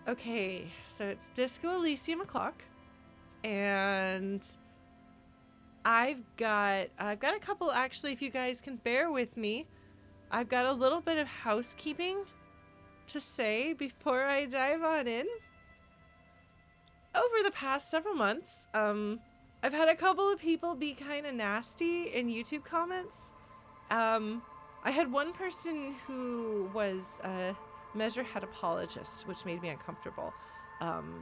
Okay, so it's Disco Elysium o'clock, and I've got a couple actually. If you guys can bear with me, I've got a little bit of housekeeping to say before I dive on in. Over the past several months, I've had a couple of people be kind of nasty in YouTube comments. I had one person who was a Measurehead apologist, which made me uncomfortable,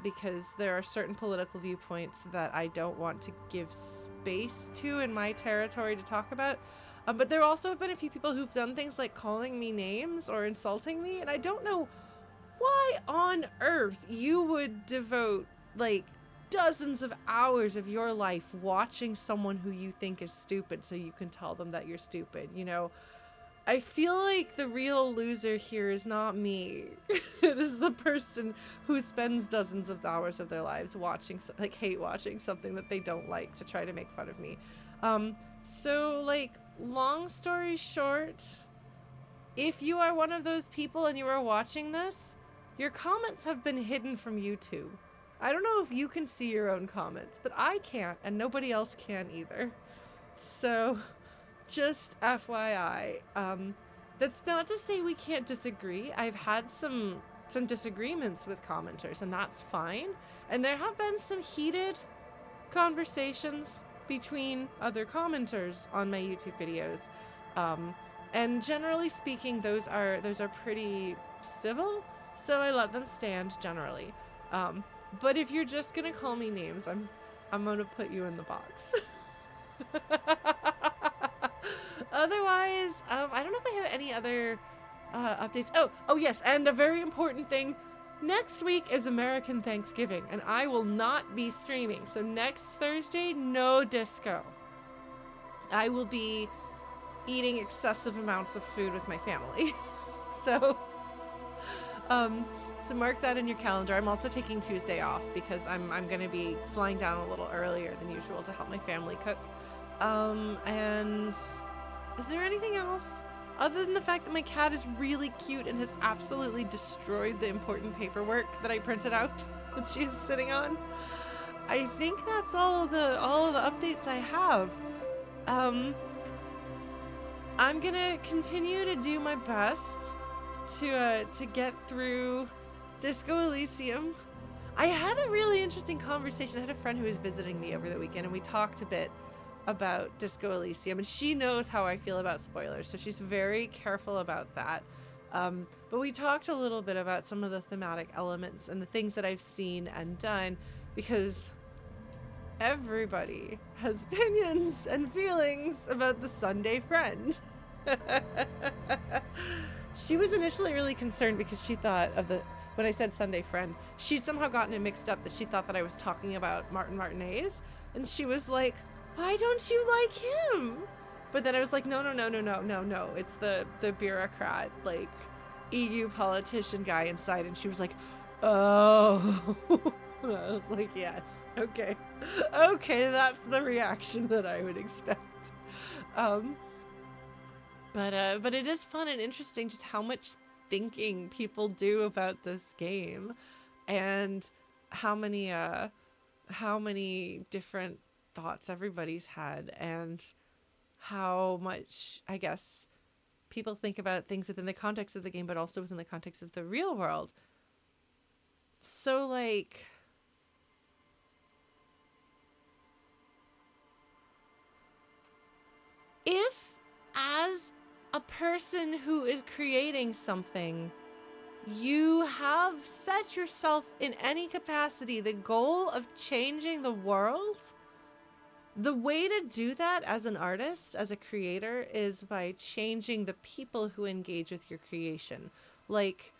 because there are certain political viewpoints that I don't want to give space to in my territory to talk about. But there also have been a few people who've done things like calling me names or insulting me, and I don't know why on earth you would devote like dozens of hours of your life watching someone who you think is stupid so you can tell them that you're stupid. You know, I feel like the real loser here is not me. It is the person who spends dozens of hours of their lives watching, like, hate watching something that they don't like to try to make fun of me. So, like, long story short, if you are one of those people and you are watching this, your comments have been hidden from YouTube. I don't know if you can see your own comments, but I can't, and nobody else can either. So, just FYI. That's not to say we can't disagree. I've had some disagreements with commenters, and that's fine. And there have been some heated conversations between other commenters on my YouTube videos. And generally speaking, those are pretty civil, so I let them stand generally. But if you're just gonna call me names, I'm gonna put you in the box. Otherwise, I don't know if I have any other updates. Oh yes, and a very important thing. Next week is American Thanksgiving, and I will not be streaming. So next Thursday, no disco. I will be eating excessive amounts of food with my family. So mark that in your calendar. I'm also taking Tuesday off because I'm going to be flying down a little earlier than usual to help my family cook. And is there anything else? Other than the fact that my cat is really cute and has absolutely destroyed the important paperwork that I printed out that she is sitting on. I think that's all of the updates I have. I'm gonna continue to do my best to get through Disco Elysium. I had a really interesting conversation. I had a friend who was visiting me over the weekend, and we talked a bit about Disco Elysium, and she knows how I feel about spoilers, so she's very careful about that. But we talked a little bit about some of the thematic elements and the things that I've seen and done, because everybody has opinions and feelings about the Sunday friend. She was initially really concerned because she thought when I said Sunday friend, she'd somehow gotten it mixed up that she thought that I was talking about Martin Martinez, and she was like, why don't you like him? But then I was like, no, it's the bureaucrat, like, EU politician guy inside, and she was like, oh. I was like, yes, okay, that's the reaction that I would expect. But it is fun and interesting just how much thinking people do about this game, and how many different thoughts everybody's had, and how much, I guess, people think about things within the context of the game, but also within the context of the real world. So, like, if, as a person who is creating something, you have set yourself in any capacity the goal of changing the world, the way to do that as an artist, as a creator, is by changing the people who engage with your creation. Like,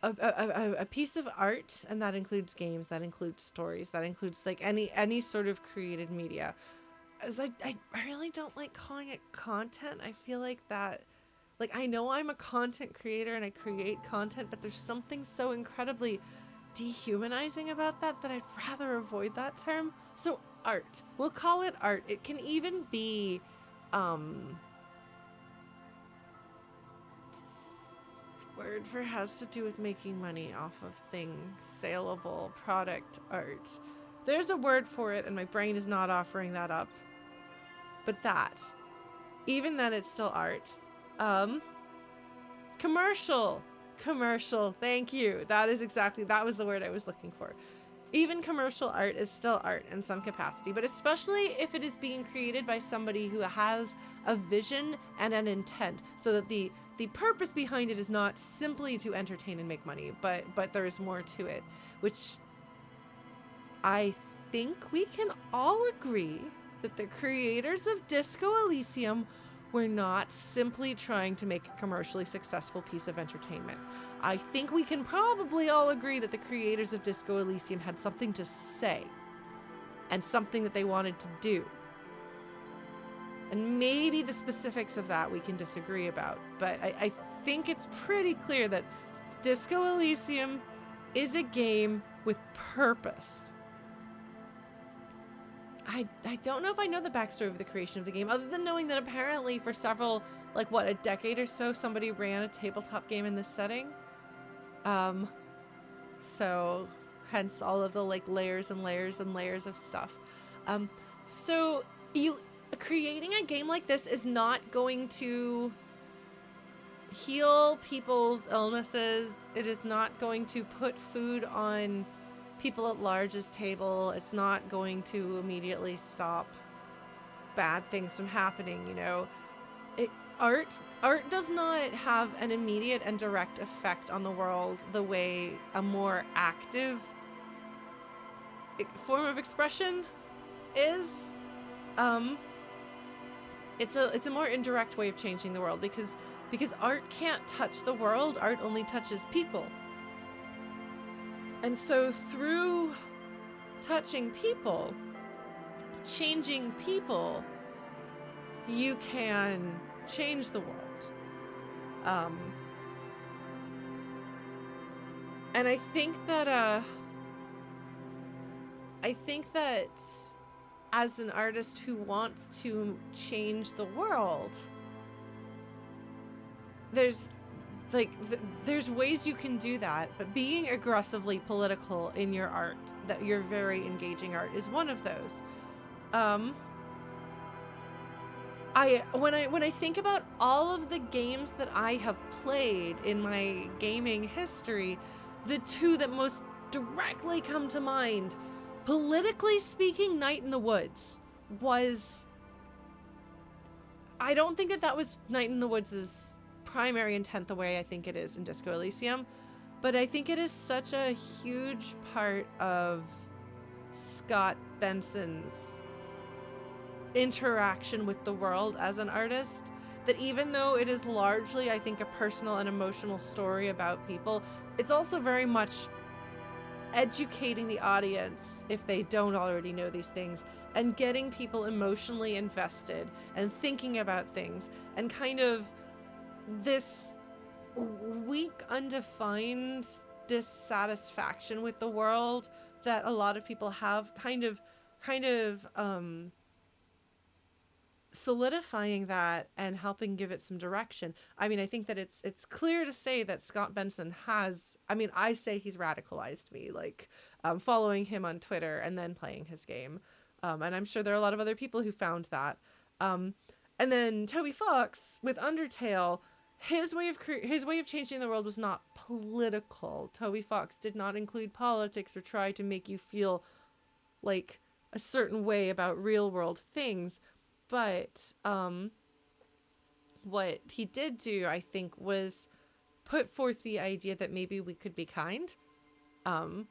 a piece of art, and that includes games, that includes stories, that includes, like, any sort of created media. As I really don't like calling it content. I feel like that, like, I know I'm a content creator and I create content, but there's something so incredibly dehumanizing about that I'd rather avoid that term. So art, we'll call it art. It can even be word for has to do with making money off of things, saleable product art. There's a word for it, and my brain is not offering that up. But that, even then, it's still art. Commercial. Thank you. That was the word I was looking for. Even commercial art is still art in some capacity, but especially if it is being created by somebody who has a vision and an intent, so that the purpose behind it is not simply to entertain and make money, but there is more to it, which I think we can all agree that the creators of Disco Elysium were not simply trying to make a commercially successful piece of entertainment. I think we can probably all agree that the creators of Disco Elysium had something to say and something that they wanted to do. And maybe the specifics of that we can disagree about, but I think it's pretty clear that Disco Elysium is a game with purpose. I don't know if I know the backstory of the creation of the game, other than knowing that apparently for several, a decade or so, somebody ran a tabletop game in this setting. So hence all of the layers and layers and layers of stuff. So creating a game like this is not going to heal people's illnesses. It is not going to put food on people at large's table. It's not going to immediately stop bad things from happening, Art does not have an immediate and direct effect on the world the way a more active form of expression is. It's a more indirect way of changing the world, because art can't touch the world. Art only touches people. And so through touching people, changing people, you can change the world. And I think that as an artist who wants to change the world, there's ways you can do that, but being aggressively political in your art, that your very engaging art, is one of those. When I think about all of the games that I have played in my gaming history, the two that most directly come to mind, politically speaking, Night in the Woods was... I don't think that was Night in the Woods' primary intent the way I think it is in Disco Elysium, but I think it is such a huge part of Scott Benson's interaction with the world as an artist, that even though it is largely, I think, a personal and emotional story about people, it's also very much educating the audience, if they don't already know these things, and getting people emotionally invested and thinking about things, and kind of this weak, undefined dissatisfaction with the world that a lot of people have, kind of solidifying that and helping give it some direction. I mean, I think that it's clear to say that Scott Benson has, I say he's radicalized me, following him on Twitter and then playing his game. And I'm sure there are a lot of other people who found that. And then Toby Fox with Undertale, his way of changing the world was not political. Toby Fox did not include politics or try to make you feel like a certain way about real world things. But what he did do, I think, was put forth the idea that maybe we could be kind. And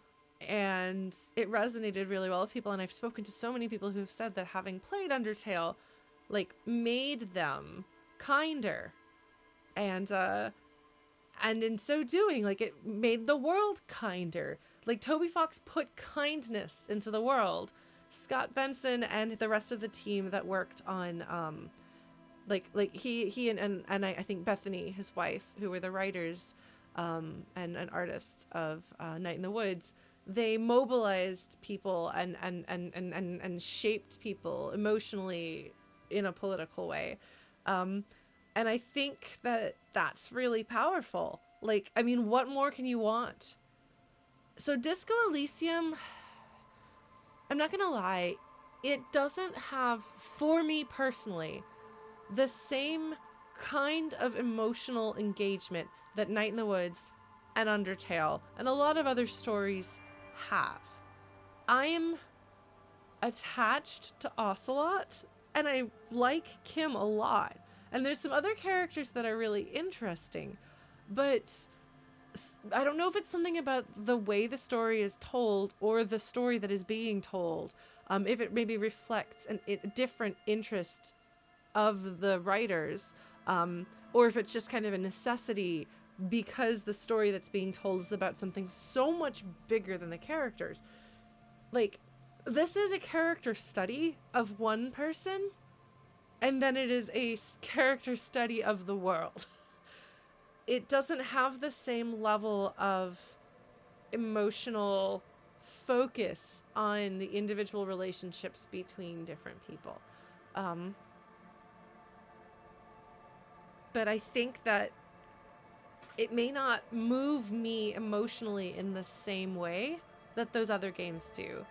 it resonated really well with people. And I've spoken to so many people who've said that having played Undertale, made them kinder. And in so doing, it made the world kinder. Toby Fox put kindness into the world. Scott Benson and the rest of the team that worked on, he and I think Bethany, his wife, who were the writers and artists of Night in the Woods, they mobilized people and shaped people emotionally in a political way. And I think that that's really powerful. Like, I mean, what more can you want? So Disco Elysium, I'm not gonna lie, it doesn't have, for me personally, the same kind of emotional engagement that Night in the Woods and Undertale and a lot of other stories have. I'm attached to Ocelot, and I like Kim a lot. And there's some other characters that are really interesting, but I don't know if it's something about the way the story is told or the story that is being told. If it maybe reflects a different interest of the writers, or if it's just kind of a necessity because the story that's being told is about something so much bigger than the characters. Like, this is a character study of one person, and then it is a character study of the world. It doesn't have the same level of emotional focus on the individual relationships between different people. But I think that it may not move me emotionally in the same way that those other games do.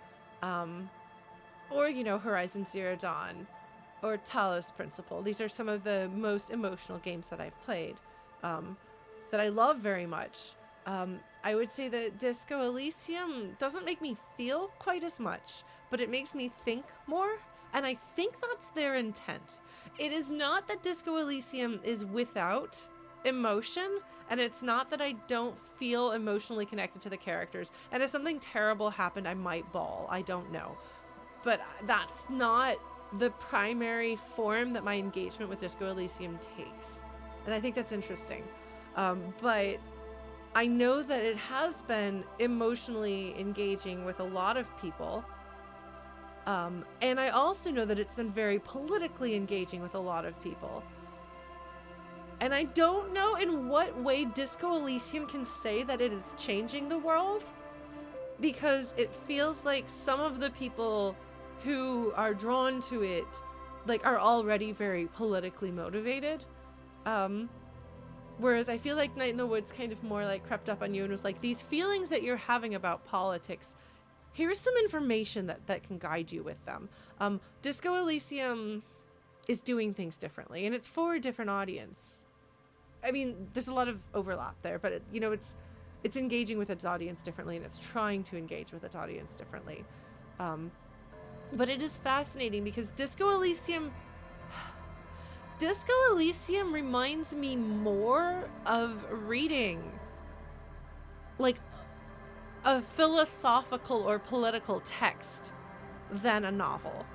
Or, you know, Horizon Zero Dawn or Talos Principle. These are some of the most emotional games that I've played, that I love very much. I would say that Disco Elysium doesn't make me feel quite as much, but it makes me think more, and I think that's their intent. It is not that Disco Elysium is without emotion, and it's not that I don't feel emotionally connected to the characters, and if something terrible happened, I might bawl. I don't know. But that's not the primary form that my engagement with Disco Elysium takes. And I think that's interesting. But I know that it has been emotionally engaging with a lot of people. And I also know that it's been very politically engaging with a lot of people. And I don't know in what way Disco Elysium can say that it is changing the world, because it feels like some of the people who are drawn to it, like, are already very politically motivated. Whereas I feel like Night in the Woods kind of more like crept up on you and was like, these feelings that you're having about politics, here's some information that can guide you with them. Disco Elysium is doing things differently, and it's for a different audience. I mean, there's a lot of overlap there, but it's engaging with its audience differently, and it's trying to engage with its audience differently. But it is fascinating because Disco Elysium reminds me more of reading like a philosophical or political text than a novel.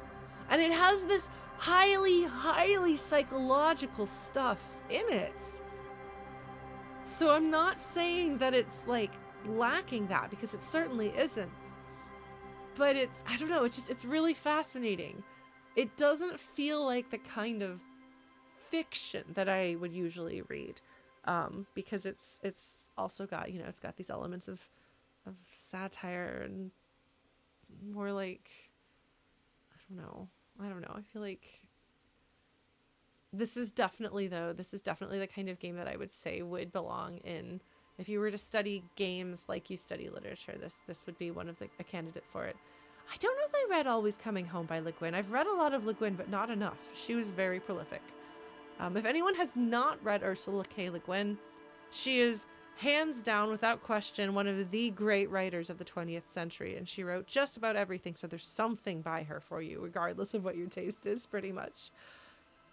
And it has this highly, highly psychological stuff in it. So I'm not saying that it's like lacking that, because it certainly isn't. But I don't know, it's really fascinating. It doesn't feel like the kind of fiction that I would usually read, because it's also got, it's got these elements of satire and more like, I don't know. I feel like this is definitely the kind of game that I would say would belong in, if you were to study games like you study literature, this would be a candidate for it. I don't know if I read Always Coming Home by Le Guin. I've read a lot of Le Guin, but not enough. She was very prolific. If anyone has not read Ursula K. Le Guin, she is hands down, without question, one of the great writers of the 20th century, and she wrote just about everything, so there's something by her for you, regardless of what your taste is, pretty much.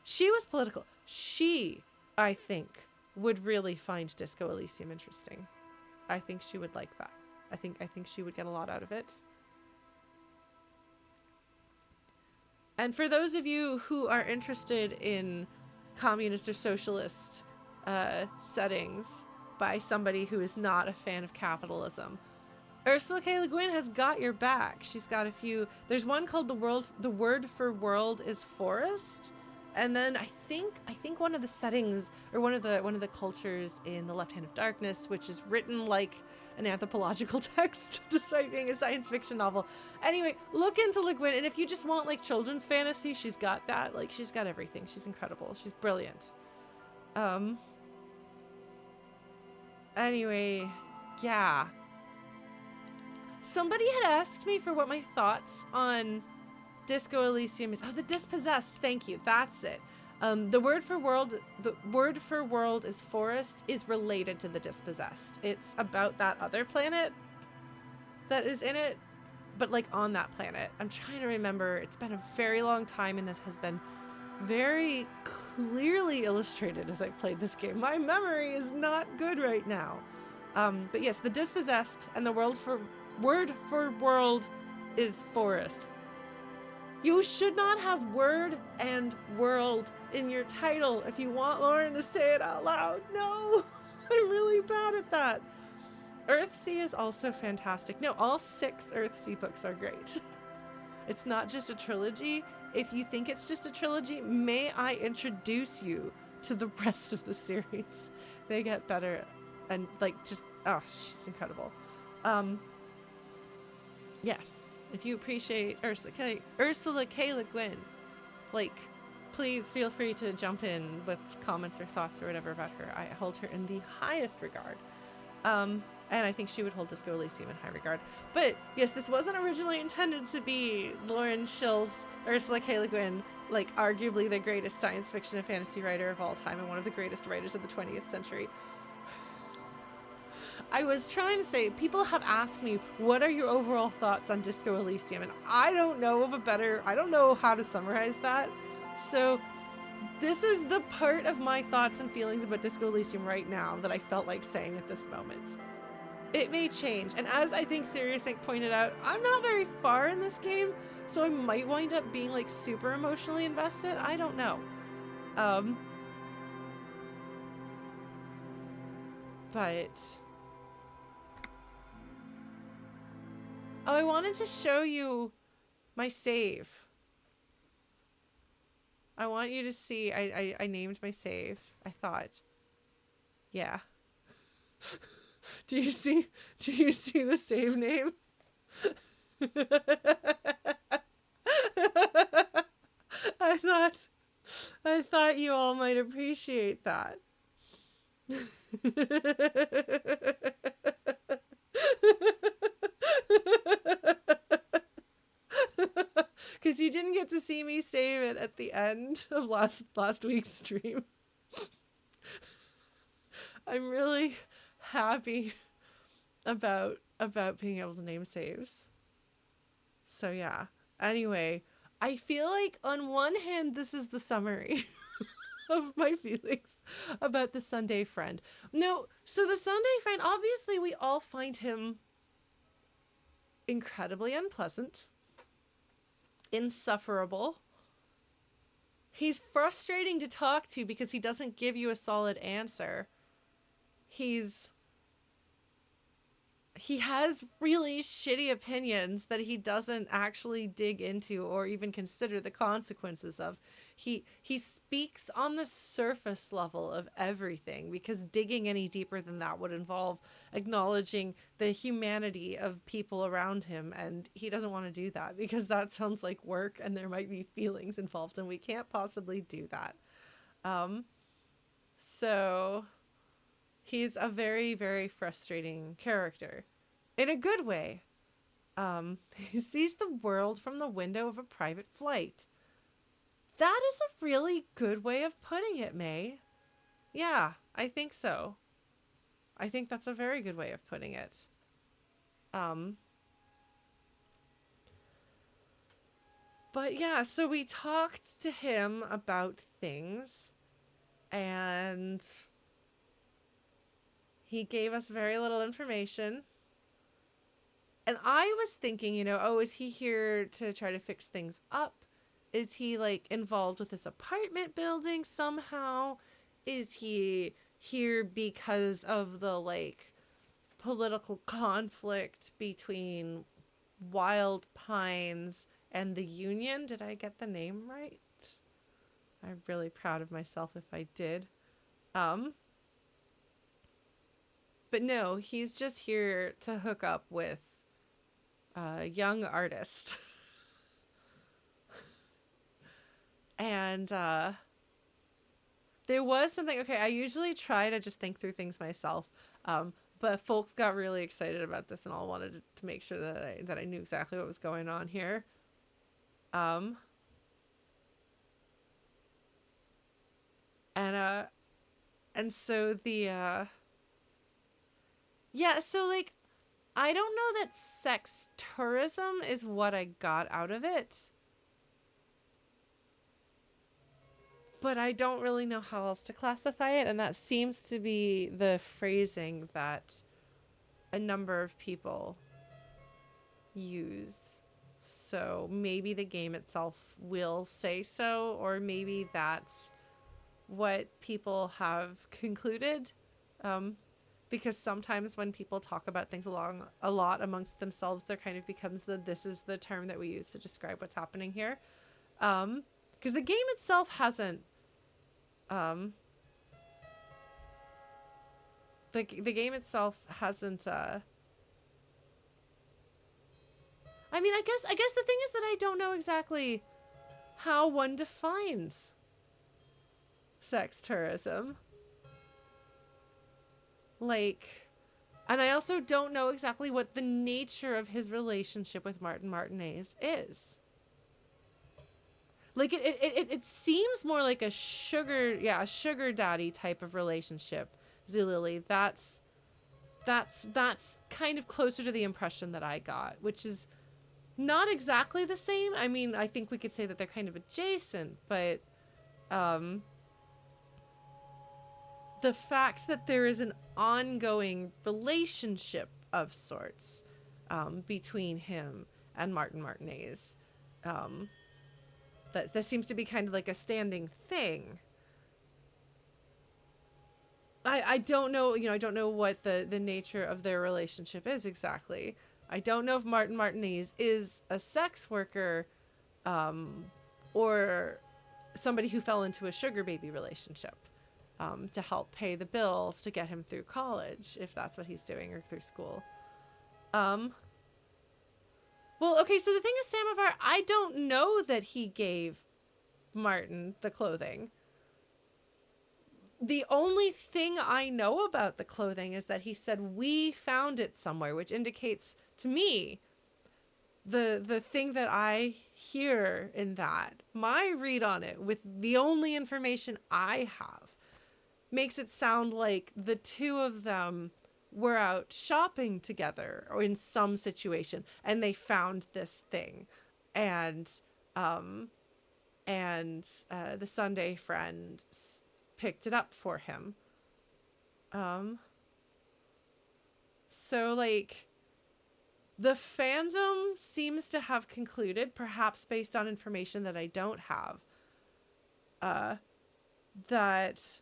She was political. She, I think, would really find Disco Elysium interesting. I think she would like that. I think she would get a lot out of it. And for those of you who are interested in communist or socialist settings by somebody who is not a fan of capitalism, Ursula K. Le Guin has got your back. She's got a few. There's one called The Word for World is Forest. And then I think one of the settings, or one of the cultures in The Left Hand of Darkness, which is written like an anthropological text, despite being a science fiction novel. Anyway, look into Le Guin, and if you just want like children's fantasy, she's got that. Like, she's got everything. She's incredible. She's brilliant. Anyway, yeah. Somebody had asked me for what my thoughts on Disco Elysium is. Oh, the dispossessed. Thank you. That's it. The word for world is forest is related to the dispossessed. It's about that other planet that is in it, but like on that planet. I'm trying to remember. It's been a very long time, and this has been very clearly illustrated as I played this game. My memory is not good right now. But yes, the dispossessed and the word for world is forest. You should not have word and world in your title if you want Lauren to say it out loud. No, I'm really bad at that. Earthsea is also fantastic. No, all 6 Earthsea books are great. It's not just a trilogy. If you think it's just a trilogy, may I introduce you to the rest of the series. They get better and like just, oh, she's incredible. Yes. If you appreciate Ursula K. Le Guin, like, please feel free to jump in with comments or thoughts or whatever about her. I hold her in the highest regard. And I think she would hold Disco Elysium in high regard. But yes, this wasn't originally intended to be Lauren Schill's Ursula K. Le Guin, like arguably the greatest science fiction and fantasy writer of all time and one of the greatest writers of the 20th century. I was trying to say, people have asked me, what are your overall thoughts on Disco Elysium? And I don't know how to summarize that. So this is the part of my thoughts and feelings about Disco Elysium right now that I felt like saying at this moment. It may change. And as I think Serious Inc. pointed out, I'm not very far in this game, so I might wind up being like super emotionally invested. I don't know. But oh, I wanted to show you my save. I want you to see, I named my save. I thought, yeah. Do you see the save name? I thought you all might appreciate that. Because you didn't get to see me save it at the end of last week's stream. I'm really happy about being able to name saves. So yeah. Anyway, I feel like on one hand this is the summary of my feelings about the Sunday friend. No, so the Sunday friend, obviously we all find him incredibly unpleasant, insufferable. He's frustrating to talk to because he doesn't give you a solid answer. He has really shitty opinions that he doesn't actually dig into or even consider the consequences of. He speaks on the surface level of everything because digging any deeper than that would involve acknowledging the humanity of people around him, and he doesn't want to do that because that sounds like work and there might be feelings involved and we can't possibly do that. So he's a very, very frustrating character in a good way. He sees the world from the window of a private flight. That is a really good way of putting it, May. Yeah, I think so. I think that's a very good way of putting it. But yeah, so we talked to him about things, and he gave us very little information. And I was thinking, is he here to try to fix things up? Is he like involved with this apartment building somehow? Is he here because of the like political conflict between Wild Pines and the Union? Did I get the name right? I'm really proud of myself if I did. But no, he's just here to hook up with a young artist. And there was something, okay, I usually try to just think through things myself. But folks got really excited about this and all wanted to make sure that I knew exactly what was going on here. And so the yeah, so like I don't know that sex tourism is what I got out of it. But I don't really know how else to classify it, and that seems to be the phrasing that a number of people use. So maybe the game itself will say so, or maybe that's what people have concluded. Because sometimes when people talk about things a lot amongst themselves, there kind of becomes this is the term that we use to describe what's happening here. Because the game itself hasn't the game itself hasn't I mean, I guess the thing is that I don't know exactly how one defines sex tourism. Like, and I also don't know exactly what the nature of his relationship with Martin Martinez is. Like, it seems more like a sugar daddy type of relationship, Zulily. That's kind of closer to the impression that I got, which is not exactly the same. I mean, I think we could say that they're kind of adjacent, but the fact that there is an ongoing relationship of sorts between him and Martin Martinez, that seems to be kind of like a standing thing. I don't know, I don't know what the nature of their relationship is exactly. I don't know if Martin Martinez is a sex worker or somebody who fell into a sugar baby relationship to help pay the bills to get him through college, if that's what he's doing, or through school. Well, okay, so the thing is, Samovar, I don't know that he gave Martin the clothing. The only thing I know about the clothing is that he said we found it somewhere, which indicates to me the thing that I hear in that, my read on it, with the only information I have, makes it sound like the two of them were out shopping together or in some situation, and they found this thing, and the Sunday friend picked it up for him. So like the fandom seems to have concluded, perhaps based on information that I don't have, that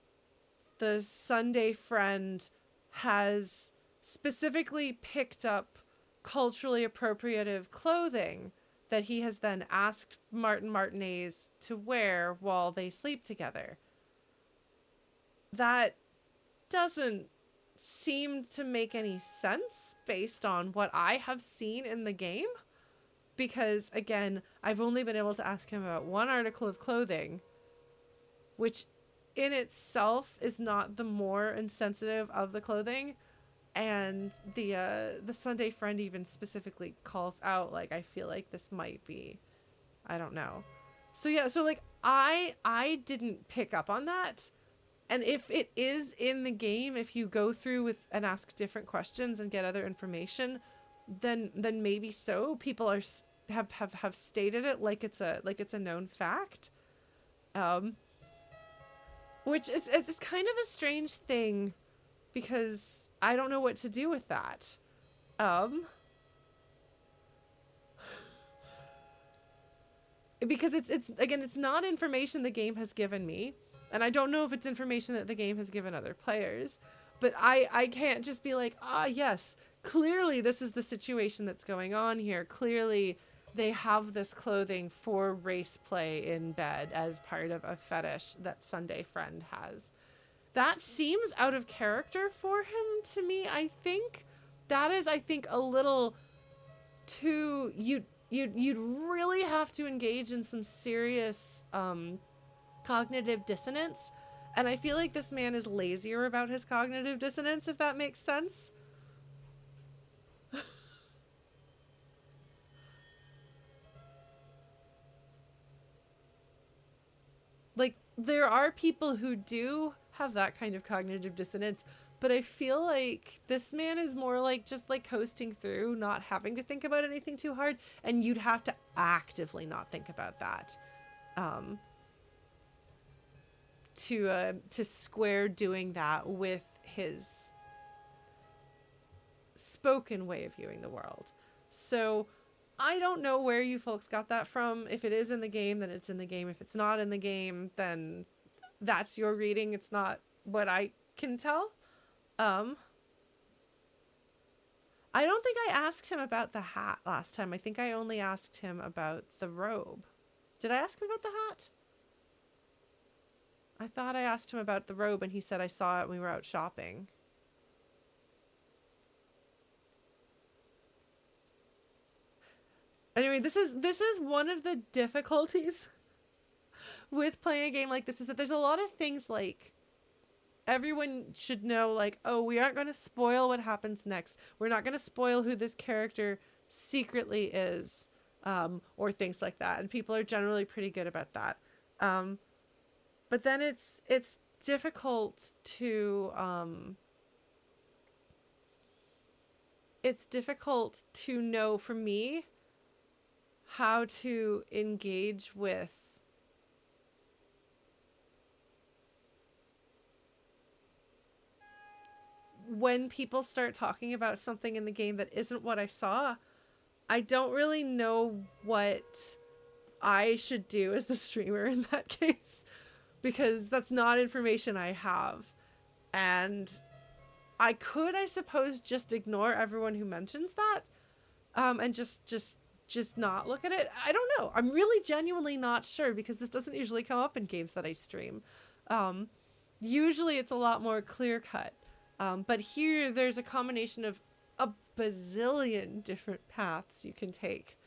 the Sunday friend has specifically picked up culturally appropriative clothing that he has then asked Martin Martinez to wear while they sleep together. That doesn't seem to make any sense based on what I have seen in the game, because again, I've only been able to ask him about one article of clothing, which in itself is not the more insensitive of the clothing, and the Sunday friend even specifically calls out, like, I feel like this might be, I don't know. So yeah, so like I didn't pick up on that. And if it is in the game, if you go through with and ask different questions and get other information, then maybe so. People have stated it like it's a known fact. Which is, it's kind of a strange thing, because I don't know what to do with that. Because it's again, it's not information the game has given me, and I don't know if it's information that the game has given other players, but I can't just be like, yes, clearly this is the situation that's going on here. Clearly they have this clothing for race play in bed as part of a fetish that Sunday friend has. That seems out of character for him to me. I think that is, a little too, you'd really have to engage in some serious cognitive dissonance And I feel like this man is lazier about his cognitive dissonance, if that makes sense. Like, there are people who do have that kind of cognitive dissonance, but I feel like this man is more like just like coasting through, not having to think about anything too hard, and you'd have to actively not think about that. To square doing that with his spoken way of viewing the world. So I don't know where you folks got that from. If it is in the game, then it's in the game. If it's not in the game, then that's your reading. It's not what I can tell. I don't think I asked him about the hat last time. I think I only asked him about the robe. Did I ask him about the hat? I thought I asked him about the robe and he said I saw it when we were out shopping. Anyway, this is one of the difficulties with playing a game like this, is that there's a lot of things like everyone should know, like, oh, we aren't going to spoil what happens next. We're not going to spoil who this character secretly is, or things like that. And people are generally pretty good about that. But then it's difficult to know, for me, how to engage with when people start talking about something in the game that isn't what I saw. I don't really know what I should do as the streamer in that case, because that's not information I have. And I could, I suppose, just ignore everyone who mentions that, and just not look at it. I don't know. I'm really genuinely not sure, because this doesn't usually come up in games that I stream. Usually it's a lot more clear cut. But here there's a combination of a bazillion different paths you can take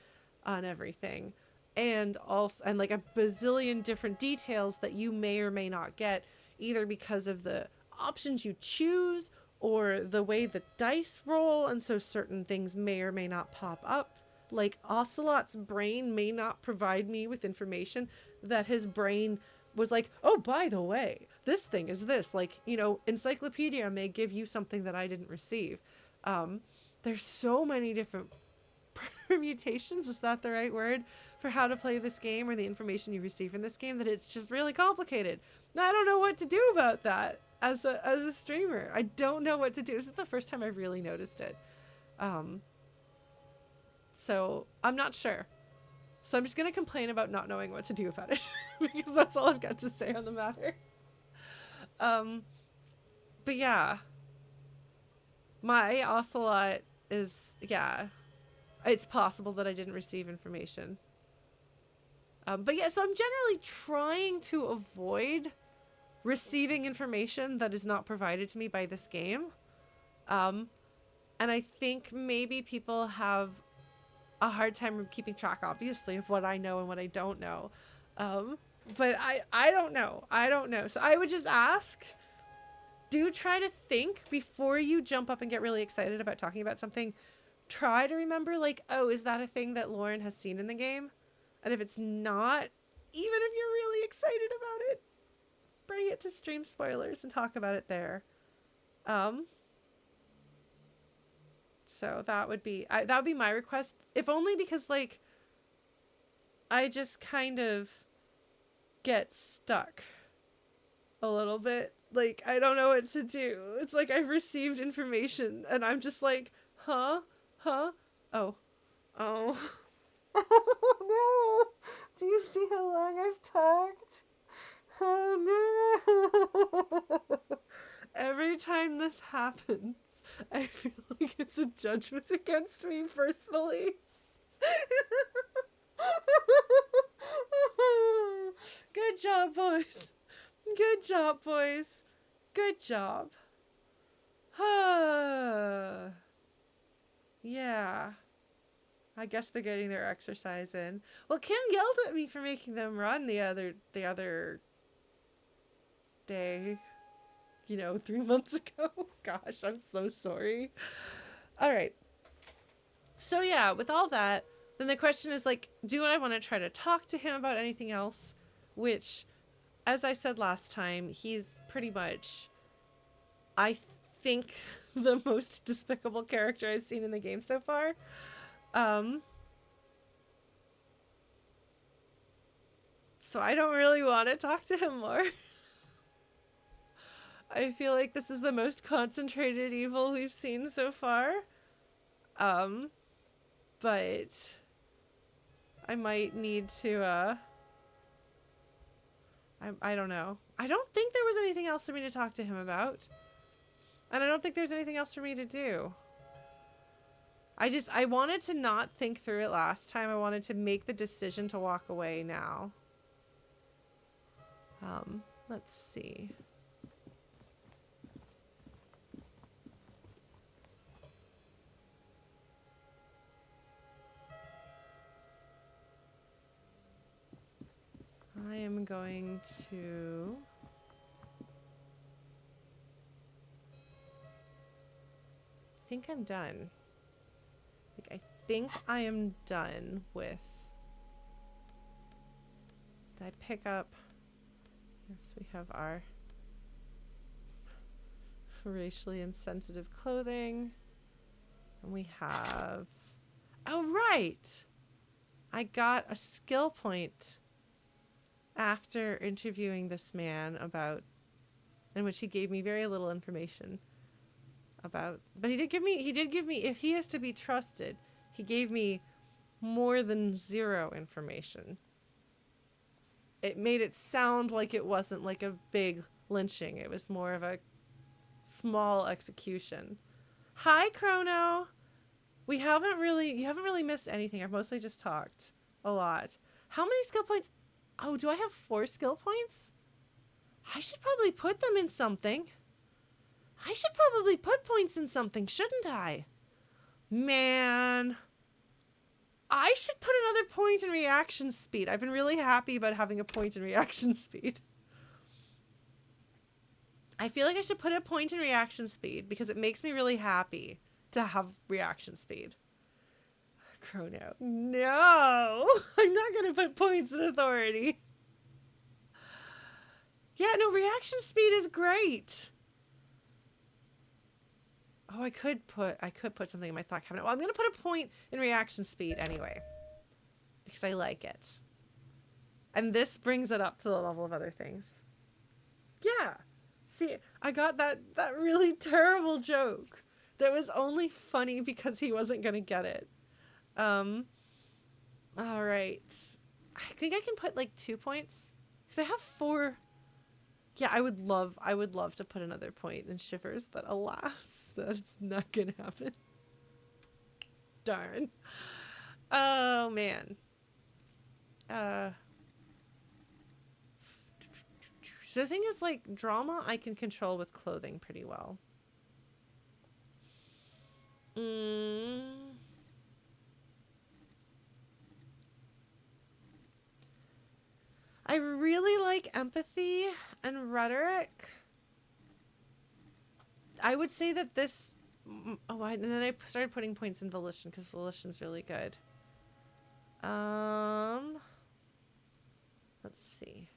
on everything. And like a bazillion different details that you may or may not get, either because of the options you choose or the way the dice roll. And so certain things may or may not pop up. Like Ocelot's brain may not provide me with information that his brain was like, oh, by the way, this thing is this. Like, you know, Encyclopedia may give you something that I didn't receive. There's so many different permutations, is that the right word, for how to play this game, or the information you receive in this game, that it's just really complicated. I don't know what to do about that as a streamer. I don't know what to do. This is the first time I've really noticed it. So I'm not sure. So I'm just going to complain about not knowing what to do about it because that's all I've got to say on the matter. But yeah, my Ocelot is, yeah, it's possible that I didn't receive information. But yeah, so I'm generally trying to avoid receiving information that is not provided to me by this game. And I think maybe people have a hard time keeping track, obviously, of what I know and what I don't know. But I don't know. So I would just ask, do try to think before you jump up and get really excited about talking about something. Try to remember, like, oh, is that a thing that Lauren has seen in the game? And if it's not, even if you're really excited about it, bring it to stream spoilers and talk about it there. So that would be my request, if only because, like, I just kind of get stuck a little bit. Like, I don't know what to do. It's like I've received information and I'm just like, huh? Oh. Oh no. Do you see how long I've talked? Oh no. Every time this happens, I feel like it's a judgment against me personally. Good job, boys. Good job, boys. Good job. Yeah. I guess they're getting their exercise in. Well, Kim yelled at me for making them run the other day, 3 months ago. Gosh, I'm so sorry. All right. So yeah, with all that, then the question is like, do I want to try to talk to him about anything else? Which, as I said last time, he's pretty much, I think, the most despicable character I've seen in the game so far. So I don't really want to talk to him more. I feel like this is the most concentrated evil we've seen so far. But I might need to, I don't know. I don't think there was anything else for me to talk to him about. And I don't think there's anything else for me to do. I wanted to not think through it last time. I wanted to make the decision to walk away now. Let's see. I am going to... I think I'm done. I think I am done with... Did I pick up... Yes, we have our racially insensitive clothing. And we have... Oh, right! I got a skill point after interviewing this man about... in which he gave me very little information about... But he did give me, if he is to be trusted, he gave me more than 0 information. It made it sound like it wasn't like a big lynching. It was more of a small execution. Hi, Chrono. You haven't really missed anything. I've mostly just talked a lot. How many skill points? Oh, do I have 4 skill points? I should probably put them in something. I should probably put points in something, shouldn't I? Man. I should put another point in reaction speed. I've been really happy about having a point in reaction speed. I feel like I should put a point in reaction speed because it makes me really happy to have reaction speed. Chrono. No! I'm not going to put points in authority. Yeah, no, reaction speed is great. Oh, I could put something in my thought cabinet. Well, I'm going to put a point in reaction speed anyway. Because I like it. And this brings it up to the level of other things. Yeah. See, I got that really terrible joke that was only funny because he wasn't going to get it. All right. I think I can put like 2 points because I have 4. Yeah, I would love to put another point in Shivers, but alas, that's not gonna happen. Darn. Oh man. So the thing is, like, drama I can control with clothing pretty well. I really like empathy and rhetoric. I would say that this... Oh, and then I started putting points in volition because volition's really good. Let's see.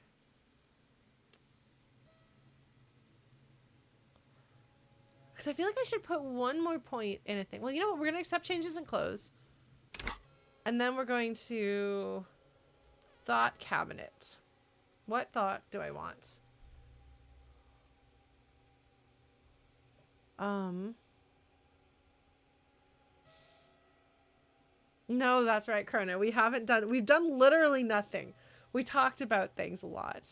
Because I feel like I should put 1 more point in a thing. Well, you know what? We're going to accept changes in clothes. And then we're going to... Thought cabinet. What thought do I want? No, that's right, Chrono. We've done literally nothing. We talked about things a lot.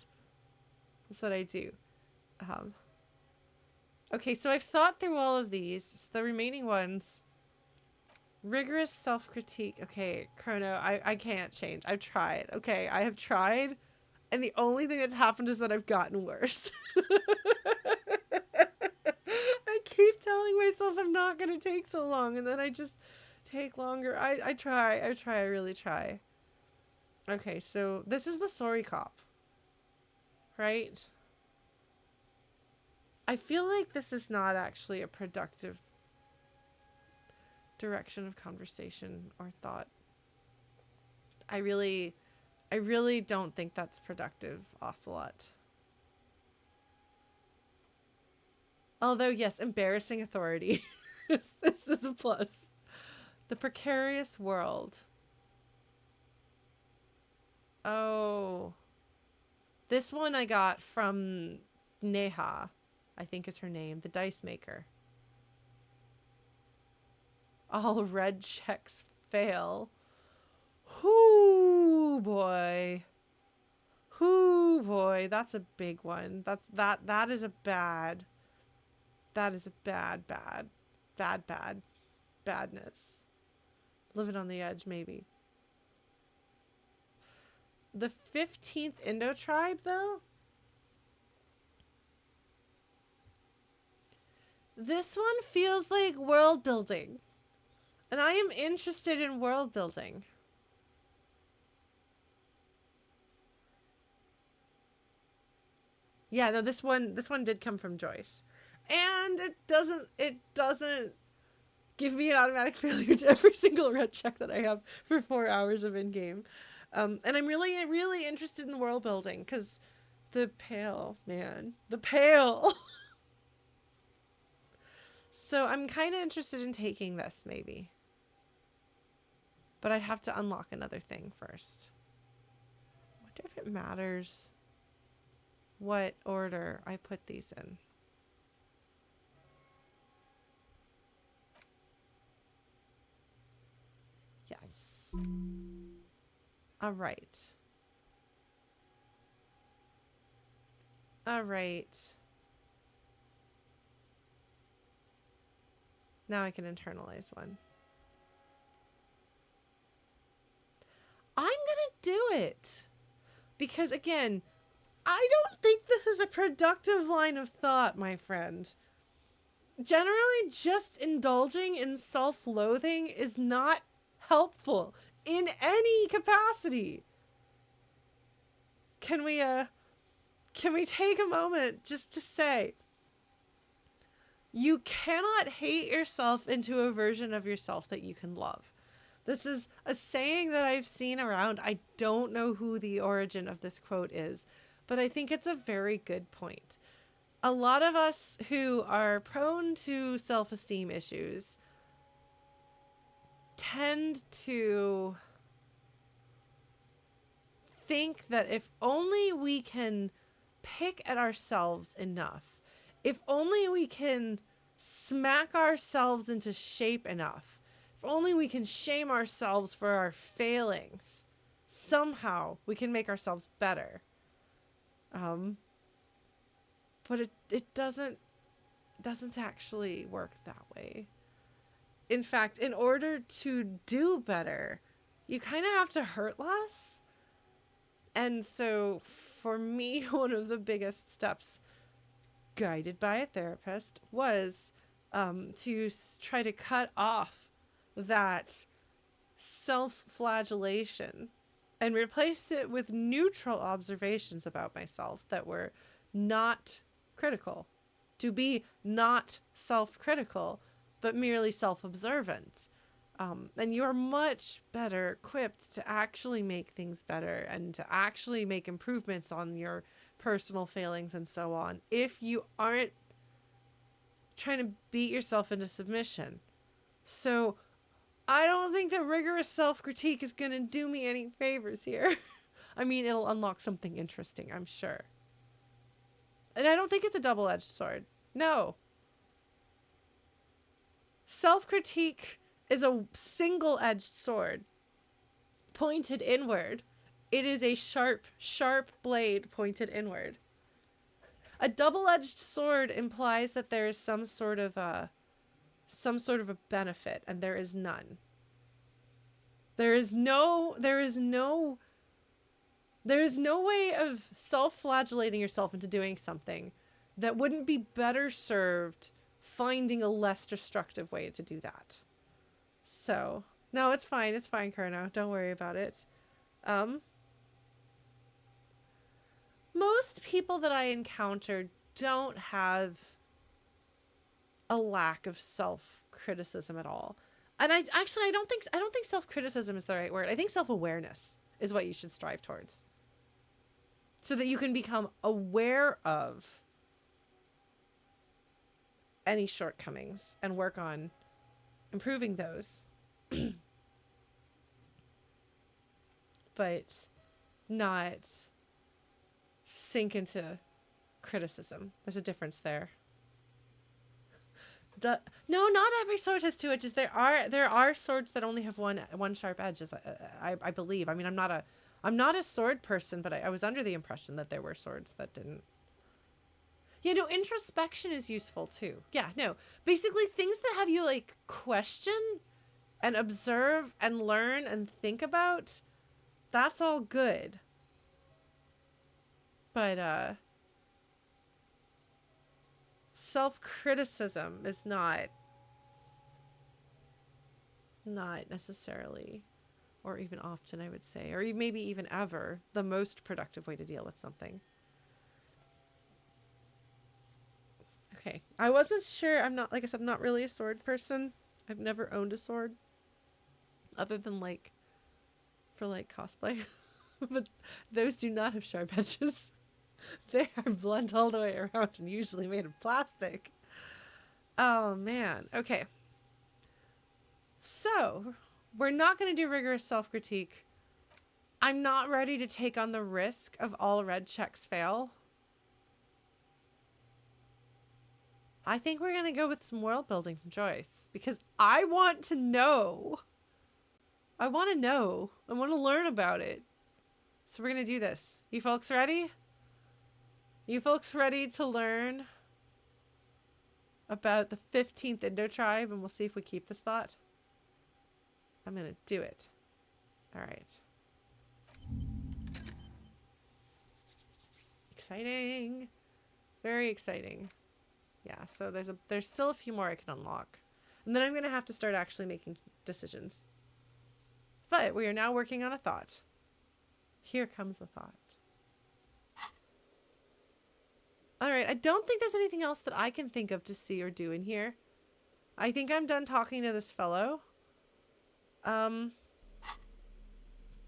That's what I do. Okay, so I've thought through all of these. The remaining ones. Rigorous self-critique. Okay, Chrono, I can't change. I've tried. Okay, I have tried. And the only thing that's happened is that I've gotten worse. I keep telling myself I'm not going to take so long. And then I just take longer. I try. I really try. Okay, so this is the sorry cop. Right? I feel like this is not actually a productive direction of conversation or thought. I really don't think that's productive, Ocelot. Although, yes, embarrassing authority. This is a plus. The precarious world. Oh. This one I got from Neha, I think is her name, the dice maker. All red checks fail. Whoo boy. Whoo boy, that's a big one. That is a bad. That is a badness. Living on the edge, maybe. The 15th Indo tribe, though? This one feels like world building. And I am interested in world building. Yeah, no, this one did come from Joyce. And it doesn't give me an automatic failure to every single red check that I have for 4 hours of in-game. And I'm really, really interested in the world building, because the Pale, man. The Pale! So I'm kind of interested in taking this, maybe. But I'd have to unlock another thing first. I wonder if it matters what order I put these in. Yes. All right. All right. Now I can internalize one. I'm gonna do it. Because again, I don't think this is a productive line of thought, my friend. Generally, just indulging in self-loathing is not helpful in any capacity. Can we take a moment just to say, you cannot hate yourself into a version of yourself that you can love. This is a saying that I've seen around. I don't know who the origin of this quote is, but I think it's a very good point. A lot of us who are prone to self-esteem issues tend to think that if only we can pick at ourselves enough, if only we can smack ourselves into shape enough, if only we can shame ourselves for our failings, somehow we can make ourselves better. But it doesn't actually work that way. In fact, in order to do better, you kind of have to hurt less. And so for me, one of the biggest steps, guided by a therapist, was to try to cut off that self-flagellation and replace it with neutral observations about myself that were not critical. To be not self-critical, but merely self-observant. And you're much better equipped to actually make things better and to actually make improvements on your personal failings and so on if you aren't trying to beat yourself into submission. So I don't think that rigorous self-critique is going to do me any favors here. I mean, it'll unlock something interesting, I'm sure. And I don't think it's a double-edged sword. No. Self-critique is a single-edged sword, pointed inward. It is a sharp, sharp blade pointed inward. A double-edged sword implies that there is some sort of a benefit, and there is none. There is no way of self-flagellating yourself into doing something that wouldn't be better served finding a less destructive way to do that. So, no, it's fine, Kurno. Don't worry about it. Most people that I encounter don't have a lack of self-criticism at all. And I don't think self-criticism is the right word. I think self-awareness is what you should strive towards. So that you can become aware of any shortcomings and work on improving those. But not sink into criticism. There's a difference there. No, not every sword has two edges. There are swords that only have one sharp edge. I believe. I mean, I'm not a sword person, but I was under the impression that there were swords that didn't. Yeah, no, introspection is useful too. Yeah, no, basically things that have you like question and observe and learn and think about. That's all good. But self-criticism is not necessarily, or even often, I would say, or maybe even ever, the most productive way to deal with something. Okay, I wasn't sure. I'm not, like I said, I'm not really a sword person. I've never owned a sword other than like for like cosplay. But those do not have sharp edges. They are blunt all the way around and usually made of plastic. Oh, man. Okay. So, we're not going to do rigorous self-critique. I'm not ready to take on the risk of all red checks fail. I think we're going to go with some world building from Joyce. Because I want to know. I want to know. I want to learn about it. So we're going to do this. You folks ready? You folks ready to learn about the 15th Indo tribe, and we'll see if we keep this thought? I'm going to do it. All right. Exciting. Very exciting. Yeah, so there's still a few more I can unlock. And then I'm going to have to start actually making decisions. But we are now working on a thought. Here comes the thought. All right, I don't think there's anything else that I can think of to see or do in here. I think I'm done talking to this fellow. Do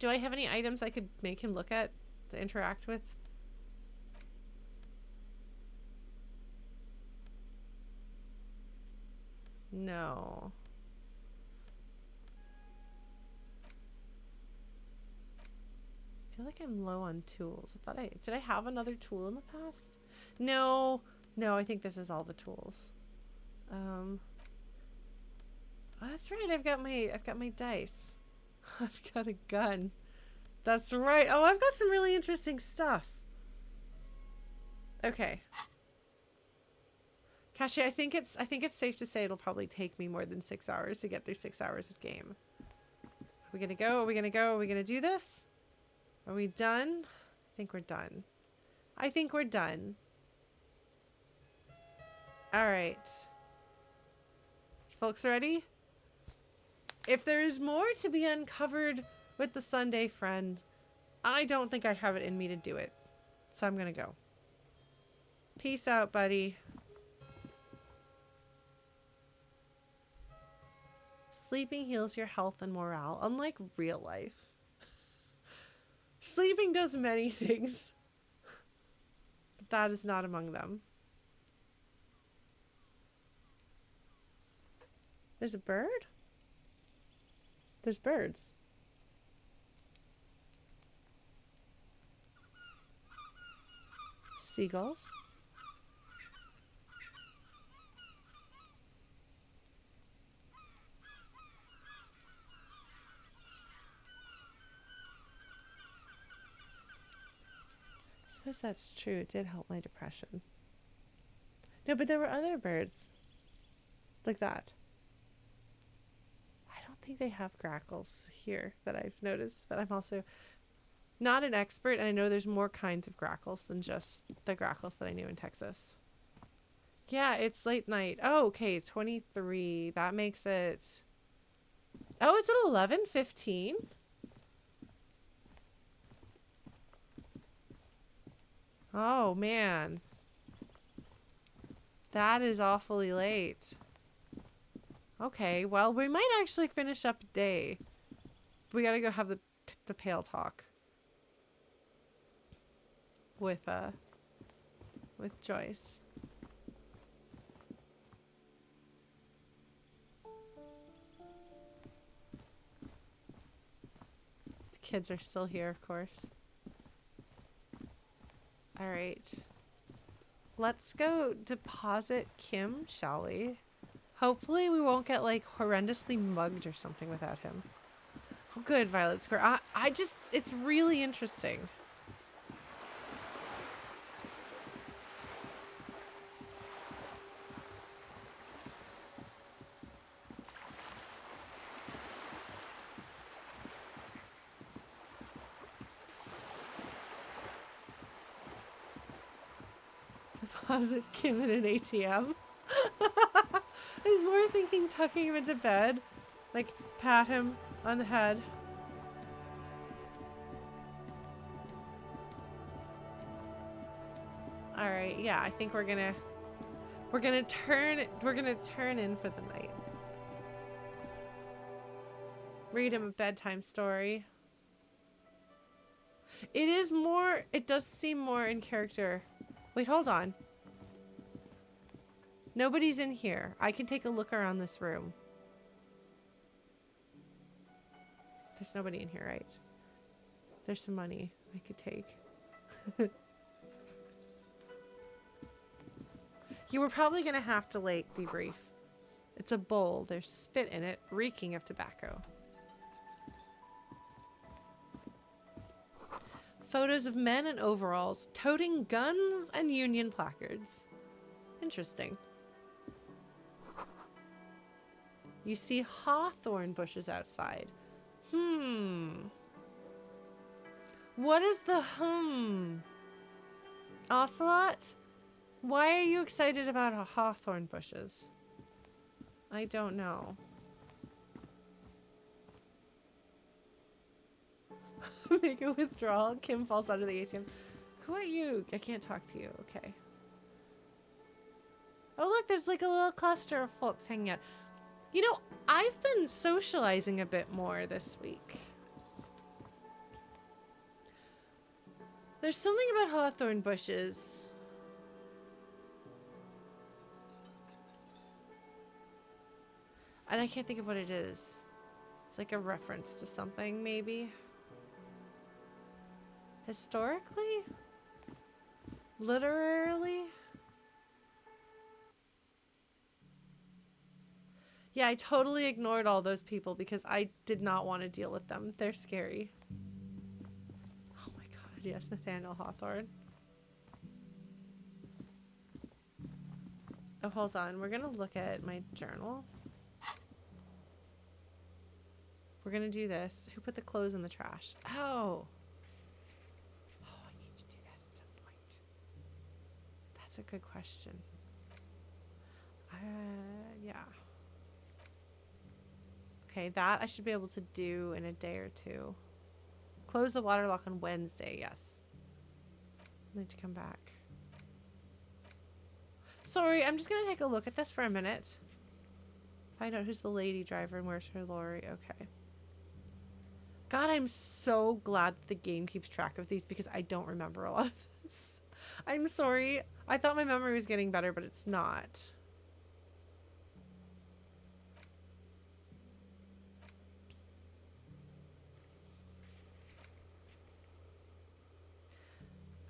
I have any items I could make him look at to interact with? No. I feel like I'm low on tools. Did I have another tool in the past? No, I think this is all the tools. Oh, that's right. I've got my dice. I've got a gun. That's right. Oh, I've got some really interesting stuff. Okay. Kashi, I think it's safe to say it'll probably take me more than 6 hours to get through 6 hours of game. Are we gonna go? Are we gonna go? Are we gonna do this? Are we done? I think we're done. I think we're done. All right. Folks ready? If there is more to be uncovered with the Sunday friend, I don't think I have it in me to do it. So I'm gonna go. Peace out, buddy. Sleeping heals your health and morale, unlike real life. Sleeping does many things, but that is not among them. There's a bird? There's birds. Seagulls. I suppose that's true. It did help my depression. No, but there were other birds like that. I don't think they have grackles here that I've noticed, but I'm also not an expert, and I know there's more kinds of grackles than just the grackles that I knew in Texas. Yeah, it's late night. Oh, okay, 23. That makes it... Oh, it's at 11:15? Oh, man. That is awfully late. Okay, well, we might actually finish up a day. We gotta go have the pale talk with Joyce. The kids are still here, of course. All right. Let's go deposit Kim, shall we? Hopefully we won't get like horrendously mugged or something without him. Oh, good, Violet Square. I just, it's really interesting. Deposit Kim in an ATM. I was more thinking tucking him into bed. Like, pat him on the head. Alright, yeah, I think we're gonna turn in for the night. Read him a bedtime story. It does seem more in character. Wait, hold on. Nobody's in here. I can take a look around this room. There's nobody in here, right? There's some money I could take. You were probably gonna have to, like, debrief. It's a bowl. There's spit in it, reeking of tobacco. Photos of men in overalls, toting guns and Union placards. Interesting. You see hawthorn bushes outside. What is the Ocelot? Why are you excited about hawthorn bushes? I don't know. Make a withdrawal. Kim falls out of the ATM. Who are you? I can't talk to you. Okay. Oh, look, there's like a little cluster of folks hanging out. You know, I've been socializing a bit more this week. There's something about hawthorn bushes. And I can't think of what it is. It's like a reference to something, maybe. Historically? Literally? Yeah, I totally ignored all those people because I did not want to deal with them. They're scary. Oh my god, yes, Nathaniel Hawthorne. Oh, hold on. We're going to look at my journal. We're going to do this. Who put the clothes in the trash? Oh. Oh, I need to do that at some point. That's a good question. Yeah. Okay, that I should be able to do in a day or two. Close the water lock on Wednesday, yes. I need to come back. Sorry, I'm just going to take a look at this for a minute. Find out who's the lady driver and where's her lorry. Okay. God, I'm so glad that the game keeps track of these because I don't remember a lot of this. I'm sorry. I thought my memory was getting better, but it's not.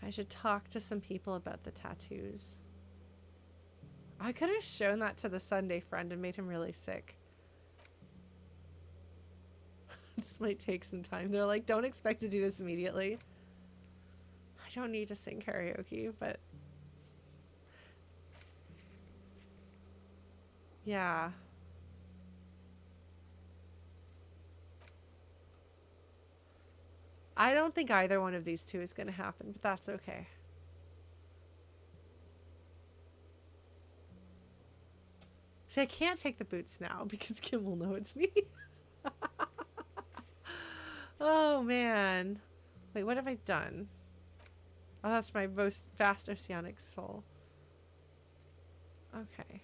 I should talk to some people about the tattoos. I could have shown that to the Sunday friend and made him really sick. This might take some time. They're like, don't expect to do this immediately. I don't need to sing karaoke, but... yeah. I don't think either one of these two is going to happen, but that's okay. See, I can't take the boots now because Kim will know it's me. Oh, man. Wait, what have I done? Oh, that's my most vast oceanic soul. Okay.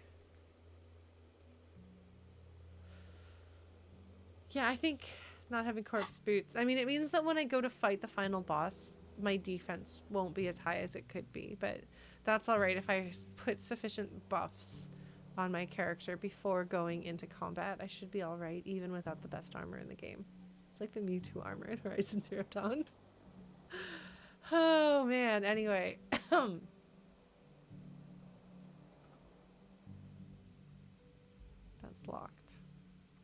Yeah, I think not having corpse boots. I mean, it means that when I go to fight the final boss, my defense won't be as high as it could be, but that's alright if I put sufficient buffs on my character before going into combat. I should be alright, even without the best armor in the game. It's like the Mewtwo armor in Horizon Zero Dawn. Oh, man. Anyway. That's locked,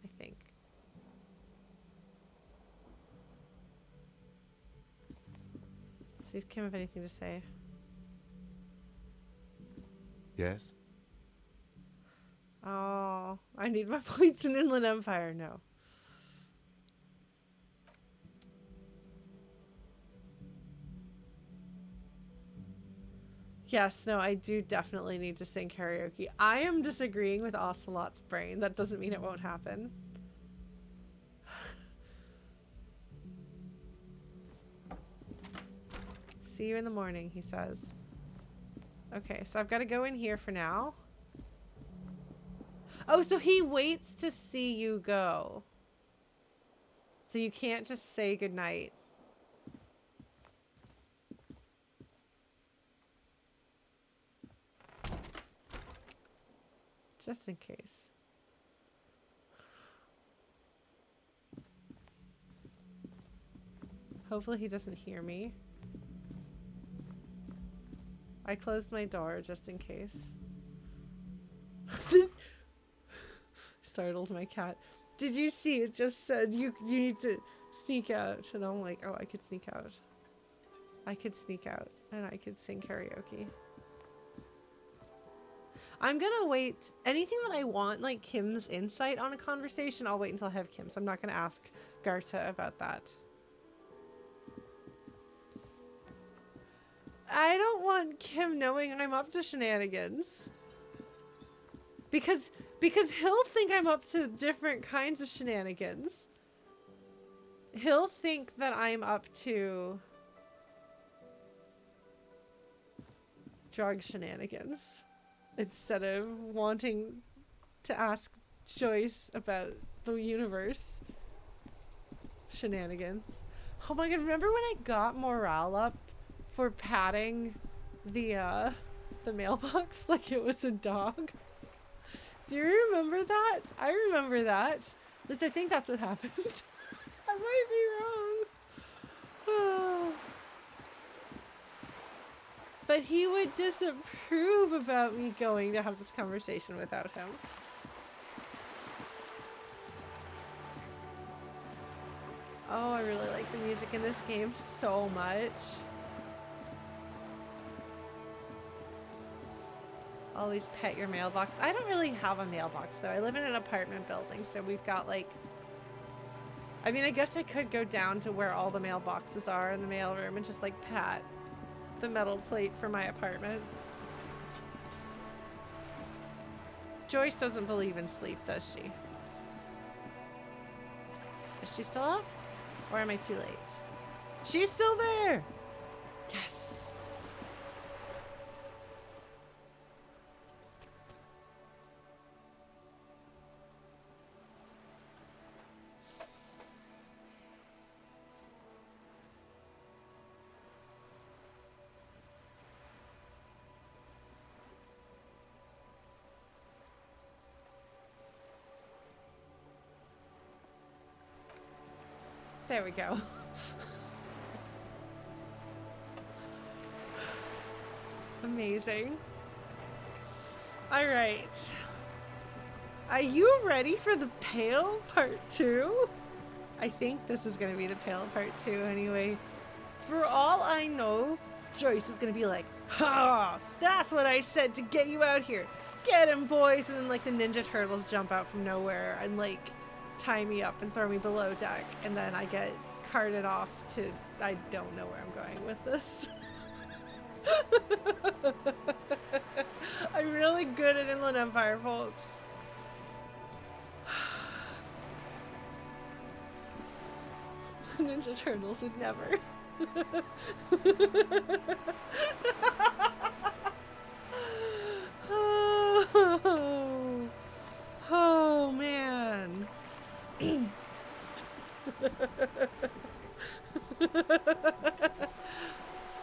I think. See if Kim have anything to say. Yes? Oh, I need my points in Inland Empire. No. Yes, no, I do definitely need to sing karaoke. I am disagreeing with Ocelot's brain. That doesn't mean it won't happen. See you in the morning, he says. Okay, so I've got to go in here for now. Oh, so he waits to see you go. So you can't just say goodnight. Just in case. Hopefully he doesn't hear me. I closed my door just in case. Startled my cat. Did you see? It just said you need to sneak out. And I'm like, oh, I could sneak out. I could sneak out. And I could sing karaoke. I'm gonna wait. Anything that I want, like Kim's insight on a conversation, I'll wait until I have Kim. So I'm not gonna ask Garta about that. I don't want Kim knowing I'm up to shenanigans. Because he'll think I'm up to different kinds of shenanigans. He'll think that I'm up to drug shenanigans instead of wanting to ask Joyce about the universe shenanigans. Oh my god, remember when I got morale up for patting the mailbox like it was a dog? Do you remember that? I remember that. At least I think that's what happened. I might be wrong. Oh. But he would disapprove about me going to have this conversation without him. Oh, I really like the music in this game so much. Always pet your mailbox. I don't really have a mailbox though. I live in an apartment building, so we've got like... I mean, I guess I could go down to where all the mailboxes are in the mailroom and just like pat the metal plate for my apartment. Joyce doesn't believe in sleep, does she? Is she still up? Or am I too late? She's still there! Yes! There we go. Amazing. All right. Are you ready for the Pale Part 2? I think this is going to be the Pale Part 2 anyway. For all I know, Joyce is going to be like, ha! That's what I said to get you out here. Get him, boys! And then like the Ninja Turtles jump out from nowhere and like tie me up and throw me below deck, and then I get carted off to... I don't know where I'm going with this. I'm really good at Inland Empire, folks. Ninja Turtles would never. Oh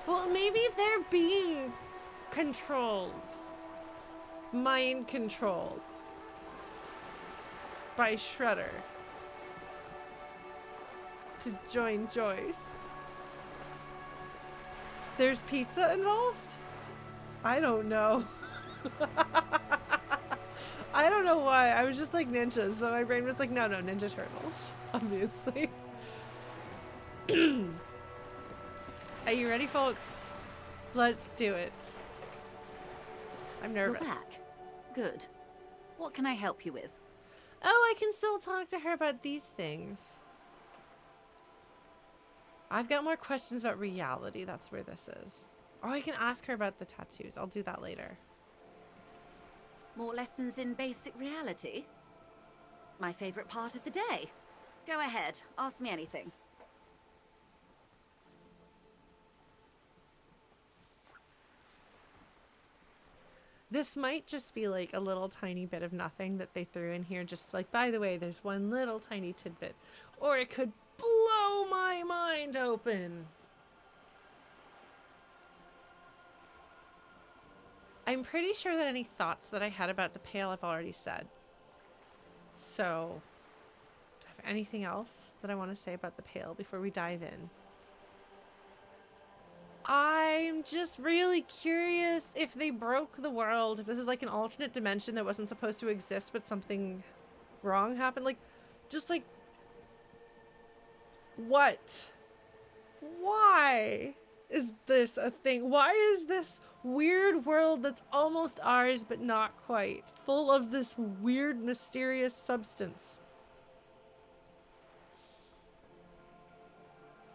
Well, maybe they're being controlled. Mind controlled. By Shredder. To join Joyce. There's pizza involved? I don't know. I don't know why. I was just like ninjas, so my brain was like, no, Ninja Turtles. Obviously. Are you ready, folks? Let's do it. I'm nervous. You're back. Good. What can I help you with? Oh, I can still talk to her about these things. I've got more questions about reality. That's where this is. Or I can ask her about the tattoos. I'll do that later. More lessons in basic reality? My favorite part of the day. Go ahead, ask me anything. This might just be like a little tiny bit of nothing that they threw in here. Just like, by the way, there's one little tiny tidbit. Or it could blow my mind open. I'm pretty sure that any thoughts that I had about the Pale I've already said. So, do I have anything else that I want to say about the Pale before we dive in? I'm just really curious if they broke the world, if this is like an alternate dimension that wasn't supposed to exist, but something wrong happened. Like, just like, what? Why is this a thing? Why is this weird world that's almost ours, but not quite, full of this weird, mysterious substance?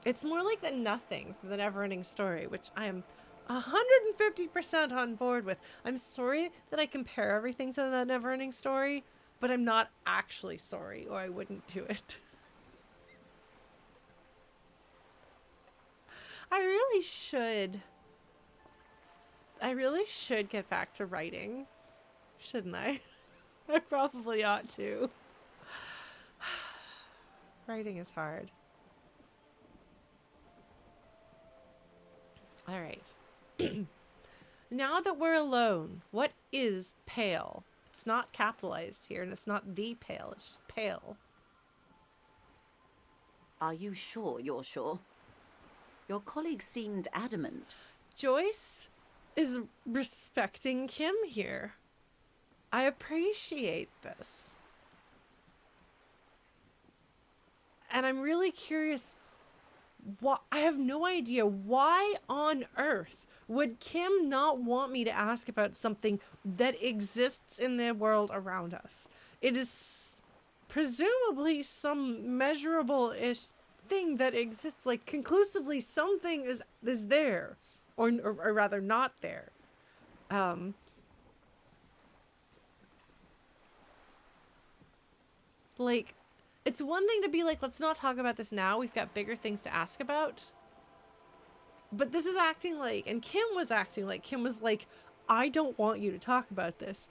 It's more like the Nothing from the Neverending Story, which I am 150% on board with. I'm sorry that I compare everything to the Neverending Story, but I'm not actually sorry, or I wouldn't do it. I really should get back to writing, shouldn't I? I probably ought to. Writing is hard. All right. Now that we're alone, what is Pale? It's not capitalized here, and it's not the Pale. It's just Pale. Are you sure you're sure? Your colleague seemed adamant. Joyce is respecting Kim here. I appreciate this. And I'm really curious. I have no idea why on earth would Kim not want me to ask about something that exists in the world around us. It is presumably some measurable-ish thing that exists, like conclusively something is there, or rather not there. Like, it's one thing to be like, let's not talk about this now. We've got bigger things to ask about. But this is acting like, and Kim was acting like, I don't want you to talk about this.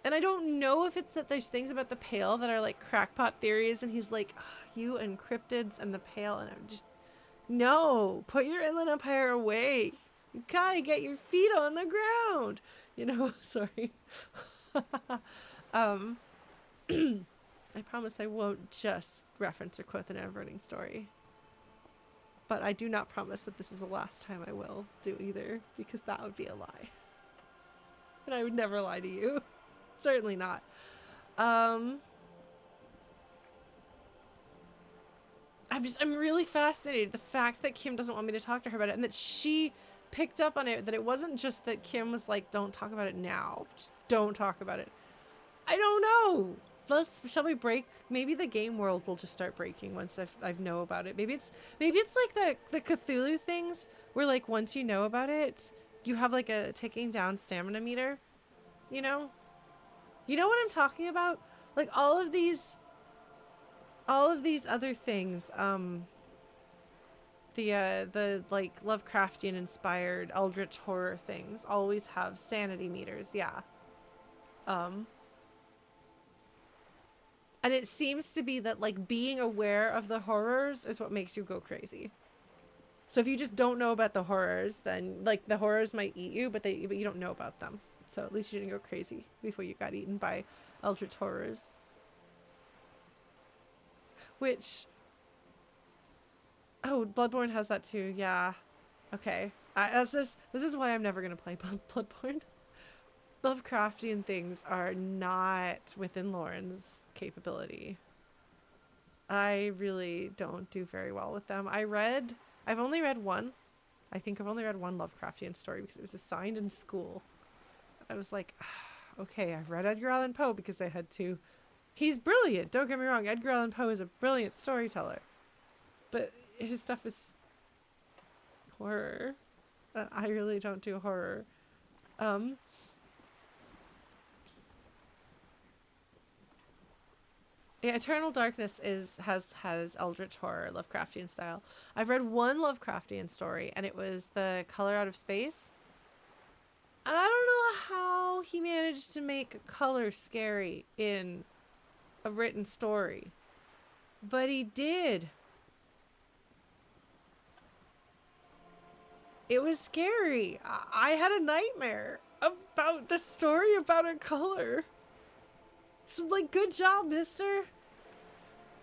And I don't know if it's that there's things about the Pale that are like crackpot theories, and he's like, you and cryptids and the Pale, and I'm just, no, put your Inland Empire away. You gotta get your feet on the ground. You know, sorry. I promise I won't just reference or quote the Neverending Story. But I do not promise that this is the last time I will do either, because that would be a lie. And I would never lie to you. Certainly not. I'm really fascinated. The fact that Kim doesn't want me to talk to her about it, and that she picked up on it, that it wasn't just that Kim was like, don't talk about it now. Just don't talk about it. I don't know. Shall we break? Maybe the game world will just start breaking once I know about it. Maybe it's like the Cthulhu things where like once you know about it, you have like a ticking down stamina meter. You know what I'm talking about? Like all of these other things. The like Lovecraftian inspired eldritch horror things always have sanity meters. Yeah. And it seems to be that, like, being aware of the horrors is what makes you go crazy. So if you just don't know about the horrors, then, like, the horrors might eat you, but you don't know about them. So at least you didn't go crazy before you got eaten by eldritch horrors. Which... Oh, Bloodborne has that too. Yeah. Okay. This is why I'm never going to play Bloodborne. Lovecraftian things are not within Lauren's capability. I really don't do very well with them. I've only read one. I think I've only read one Lovecraftian story because it was assigned in school. I was like, okay, I've read Edgar Allan Poe because I had to. He's brilliant, don't get me wrong. Edgar Allan Poe is a brilliant storyteller. But his stuff is horror. I really don't do horror. Yeah, Eternal Darkness has eldritch horror, Lovecraftian style. I've read one Lovecraftian story, and it was The Color Out of Space. And I don't know how he managed to make color scary in a written story, but he did. It was scary. I had a nightmare about the story about a color. So, like, good job, mister.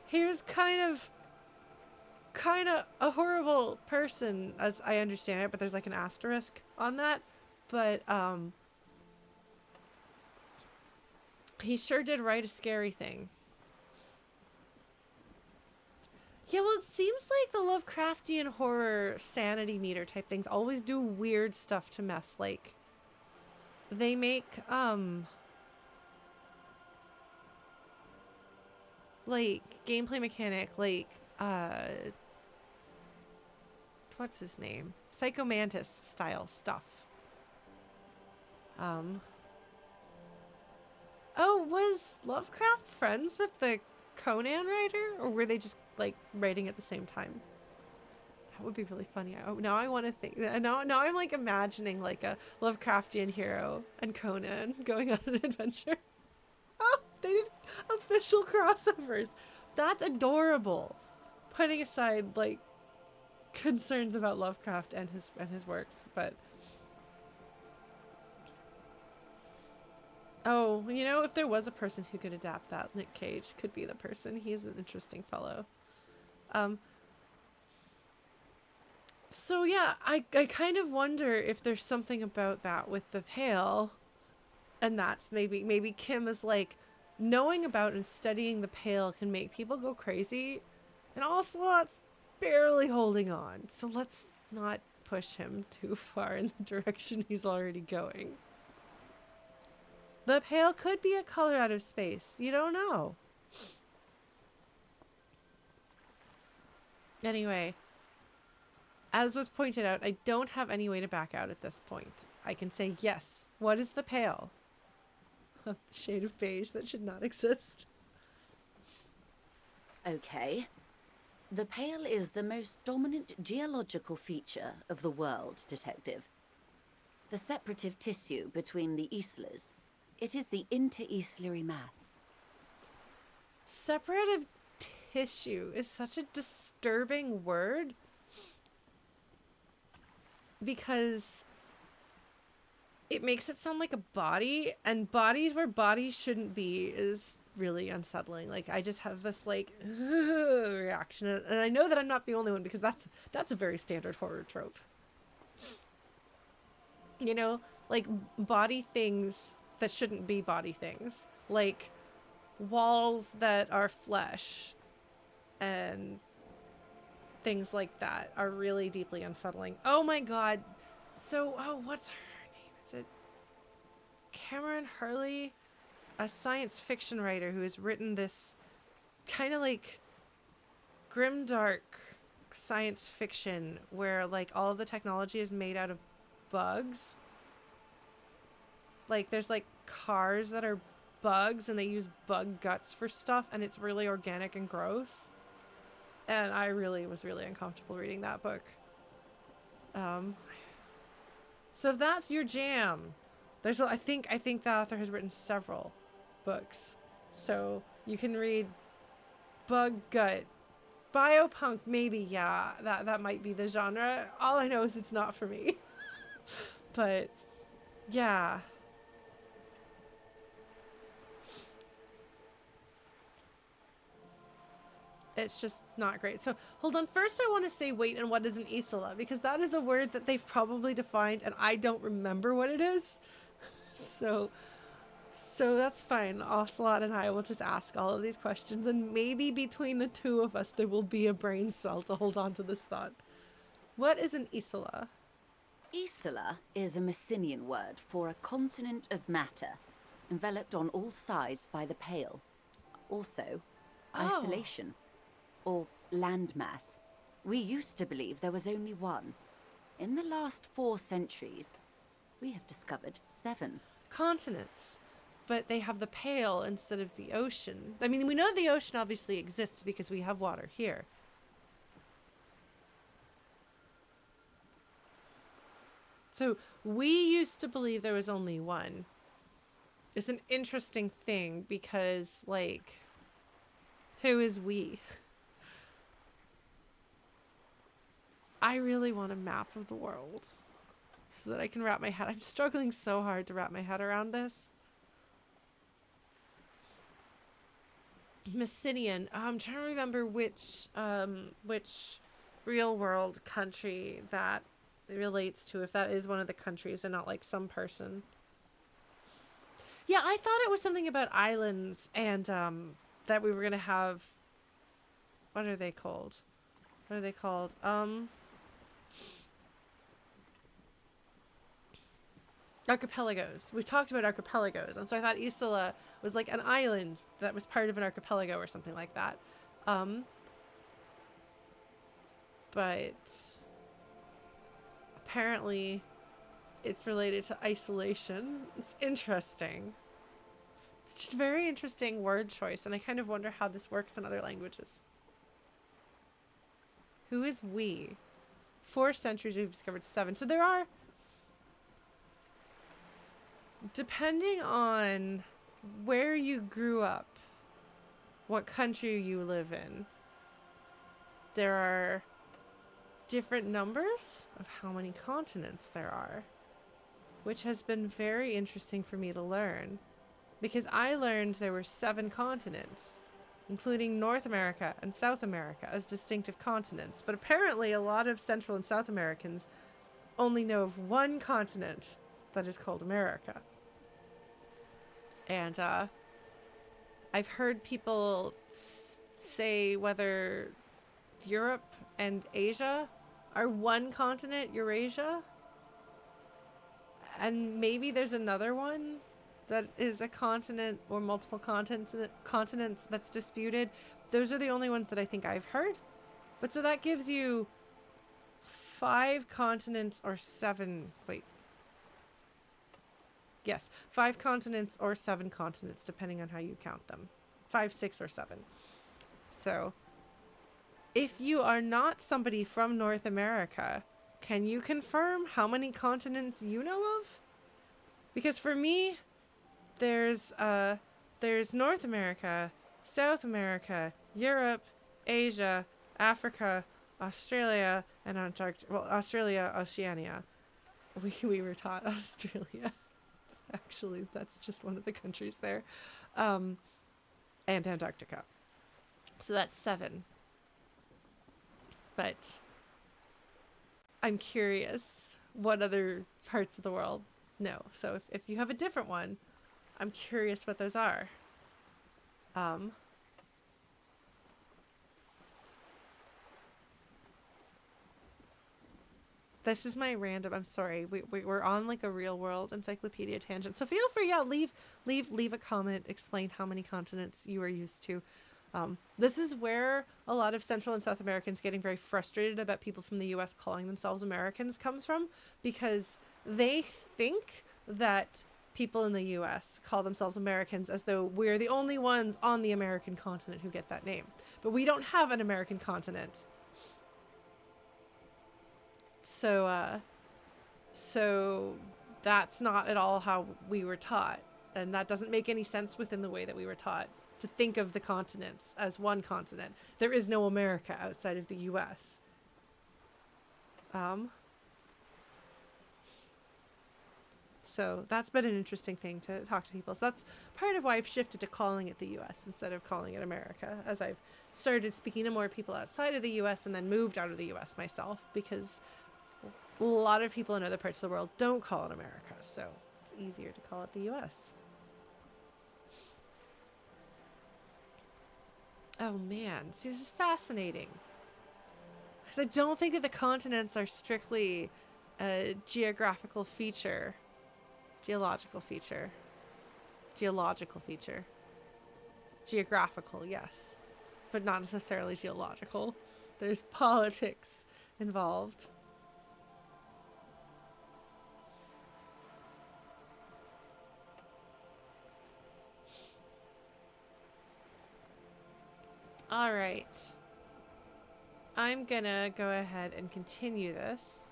He was kind of a horrible person, as I understand it, but there's like an asterisk on that. But he sure did write a scary thing. Yeah, well, it seems like the Lovecraftian horror sanity meter type things always do weird stuff to mess. Like, they make like gameplay mechanic, like what's his name? Psychomantis style stuff. Oh, was Lovecraft friends with the Conan writer, or were they just like writing at the same time? That would be really funny. Oh, now I want to think. Now I'm like imagining like a Lovecraftian hero and Conan going on an adventure. Oh, they did official crossovers. That's adorable. Putting aside like concerns about Lovecraft and his works, but oh, you know, if there was a person who could adapt that, Nick Cage could be the person. He's an interesting fellow. So yeah, I kind of wonder if there's something about that with the Pale, and that's maybe Kim is like, knowing about and studying the Pale can make people go crazy, and Ocelot's barely holding on, so let's not push him too far in the direction he's already going. The Pale could be a color out of space. You don't know. Anyway, as was pointed out, I don't have any way to back out at this point. I can say yes. What is the Pale? A shade of beige that should not exist. Okay. The Pale is the most dominant geological feature of the world, Detective. The separative tissue between the Isolas. It is the interocellular mass. Separative tissue is such a disturbing word, because it makes it sound like a body, and bodies where bodies shouldn't be is really unsettling. Like, I just have this like reaction, and I know that I'm not the only one, because that's a very standard horror trope. You know, like body things that shouldn't be body things, like walls that are flesh and things like that are really deeply unsettling. Oh my god. So, what's her name? Is it Cameron Hurley? A science fiction writer who has written this kind of like grimdark science fiction where like all of the technology is made out of bugs. Like, there's like cars that are bugs and they use bug guts for stuff, and it's really organic and gross. And I was really uncomfortable reading that book. So if that's your jam, I think the author has written several books. So You can read bug gut. Biopunk, maybe, yeah. That might be the genre. All I know is it's not for me. But, yeah. It's just not great. So, hold on. First, I want to say, wait, and what is an Isola? Because that is a word that they've probably defined, and I don't remember what it is. So that's fine. Ocelot and I will just ask all of these questions, and maybe between the two of us, there will be a brain cell to hold on to this thought. What is an Isola? Isola is a Messinian word for a continent of matter, enveloped on all sides by the Pale. Also, isolation, or landmass. We used to believe there was only one. In the last 4 centuries, we have discovered 7. Continents. But they have the Pale instead of the ocean. I mean, we know the ocean obviously exists because we have water here. So we used to believe there was only one. It's an interesting thing because, like, who is we? I really want a map of the world so that I can wrap my head. I'm struggling so hard to wrap my head around this. Messinian. I'm trying to remember which real world country that relates to, if that is one of the countries and not like some person. Yeah, I thought it was something about islands and that we were gonna have. What are they called? What are they called? Archipelagos. We talked about archipelagos, and so I thought Isola was like an island that was part of an archipelago or something like that. But apparently it's related to isolation. It's interesting. It's just a very interesting word choice, and I kind of wonder how this works in other languages. Who is we? 4 centuries, we've discovered 7. So there are, depending on where you grew up, what country you live in, there are different numbers of how many continents there are, which has been very interesting for me to learn, because I learned there were 7 continents, including North America and South America as distinctive continents. But apparently a lot of Central and South Americans only know of one continent that is called America. And I've heard people say whether Europe and Asia are one continent, Eurasia, and maybe there's another one that is a continent or multiple continents that's disputed. Those are the only ones that I think I've heard. But so that gives you 5 continents or 7. Wait. Yes, 5 continents or 7 continents, depending on how you count them. 5, 6, or 7. So, if you are not somebody from North America, can you confirm how many continents you know of? Because for me, there's North America, South America, Europe, Asia, Africa, Australia, and Antarctica. Well, Australia, Oceania. We were taught Australia. Actually, that's just one of the countries there. And Antarctica. So that's 7. But I'm curious what other parts of the world know. So if you have a different one, I'm curious what those are. This is my random, I'm sorry, we're on like a real world encyclopedia tangent. So feel free, yeah, leave a comment, explain how many continents you are used to. This is where a lot of Central and South Americans getting very frustrated about people from the US calling themselves Americans comes from, because they think that people in the US call themselves Americans as though we're the only ones on the American continent who get that name. But we don't have an American continent. So that's not at all how we were taught, and that doesn't make any sense within the way that we were taught to think of the continents as one continent. There is no America outside of the US. So that's been an interesting thing to talk to people. So that's part of why I've shifted to calling it the US instead of calling it America, as I've started speaking to more people outside of the US and then moved out of the US myself, because a lot of people in other parts of the world don't call it America. So it's easier to call it the US. Oh man, see, this is fascinating. Because I don't think that the continents are strictly a geographical feature. Geographical, yes. But not necessarily geological. There's politics involved. All right. I'm gonna go ahead and continue this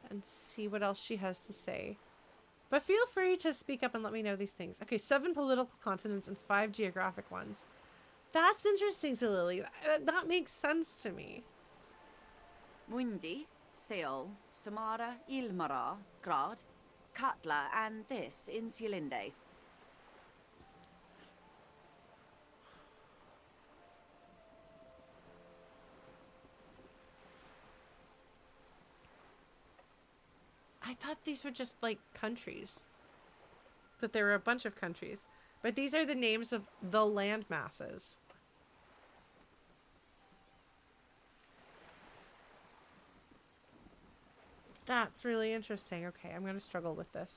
and see what else she has to say. But feel free to speak up and let me know these things. Okay, 7 political continents and 5 geographic ones. That's interesting to Lily. That makes sense to me. Mundi, Seol, Samara, Ilmara, Grad, Katla, and this, Insulinde. I thought these were just like countries. That there were a bunch of countries. But these are the names of the land masses. That's really interesting. Okay, I'm going to struggle with this.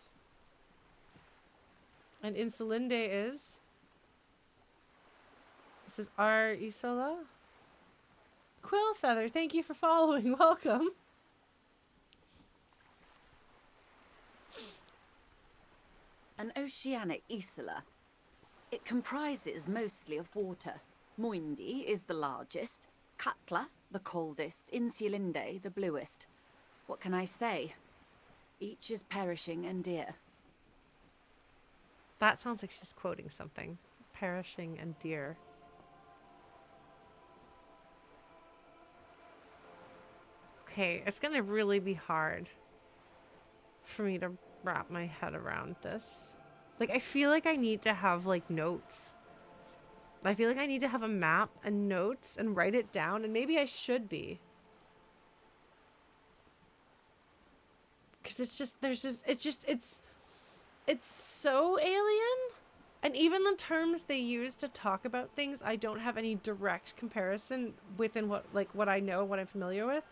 And Insulinde is? This is our Isola? Quillfeather, thank you for following. Welcome. An oceanic Isola. It comprises mostly of water. Muindi is the largest, Katla the coldest, Insulinde the bluest. What can I say? Each is perishing and dear. That sounds like she's quoting something. Perishing and dear. Okay, it's gonna really be hard for me to wrap my head around this. Like, I feel like I need to have, like, notes. I feel like I need to have a map and notes and write it down, and maybe I should be. Because it's so alien. And even the terms they use to talk about things, I don't have any direct comparison within what I know, what I'm familiar with.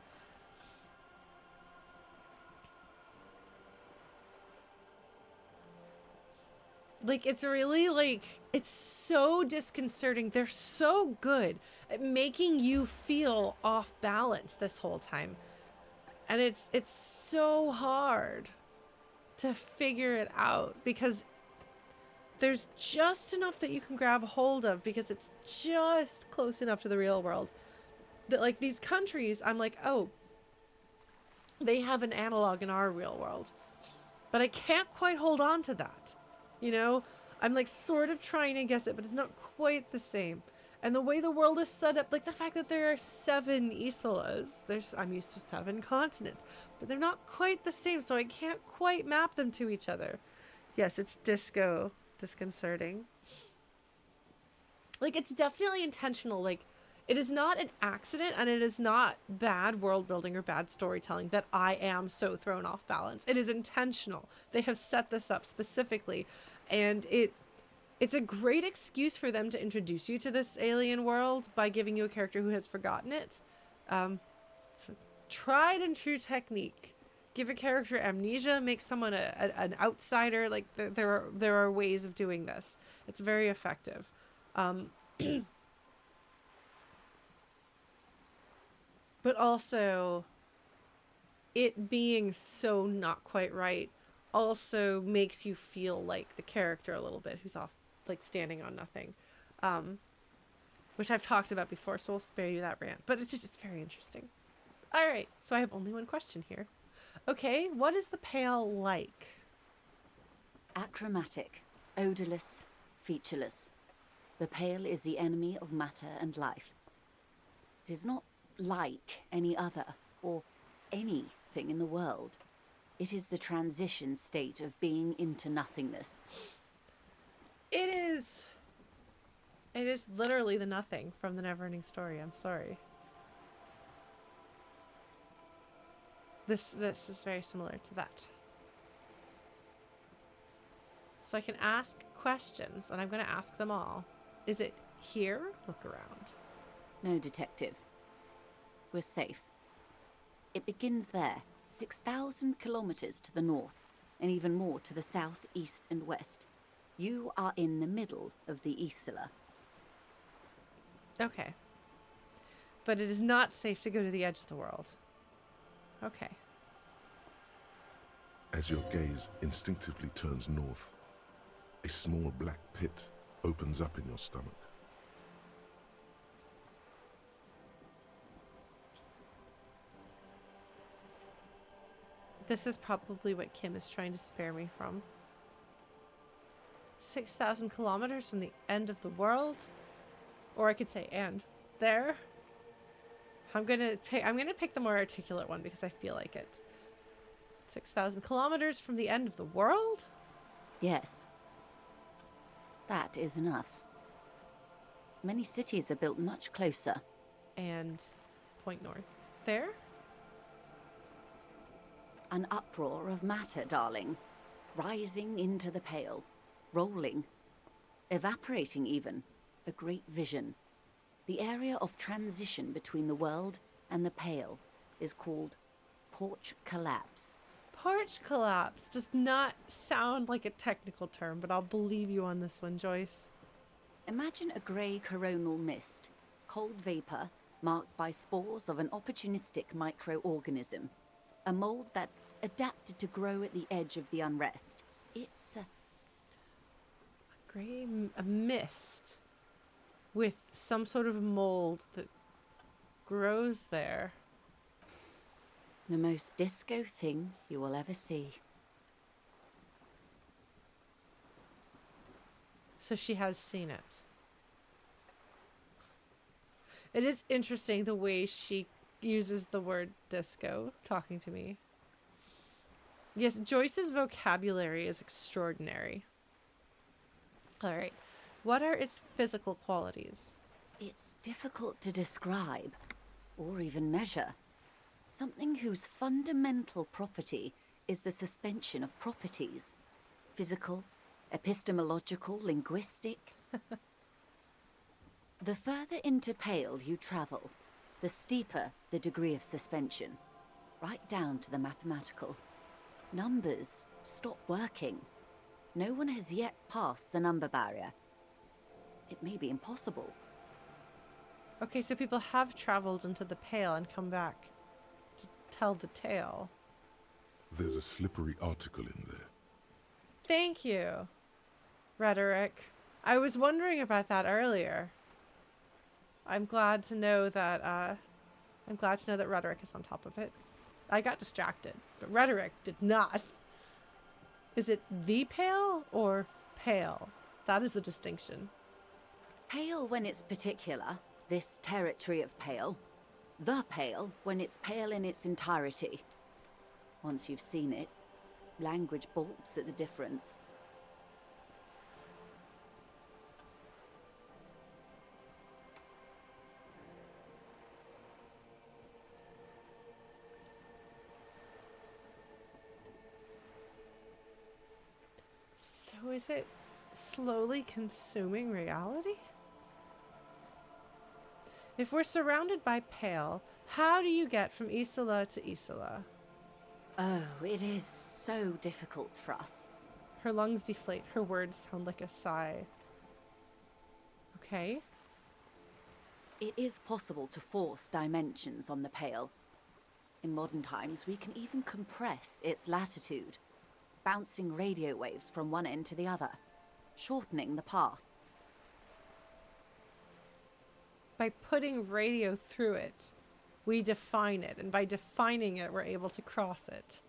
Like, it's really, like, it's so disconcerting. They're so good at making you feel off balance this whole time. And it's so hard to figure it out because there's just enough that you can grab a hold of because it's just close enough to the real world that, like, these countries, I'm like, oh, they have an analog in our real world. But I can't quite hold on to that. You know, I'm like sort of trying to guess it, but it's not quite the same. And the way the world is set up, like the fact that there are 7 Isolas, I'm used to 7 continents, but they're not quite the same, so I can't quite map them to each other. Yes, it's disconcerting. Like, it's definitely intentional. Like, it is not an accident, and it is not bad world building or bad storytelling that I am so thrown off balance. It is intentional. They have set this up specifically, and it's a great excuse for them to introduce you to this alien world by giving you a character who has forgotten it. It's a tried and true technique. Give a character amnesia, make someone an outsider. Like, there are ways of doing this. It's very effective. But also, it being so not quite right also makes you feel like the character a little bit who's off, like, standing on nothing. Which I've talked about before, so we'll spare you that rant. But it's very interesting. All right, so I have only one question here. Okay, what is the Pale like? Achromatic, odorless, featureless. The Pale is the enemy of matter and life. It is not like any other, or anything in the world. It is the transition state of being into nothingness. It is literally the nothing from the Neverending Story. I'm sorry. This is very similar to that. So I can ask questions, and I'm going to ask them all. Is it here? Look around. No, detective. We're safe. It begins there, 6,000 kilometers to the north, and even more to the south, east, and west. You are in the middle of the Isola. Okay. But it is not safe to go to the edge of the world. Okay. As your gaze instinctively turns north, a small black pit opens up in your stomach. This is probably what Kim is trying to spare me from. 6,000 kilometers from the end of the world? Or I could say and. There? I'm gonna pick the more articulate one because I feel like it. 6,000 kilometers from the end of the world? Yes. That is enough. Many cities are built much closer. And point north. There? An uproar of matter, darling. Rising into the Pale. Rolling. Evaporating even. A great vision. The area of transition between the world and the Pale is called porch collapse. Porch collapse does not sound like a technical term, but I'll believe you on this one, Joyce. Imagine a grey coronal mist. Cold vapor marked by spores of an opportunistic microorganism. A mold that's adapted to grow at the edge of the unrest. It's A mist with some sort of mold that grows there. the most disco thing you will ever see. So she has seen it. It is interesting the way she uses the word disco talking to me. Yes, Joyce's vocabulary is extraordinary. All right. What are its physical qualities? It's difficult to describe, or even measure. Something whose fundamental property is the suspension of properties. Physical, epistemological, linguistic. The further into Pale you travel, the steeper the degree of suspension, right down to the mathematical. Numbers stop working. No one has yet passed the number barrier. It may be impossible. Okay, so people have traveled into the Pale and come back to tell the tale. There's a slippery article in there. Thank you, Rhetoric. I was wondering about that earlier. I'm glad to know that Rhetoric is on top of it. I got distracted, but Rhetoric did not. Is it the Pale or Pale? That is a distinction. Pale when it's particular, this territory of Pale. The Pale when it's Pale in its entirety. Once you've seen it, language balks at the difference. So is it slowly consuming reality? If we're surrounded by Pale, how do you get from Isola to Isola? Oh, it is so difficult for us. Her lungs deflate. Her words sound like a sigh. Okay. It is possible to force dimensions on the Pale. In modern times, we can even compress its latitude, bouncing radio waves from one end to the other, shortening the path. By putting radio through it, we define it, and by defining it, we're able to cross it.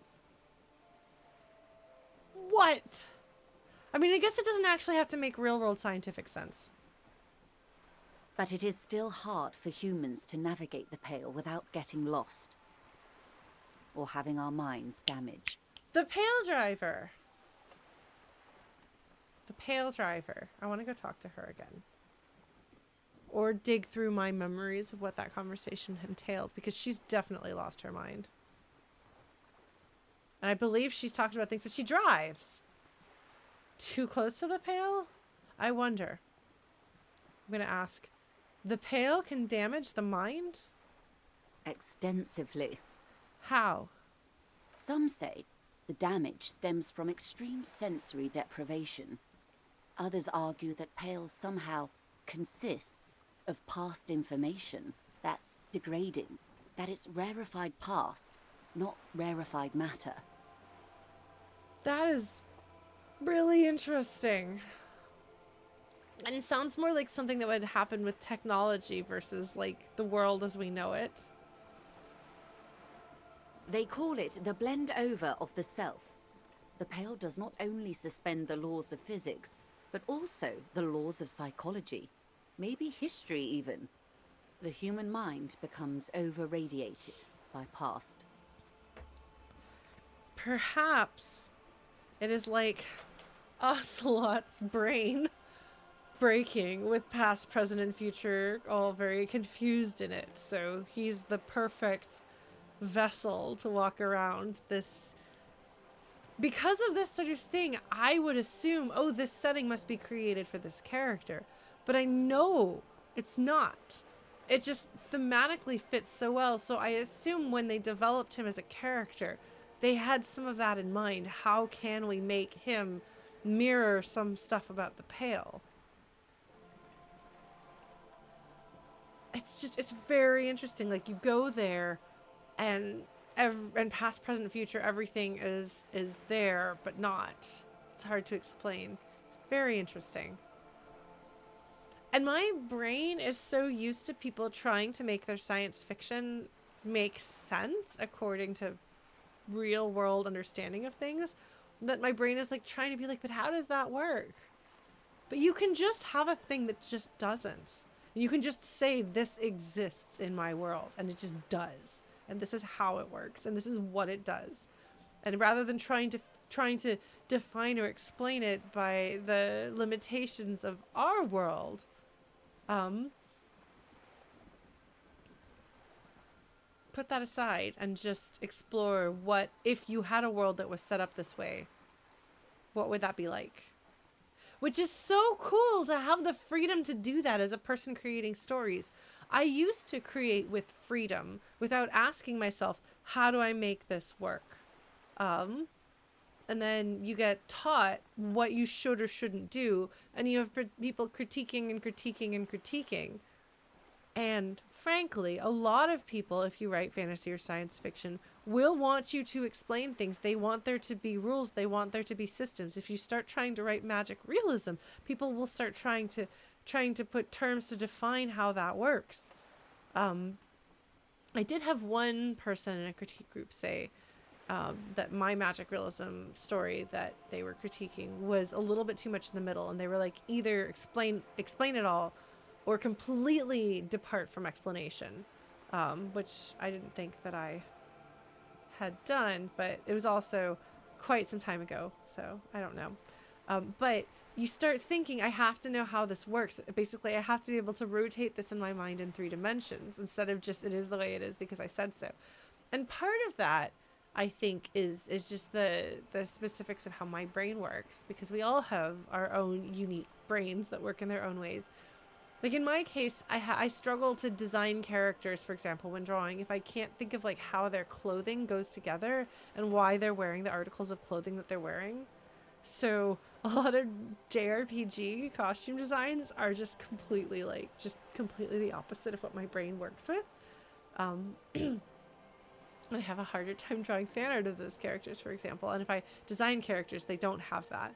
What? I mean, I guess it doesn't actually have to make real-world scientific sense. But it is still hard for humans to navigate the Pale without getting lost. Or having our minds damaged. The Paledriver. The Paledriver. I want to go talk to her again. Or dig through my memories of what that conversation entailed, because she's definitely lost her mind. And I believe she's talked about things, but she drives. Too close to the Pale? I wonder. I'm going to ask. The Pale can damage the mind? Extensively. How? Some say the damage stems from extreme sensory deprivation. Others argue that Pale somehow consists of past information that's degrading, that it's rarefied past, not rarefied matter. That is really interesting. And it sounds more like something that would happen with technology versus like the world as we know it. They call it the blend over of the self. The Pale does not only suspend the laws of physics, but also the laws of psychology, maybe history even. The human mind becomes over-radiated by past. Perhaps it is like Ocelot's brain breaking with past, present, and future all very confused in it. So he's the perfect vessel to walk around this. Because of this sort of thing, I would assume, oh, this setting must be created for this character. But I know it's not. It just thematically fits so well. So I assume when they developed him as a character, they had some of that in mind. How can we make him mirror some stuff about the Pale? It's very interesting. Like, you go there and past, present, future, everything is there, but not. It's hard to explain. It's very interesting. And my brain is so used to people trying to make their science fiction make sense according to real world understanding of things, that my brain is like trying to be like, but how does that work? But you can just have a thing that just doesn't. You can just say this exists in my world, and it just does. And this is how it works, and this is what it does. And rather than trying to define or explain it by the limitations of our world, put that aside and just explore what if you had a world that was set up this way, what would that be like? Which is so cool to have the freedom to do that as a person creating stories. I used to create with freedom without asking myself, how do I make this work? And then you get taught what you should or shouldn't do, and you have people critiquing and critiquing and critiquing. And frankly, a lot of people, if you write fantasy or science fiction, will want you to explain things. They want there to be rules. They want there to be systems. If you start trying to write magic realism, people will start trying to put terms to define how that works. I did have one person in a critique group say that my magic realism story that they were critiquing was a little bit too much in the middle, and they were like, either explain it all or completely depart from explanation, which I didn't think that I had done, but it was also quite some time ago, so I don't know. But you start thinking, I have to know how this works. Basically, I have to be able to rotate this in my mind in 3 dimensions instead of just it is the way it is because I said so. And part of that, I think, is just the specifics of how my brain works, because we all have our own unique brains that work in their own ways. Like in my case, I struggle to design characters, for example, when drawing, if I can't think of like how their clothing goes together and why they're wearing the articles of clothing that they're wearing. So a lot of JRPG costume designs are just completely the opposite of what my brain works with. I have a harder time drawing fan art of those characters, for example. And if I design characters, they don't have that.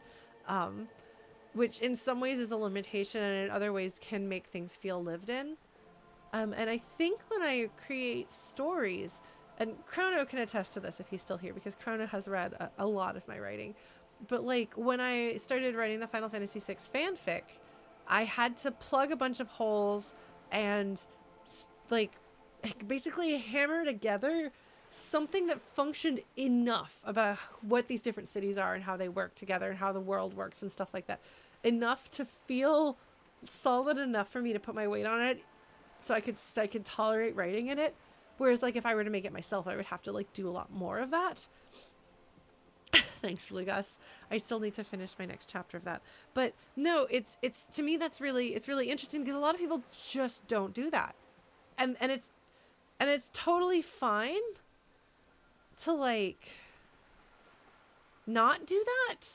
Which in some ways is a limitation and in other ways can make things feel lived in. And I think when I create stories, and Chrono can attest to this if he's still here, because Chrono has read a lot of my writing. But like when I started writing the Final Fantasy VI fanfic, I had to plug a bunch of holes and like basically hammer together something that functioned enough about what these different cities are and how they work together and how the world works and stuff like that. Enough to feel solid enough for me to put my weight on it so I could tolerate writing in it. Whereas like if I were to make it myself, I would have to like do a lot more of that. Thanks, Lugas. I still need to finish my next chapter of that. But no, it's to me it's really interesting because a lot of people just don't do that. And it's totally fine to like not do that.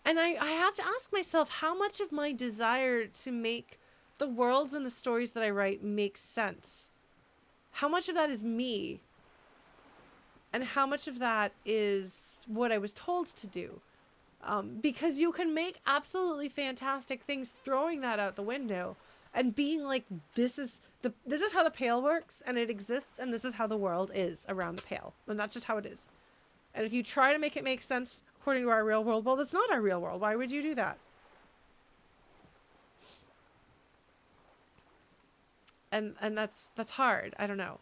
And I have to ask myself how much of my desire to make the worlds and the stories that I write make sense. How much of that is me? And how much of that is what I was told to do? Because you can make absolutely fantastic things throwing that out the window and being like, this is how the Pale works, and it exists, and this is how the world is around the Pale. And that's just how it is. And if you try to make it make sense according to our real world, well, that's not our real world. Why would you do that? And that's hard. I don't know.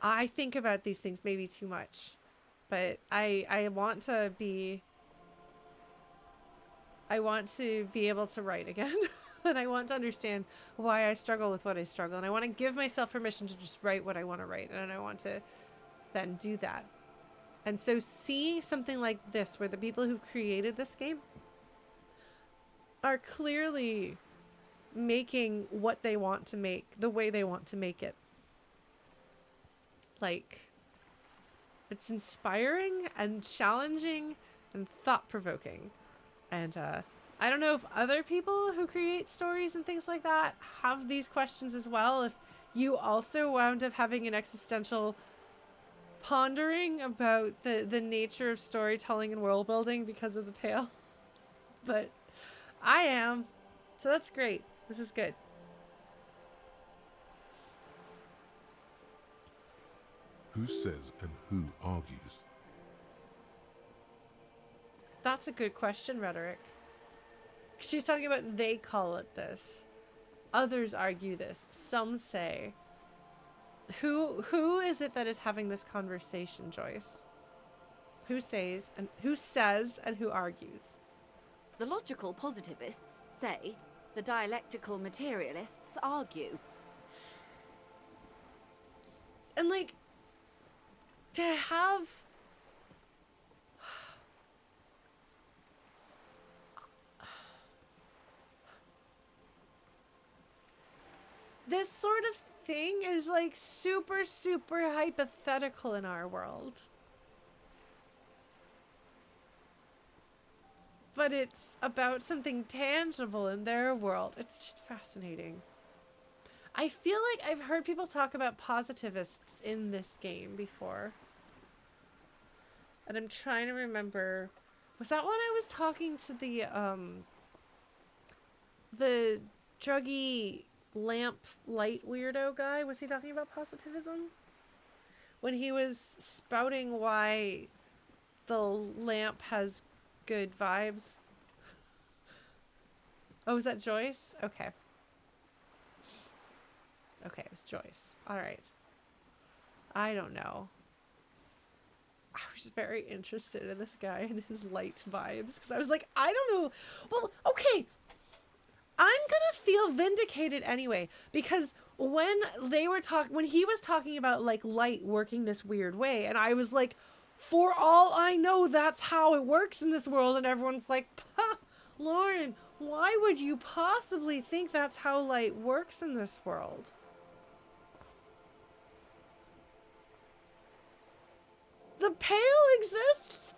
I think about these things maybe too much, but I want to be able to write again. And I want to understand why I struggle with what I struggle. And I want to give myself permission to just write what I want to write. And I want to then do that. And so seeing something like this, where the people who created this game are clearly making what they want to make the way they want to make it. Like, it's inspiring and challenging and thought-provoking. And I don't know if other people who create stories and things like that have these questions as well. If you also wound up having an existential pondering about the nature of storytelling and world building because of the Pale. But I am. So that's great. This is good. Who says and who argues? That's a good question, Rhetoric. She's talking about they call it this. Others argue this. Some say. Who is it that is having this conversation, Joyce? Who says and who argues? The logical positivists say, the dialectical materialists argue. And like, to have this sort of thing is like super hypothetical in our world. But it's about something tangible in their world. It's just fascinating. I feel like I've heard people talk about positivists in this game before. And I'm trying to remember, was that when I was talking to the druggy lamp light weirdo guy? Was he talking about positivism? When he was spouting why the lamp has good vibes? Oh, was that Joyce? Okay. Okay, it was Joyce. All right. I don't know. I was very interested in this guy and his light vibes because I was like, I don't know. Well, okay. I'm gonna feel vindicated anyway because when he was talking about like light working this weird way, and I was like, for all I know, that's how it works in this world, and everyone's like, Lauren, why would you possibly think that's how light works in this world? The Pale exists?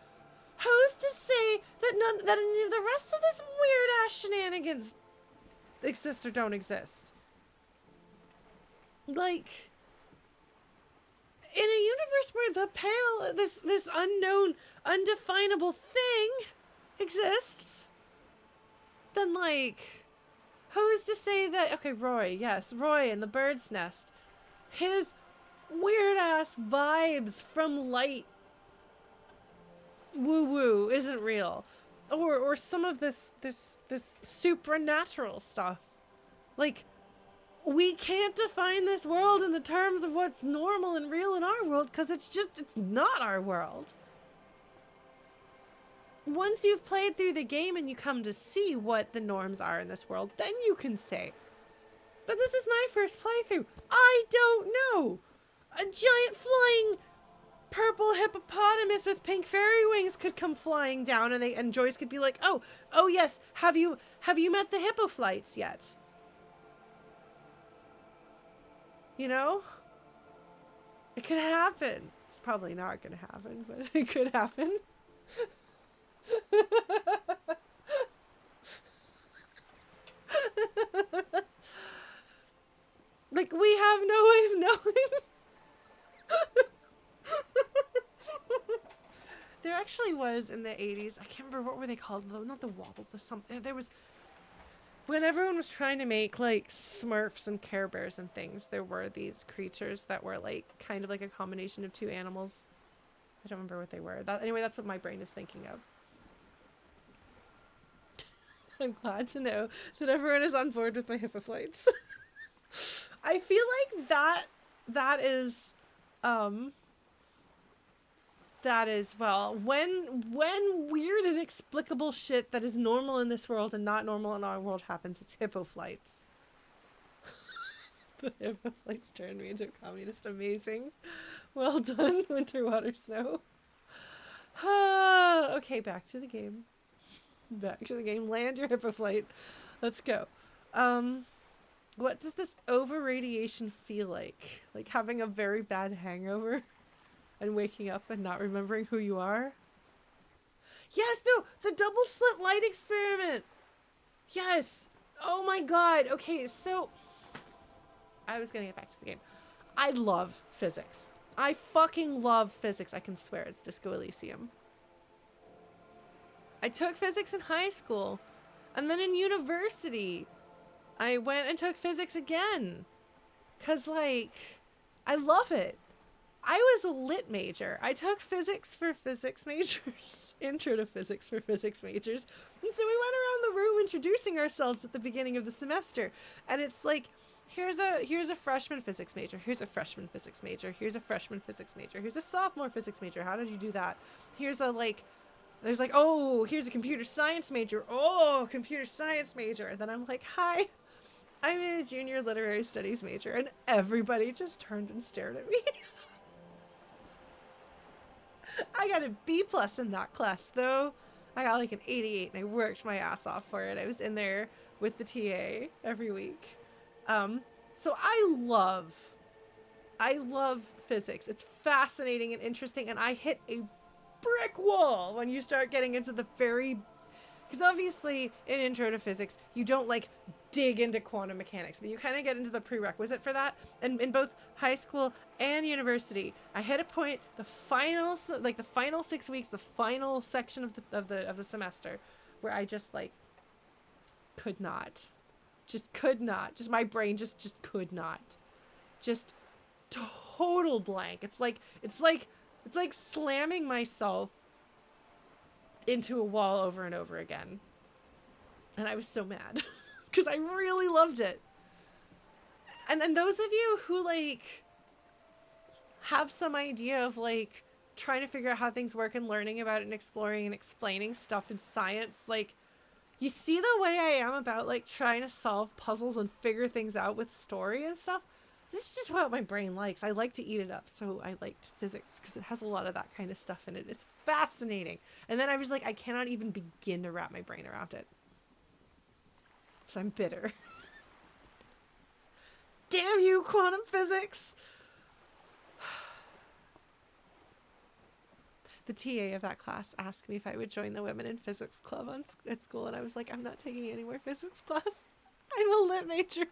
Who's to say that any of the rest of this weird ass shenanigans exist or don't exist? Like, in a universe where the Pale, this unknown, undefinable thing exists, then like, who's to say that, okay, Roy in the bird's nest, his weird ass vibes from light woo-woo isn't real. Or some of this supernatural stuff. Like, we can't define this world in the terms of what's normal and real in our world, because it's not our world. Once you've played through the game and you come to see what the norms are in this world, then you can say. But this is my first playthrough. I don't know. A giant flying purple hippopotamus with pink fairy wings could come flying down, and Joyce could be like, oh yes, have you met the Hippoflights yet? You know? It could happen. It's probably not gonna happen, but it could happen. Like, we have no way of knowing. There actually was in the 80s, I can't remember, what were they called? Not the Wobbles, the something. There was, when everyone was trying to make like Smurfs and Care Bears and things, there were these creatures that were like kind of like a combination of two animals. I don't remember what they were. Anyway, that's what my brain is thinking of. I'm glad to know that everyone is on board with my Hippoflights. I feel like that is well, when weird inexplicable shit that is normal in this world and not normal in our world happens, it's Hippoflights. The Hippoflights turned me into a communist. Amazing. Well done, Winter, Water, Snow. Okay, back to the game. Back to the game. Land your Hippoflight. Let's go. What does this over-radiation feel like? Like having a very bad hangover and waking up and not remembering who you are? Yes, no, the double slit light experiment. Yes. Oh my god. Okay, so I was gonna get back to the game. I love physics. I fucking love physics. I can swear it's Disco Elysium. I took physics in high school, and then in university, I went and took physics again. 'Cause, like, I love it. I was a lit major. I took physics for physics majors. Intro to physics for physics majors. And so we went around the room introducing ourselves at the beginning of the semester. And it's like, here's a freshman physics major. Here's a freshman physics major. Here's a freshman physics major. Here's a sophomore physics major. How did you do that? Here's a, like, there's like, oh, here's a computer science major. Oh, computer science major. And then I'm like, hi, I'm a junior literary studies major. And everybody just turned and stared at me. I got a B+ in that class, though. I got like an 88 and I worked my ass off for it. I was in there with the TA every week. So I love physics. It's fascinating and interesting, and I hit a brick wall when you start getting into the very, because obviously in Intro to Physics you don't like dig into quantum mechanics, but you kind of get into the prerequisite for that. And in both high school and university, I hit a point, the final 6 weeks, the final section of the semester, where I just like could not, just my brain just could not, just total blank. It's like slamming myself into a wall over and over again. And I was so mad because I really loved it. And those of you who like have some idea of like trying to figure out how things work and learning about it and exploring and explaining stuff in science, like, you see the way I am about like trying to solve puzzles and figure things out with story and stuff? This is just what my brain likes. I like to eat it up. So I liked physics because it has a lot of that kind of stuff in it. It's fascinating. And then I was like, I cannot even begin to wrap my brain around it. So I'm bitter. Damn you, quantum physics! The TA of that class asked me if I would join the Women in Physics Club at school, and I was like, I'm not taking any more physics class. I'm a lit major.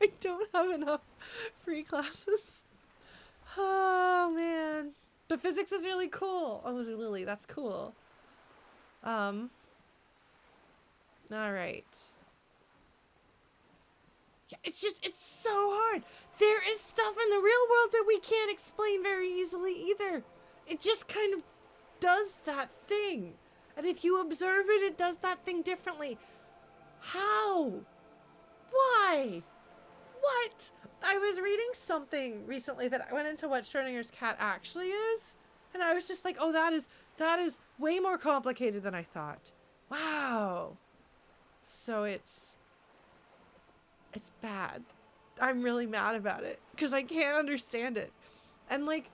I don't have enough free classes. Oh, man. But physics is really cool. Oh, was it Lily? That's cool. All right. Yeah, it's so hard. There is stuff in the real world that we can't explain very easily either. It just kind of does that thing. And if you observe it, it does that thing differently. How? Why? What? I was reading something recently that I went into what Schrodinger's cat actually is. And I was just like, oh, that is way more complicated than I thought. Wow. So it's bad. I'm really mad about it because I can't understand it. And like,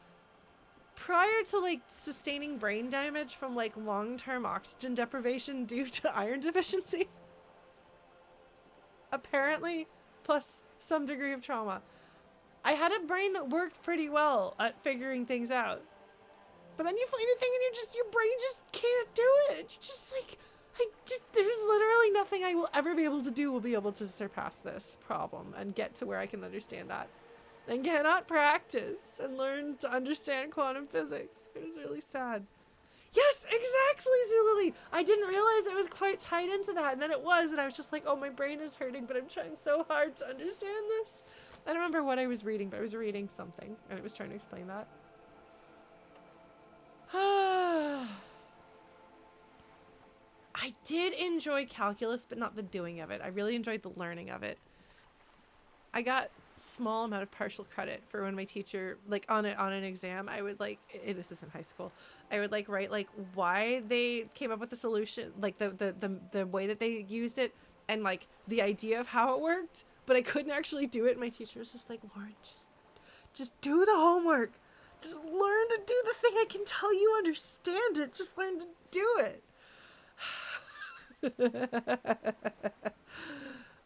prior to like sustaining brain damage from like long-term oxygen deprivation due to iron deficiency, apparently, plus some degree of trauma, I had a brain that worked pretty well at figuring things out. But then you find a thing and your brain just can't do it. You're just like, there's literally nothing I will ever be able to do will be able to surpass this problem and get to where I can understand that. And cannot practice and learn to understand quantum physics. It was really sad. Yes, exactly, Zulily. I didn't realize it was quite tied into that, and then it was, and I was just like, oh, my brain is hurting, but I'm trying so hard to understand this. I don't remember what I was reading, but I was reading something, and it was trying to explain that. I did enjoy calculus, but not the doing of it. I really enjoyed the learning of it. I got small amount of partial credit for when my teacher, like on an exam, I would like, this is in high school, I would like write like why they came up with the solution, like the way that they used it, and like the idea of how it worked, but I couldn't actually do it. My teacher was just like, Lauren, just do the homework. Just learn to do the thing. I can tell you understand it. Just learn to do it.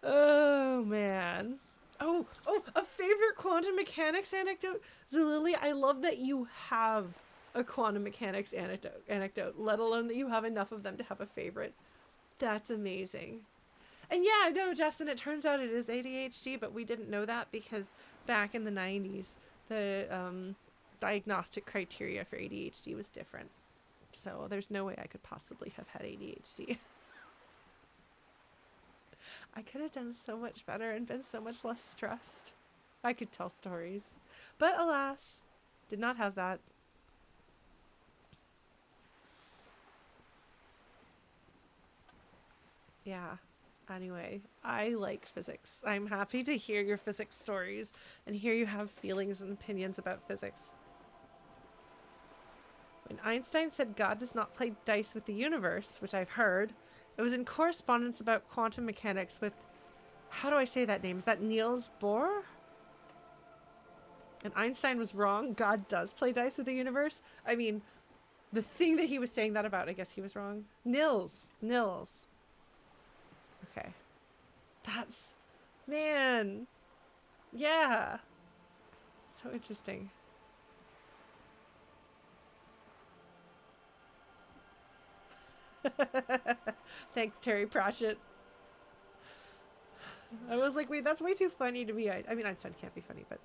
Oh, man. Oh, a favorite quantum mechanics anecdote. Zulily, I love that you have a quantum mechanics anecdote, let alone that you have enough of them to have a favorite. That's amazing. And yeah, no, Justin, it turns out it is ADHD, but we didn't know that because back in the 90s, the diagnostic criteria for ADHD was different. So there's no way I could possibly have had ADHD. I could have done so much better and been so much less stressed. I could tell stories. But alas, did not have that. Yeah. Anyway, I like physics. I'm happy to hear your physics stories and hear you have feelings and opinions about physics. When Einstein said God does not play dice with the universe, which I've heard, it was in correspondence about quantum mechanics with, how do I say that name? Is that Niels Bohr? And Einstein was wrong. God does play dice with the universe. I mean, the thing that he was saying that about, I guess he was wrong. Nils. Okay. That's, man. Yeah. So interesting. Thanks, Terry Pratchett. I was like, wait, that's way too funny to be. I mean, Einstein can't be funny, but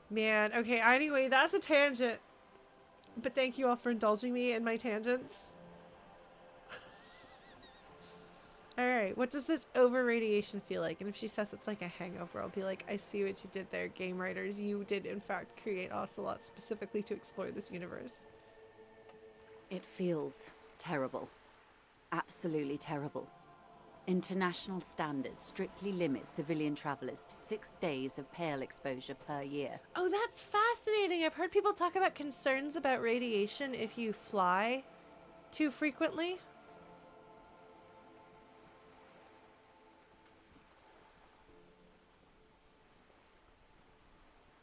man, okay. Anyway, that's a tangent. But thank you all for indulging me in my tangents. All right, what does this over-radiation feel like? And if she says it's like a hangover, I'll be like, I see what you did there, game writers. You did, in fact, create Ocelot specifically to explore this universe. It feels terrible. Absolutely terrible. International standards strictly limit civilian travelers to 6 days of pale exposure per year. Oh, that's fascinating. I've heard people talk about concerns about radiation if you fly too frequently.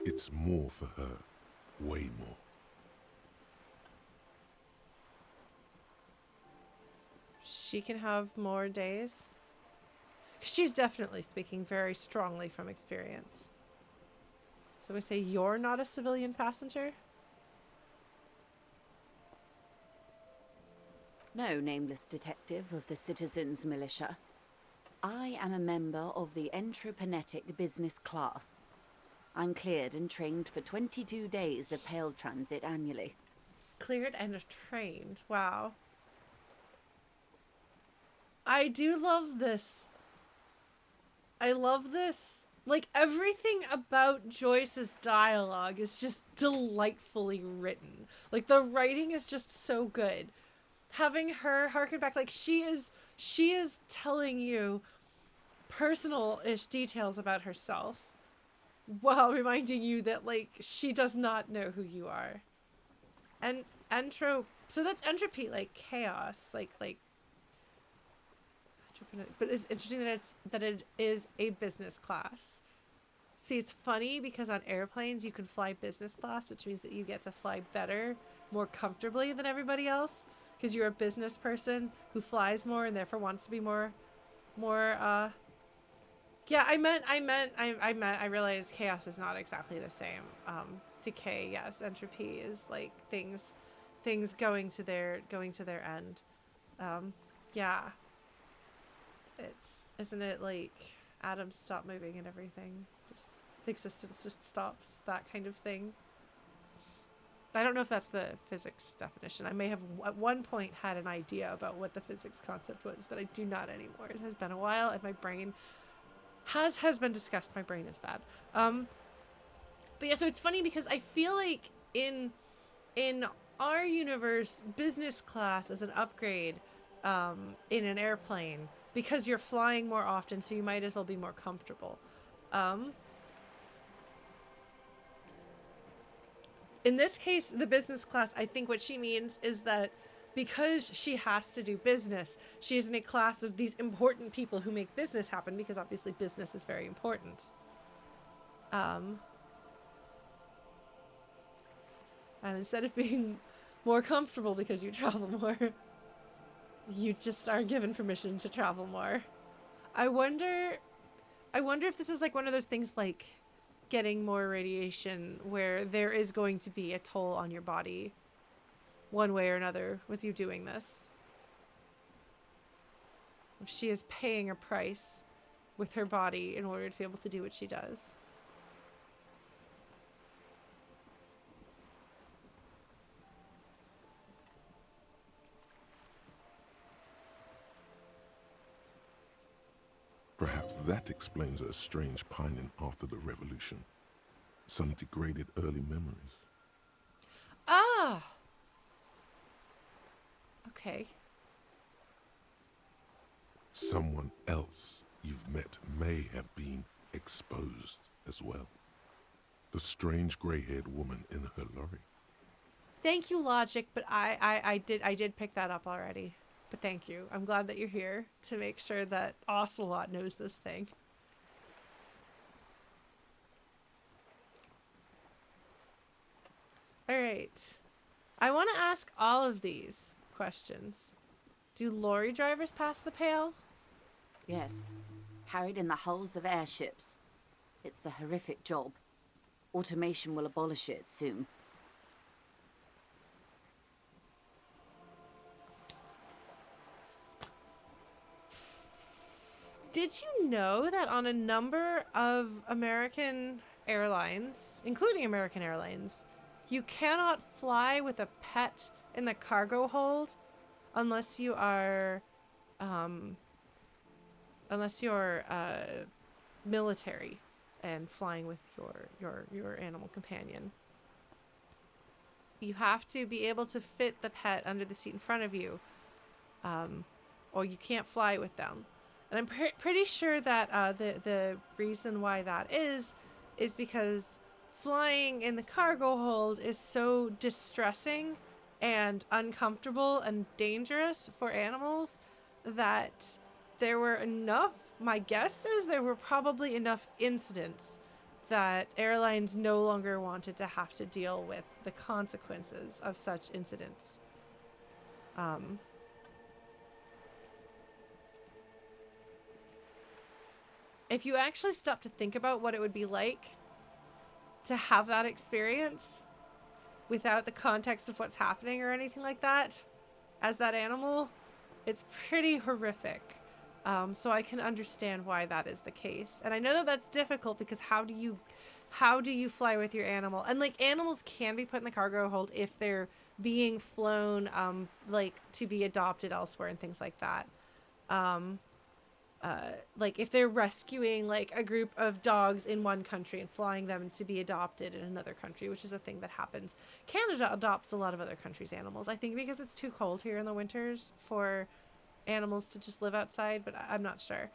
It's more for her. Way more. She can have more days? She's definitely speaking very strongly from experience. So we say you're not a civilian passenger? No, nameless detective of the Citizens Militia. I am a member of the Entropanetic Business Class. I'm cleared and trained for 22 days of pale transit annually. Cleared and trained. Wow. I do love this. I love this like everything about Joyce's dialogue is just delightfully written. Like the writing is just so good. Having her harken back, like she is telling you personal-ish details about herself while reminding you that like she does not know who you are. And so that's entropy, like chaos, like but it's interesting that it is a business class. See, it's funny because on airplanes you can fly business class, which means that you get to fly better, more comfortably than everybody else because you're a business person who flies more and therefore wants to be more yeah, I realized chaos is not exactly the same. Decay, yes, entropy is like things going to their end. Yeah. Isn't it like atoms stop moving and everything? Just existence just stops, that kind of thing. I don't know if that's the physics definition. I may have at one point had an idea about what the physics concept was, but I do not anymore. It has been a while and my brain has been discussed. My brain is bad. But yeah, so it's funny because I feel like in our universe, business class is an upgrade in an airplane because you're flying more often, so you might as well be more comfortable. In this case, the business class, I think what she means is that because she has to do business, she's in a class of these important people who make business happen, because obviously business is very important. And instead of being more comfortable because you travel more, you just are given permission to travel more. I wonder if this is like one of those things like getting more radiation where there is going to be a toll on your body one way or another with you doing this. If she is paying a price with her body in order to be able to do what she does. Perhaps that explains her strange pining after the revolution. Some degraded early memories. Ah! Okay. Someone else you've met may have been exposed as well. The strange grey-haired woman in her lorry. Thank you, Logic, but I did pick that up already. But thank you. I'm glad that you're here to make sure that Ocelot knows this thing. All right. I want to ask all of these questions. Do lorry drivers pass the pale? Yes. Carried in the hulls of airships. It's a horrific job. Automation will abolish it soon. Did you know that on a number of American airlines, including American Airlines, you cannot fly with a pet in the cargo hold unless you are military and flying with your animal companion. You have to be able to fit the pet under the seat in front of you, or you can't fly with them. And I'm pretty sure that the reason why that is because flying in the cargo hold is so distressing and uncomfortable and dangerous for animals that there were enough, my guess is there were probably enough incidents that airlines no longer wanted to have to deal with the consequences of such incidents. If you actually stop to think about what it would be like to have that experience without the context of what's happening or anything like that, as that animal, it's pretty horrific. So I can understand why that is the case. And I know that that's difficult because how do you fly with your animal? And like animals can be put in the cargo hold if they're being flown like to be adopted elsewhere and things like that. like if they're rescuing like a group of dogs in one country and flying them to be adopted in another country, which is a thing that happens. Canada adopts a lot of other countries' animals, I think, because it's too cold here in the winters for animals to just live outside, but I'm not sure.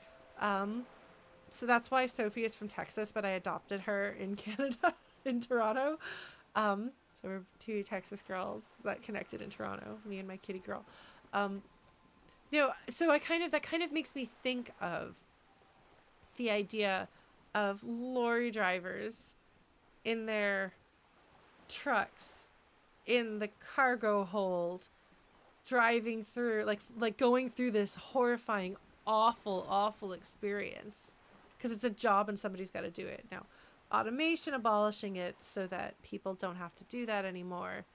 So that's why Sophie is from Texas, but I adopted her in Canada, in Toronto. So we're two Texas girls that connected in Toronto, me and my kitty girl. So that kind of makes me think of the idea of lorry drivers in their trucks in the cargo hold, driving through, like going through this horrifying, awful experience, because it's a job and somebody's got to do it. Now, automation abolishing it so that people don't have to do that anymore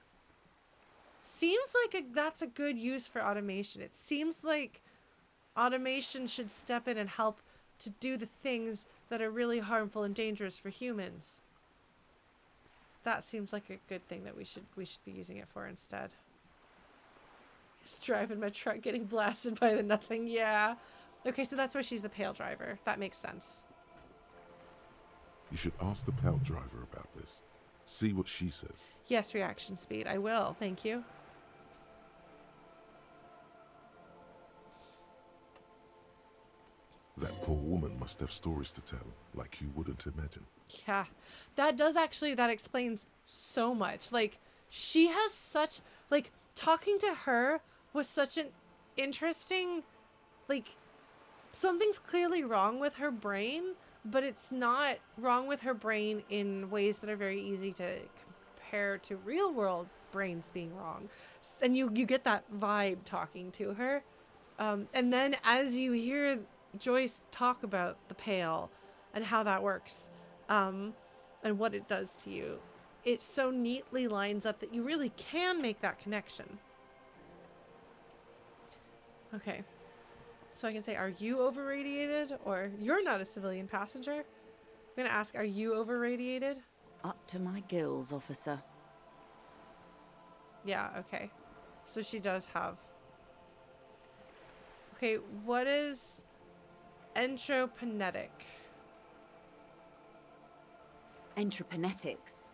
seems like that's a good use for automation. It seems like automation should step in and help to do the things that are really harmful and dangerous for humans. That seems like a good thing that we should be using it for instead. Just driving my truck getting blasted by the nothing. Yeah. Okay, so that's why she's the pale driver. That makes sense. You should ask the Paledriver about this. See what she says. Yes, reaction speed. I will. Thank you. That poor woman must have stories to tell, like you wouldn't imagine. Yeah, that explains so much. Like, she has such, like, talking to her was such an interesting, like, something's clearly wrong with her brain, but it's not wrong with her brain in ways that are very easy to compare to real world brains being wrong. And you get that vibe talking to her. And then as you hear Joyce talk about the Pale and how that works, and what it does to you, it so neatly lines up that you really can make that connection. Okay. So I can say, are you over-radiated? Or you're not a civilian passenger? I'm going to ask, are you over-radiated? Up to my gills, officer. Yeah, okay. So she does have... Okay, what is entropinetic? Entroponetics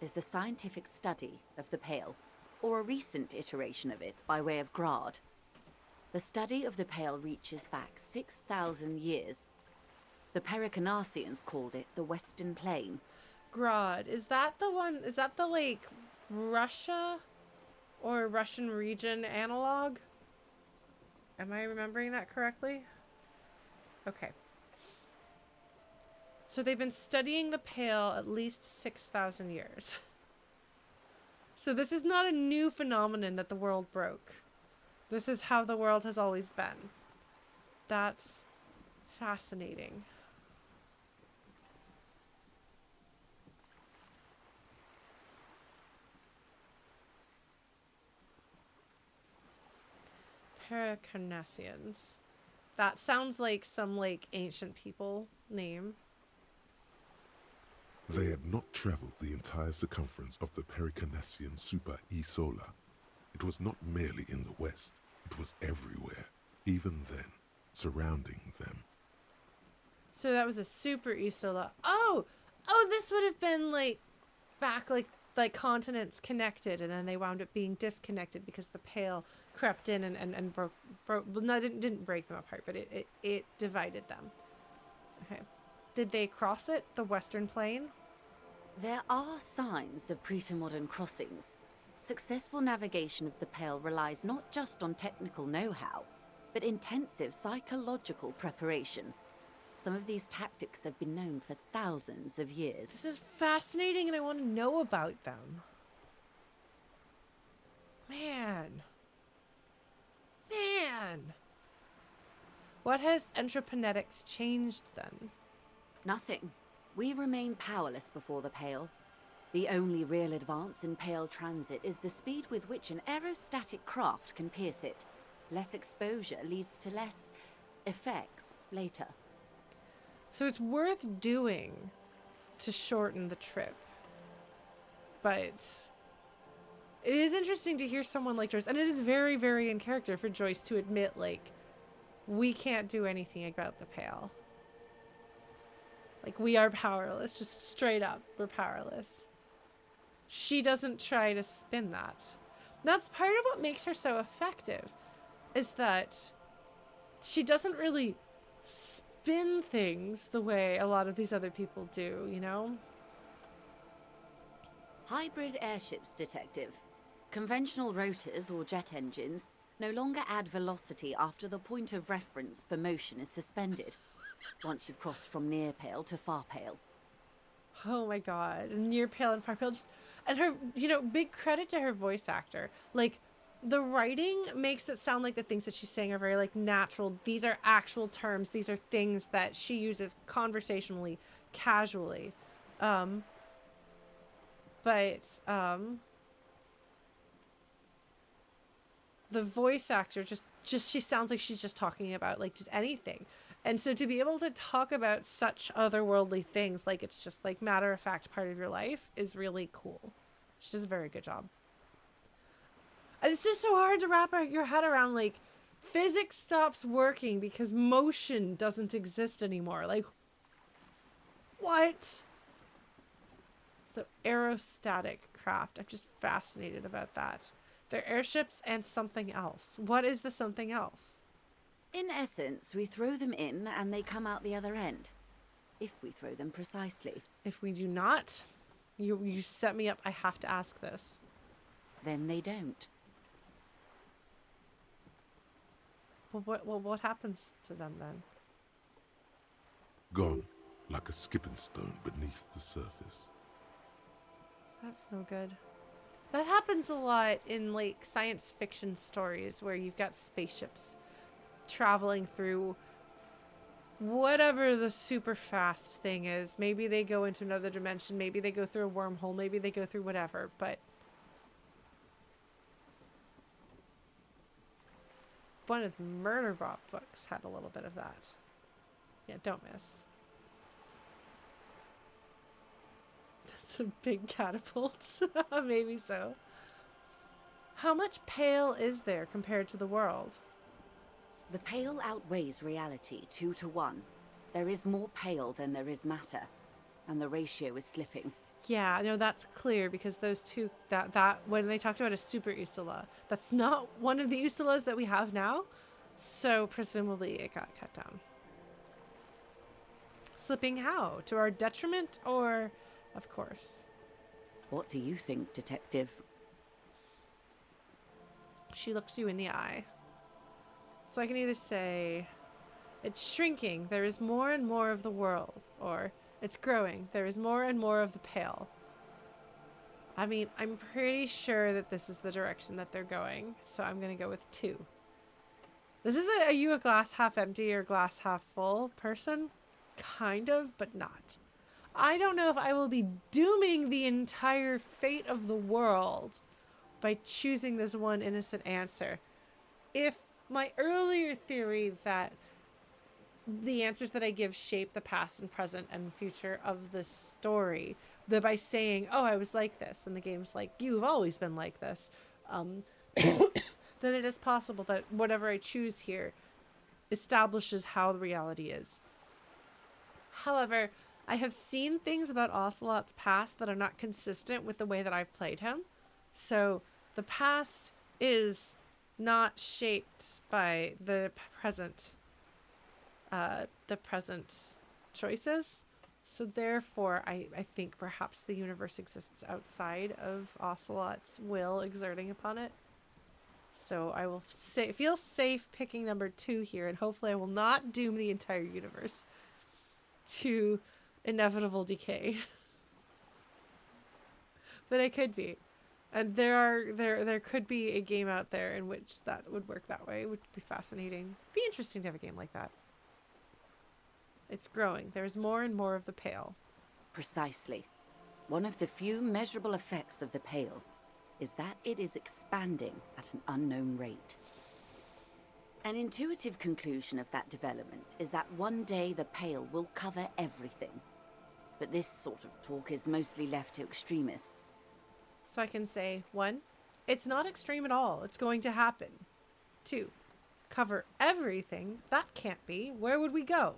is the scientific study of the Pale, or a recent iteration of it by way of grad. The study of the Pale reaches back 6,000 years. The Pericarnassians called it the Western Plain. Grad. Is that the one, is that the, like, Russia or Russian region analog? Am I remembering that correctly? Okay. So they've been studying the Pale at least 6,000 years. So this is not a new phenomenon that the world broke. This is how the world has always been. That's fascinating. Pericarnassians. That sounds like some, like, ancient people name. They had not traveled the entire circumference of the Pericarnassian super Isola. It was not merely in the west, it was everywhere, even then, surrounding them. So that was a super Isola. Oh, this would have been, like, back, like continents connected, and then they wound up being disconnected because the Pale crept in and broke, well, no, didn't break them apart, but it divided them. Okay. Did they cross it, the Western Plain? There are signs of pre-modern crossings. Successful navigation of the Pale relies not just on technical know-how, but intensive psychological preparation. Some of these tactics have been known for thousands of years. This is fascinating, and I want to know about them. Man. What has entroponetics changed then? Nothing. We remain powerless before the Pale. The only real advance in Pale transit is the speed with which an aerostatic craft can pierce it. Less exposure leads to less effects later. So it's worth doing to shorten the trip. But it is interesting to hear someone like Joyce, and it is very, very in character for Joyce to admit, like, we can't do anything about the Pale. Like, we are powerless, just straight up, we're powerless. She doesn't try to spin that. That's part of what makes her so effective, is that she doesn't really spin things the way a lot of these other people do, you know? Hybrid airships, Detective. Conventional rotors or jet engines no longer add velocity after the point of reference for motion is suspended, once you've crossed from near pale to far pale. Oh my god. Near pale and far pale. And her, you know, big credit to her voice actor. Like, the writing makes it sound like the things that she's saying are very, like, natural. These are actual terms. These are things that she uses conversationally, casually. The voice actor just she sounds like she's just talking about, like, just anything. And so to be able to talk about such otherworldly things, like it's just like matter of fact part of your life, is really cool. She does a very good job. And it's just so hard to wrap your head around, like, physics stops working because motion doesn't exist anymore. Like, what? So aerostatic craft. I'm just fascinated about that. They're airships and something else. What is the something else? In essence, we throw them in and they come out the other end. If we throw them precisely. If we do not, you set me up. I have to ask this. Then they don't. Well, what happens to them then? Gone, like a skipping stone beneath the surface. That's no good. That happens a lot in, like, science fiction stories where you've got spaceships traveling through whatever the super fast thing is. Maybe they go into another dimension, maybe they go through a wormhole, maybe they go through whatever, but one of the Murder Bot books had a little bit of that. Yeah, don't miss. That's a big catapult. Maybe so. How much pale is there compared to the world? The pale outweighs reality 2 to 1. There is more pale than there is matter, and the ratio is slipping. Yeah, no, that's clear because those two, that when they talked about a super Isola, that's not one of the Isolas that we have now, so presumably it got cut down. Slipping how? To our detriment, or, of course? What do you think, Detective? She looks you in the eye. So I can either say, it's shrinking, there is more and more of the world, or it's growing, there is more and more of the pale. I mean, I'm pretty sure that this is the direction that they're going, so I'm going to go with 2. This is are you a glass half empty or glass half full person? Kind of, but not. I don't know if I will be dooming the entire fate of the world by choosing this one innocent answer. If my earlier theory that the answers that I give shape the past and present and future of the story, that by saying, oh, I was like this, and the game's like, you've always been like this, then it is possible that whatever I choose here establishes how the reality is. However, I have seen things about Ocelot's past that are not consistent with the way that I've played him. So the past is not shaped by the present choices. So therefore, I think perhaps the universe exists outside of Ocelot's will exerting upon it. So I will feel safe picking number 2 here, and hopefully I will not doom the entire universe to inevitable decay. But I could be. And there could be a game out there in which that would work that way, which would be fascinating. Be interesting to have a game like that. It's growing. There's more and more of the pale. Precisely. One of the few measurable effects of the pale is that it is expanding at an unknown rate. An intuitive conclusion of that development is that one day the pale will cover everything. But this sort of talk is mostly left to extremists. So I can say, 1, it's not extreme at all. It's going to happen. 2, Cover everything? That can't be. Where would we go?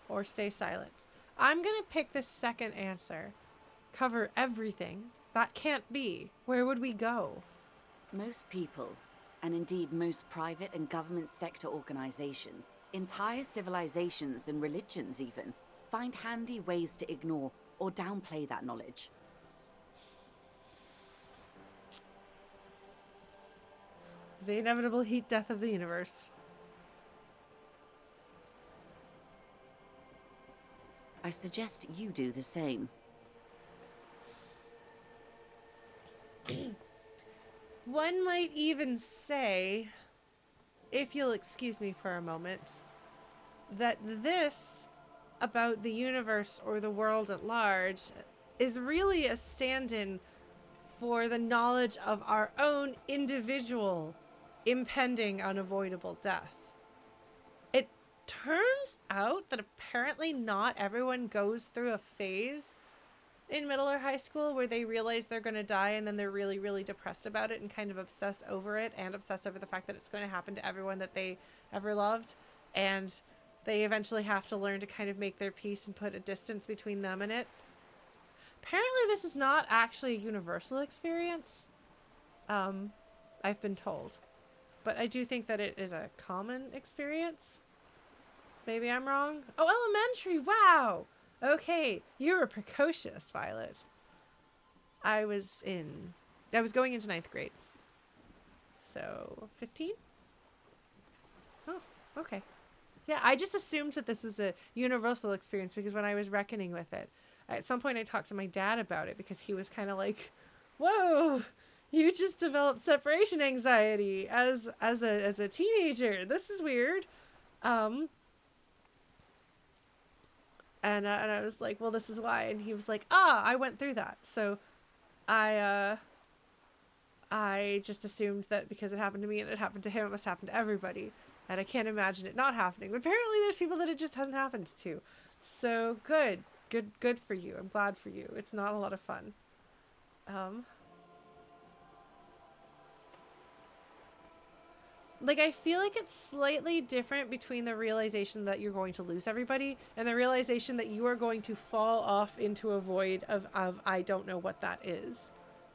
Or stay silent? I'm gonna pick the second answer. Cover everything? That can't be. Where would we go? Most people, and indeed most private and government sector organizations, entire civilizations and religions even, find handy ways to ignore or downplay that knowledge. The inevitable heat death of the universe. I suggest you do the same. One might even say, if you'll excuse me for a moment, that this about the universe or the world at large is really a stand-in for the knowledge of our own individual impending unavoidable death. It turns out that apparently not everyone goes through a phase in middle or high school where they realize they're going to die and then they're really, really depressed about it and kind of obsess over it and obsess over the fact that it's going to happen to everyone that they ever loved. And they eventually have to learn to kind of make their peace and put a distance between them and it. Apparently this is not actually a universal experience. I've been told. But I do think that it is a common experience. Maybe I'm wrong. Oh, elementary! Wow! Okay, you were precocious, Violet. I was going into 9th grade. So, 15? Oh, okay. Yeah, I just assumed that this was a universal experience because when I was reckoning with it, at some point I talked to my dad about it because he was kind of like, whoa, you just developed separation anxiety as a teenager. This is weird. And I was like, well, this is why. And he was like, I went through that. So I just assumed that because it happened to me and it happened to him, it must happen to everybody. And I can't imagine it not happening. But apparently there's people that it just hasn't happened to. So good for you. I'm glad for you. It's not a lot of fun. Like, I feel like it's slightly different between the realization that you're going to lose everybody and the realization that you are going to fall off into a void of I don't know what that is.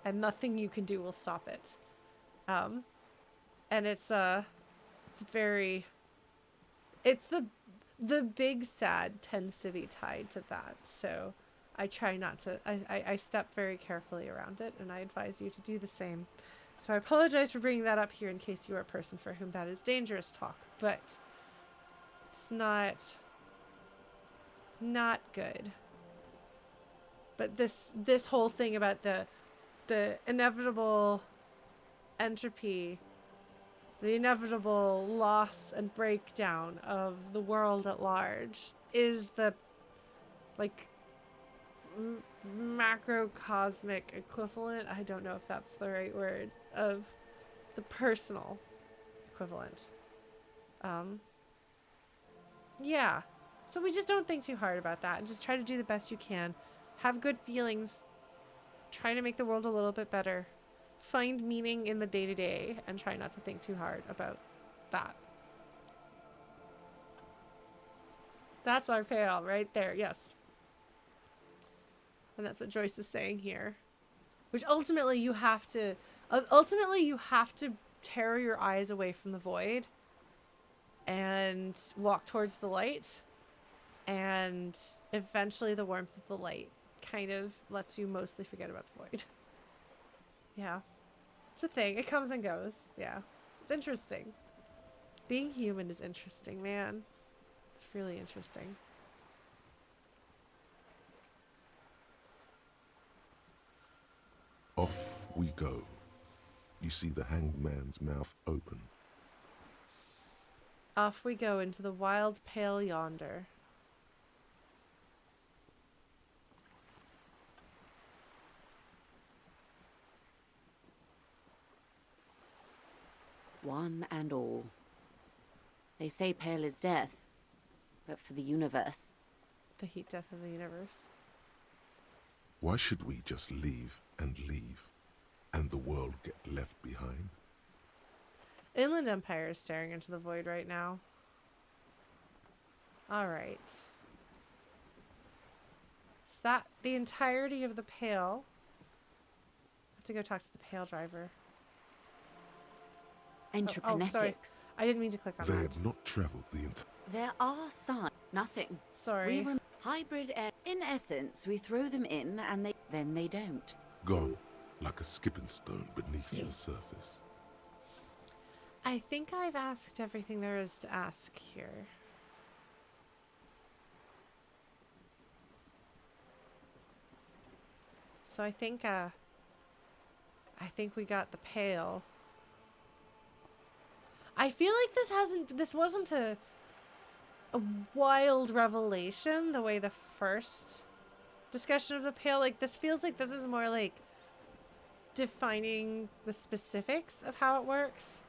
And nothing you can do will stop it. And it's the big sad tends to be tied to that. So I try not to, I step very carefully around it, and I advise you to do the same. So I apologize for bringing that up here in case you are a person for whom that is dangerous talk, but it's not good. But this whole thing about the inevitable entropy, the inevitable loss and breakdown of the world at large is the, like, macrocosmic equivalent, I don't know if that's the right word, of the personal equivalent. Yeah. So we just don't think too hard about that and just try to do the best you can. Have good feelings. Try to make the world a little bit better. Find meaning in the day-to-day and try not to think too hard about that. That's our payout right there, yes. And that's what Joyce is saying here. Which ultimately you have to tear your eyes away from the void and walk towards the light. And eventually the warmth of the light kind of lets you mostly forget about the void. Yeah. It's a thing. It comes and goes. Yeah. It's interesting. Being human is interesting, man. It's really interesting. Off we go. You see the hanged man's mouth open. Off we go into the wild pale yonder. One and all. They say pale is death, but for the universe. The heat death of the universe. Why should we just leave, and the world get left behind? Inland Empire is staring into the void right now. Alright. Is that the entirety of the Pale? I have to go talk to the Paledriver. Entropinetics. Oh, sorry. I didn't mean to click on They that. had not traveled the entire... There are signs. Nothing. Sorry. Hybrid air. In essence, we throw them in and then they don't. Gone, like a skipping stone beneath the surface. I think I've asked everything there is to ask here. So I think we got the Pale. I feel like this wasn't a wild revelation the way the first discussion of the Pale, like this feels like this is more like defining the specifics of how it works.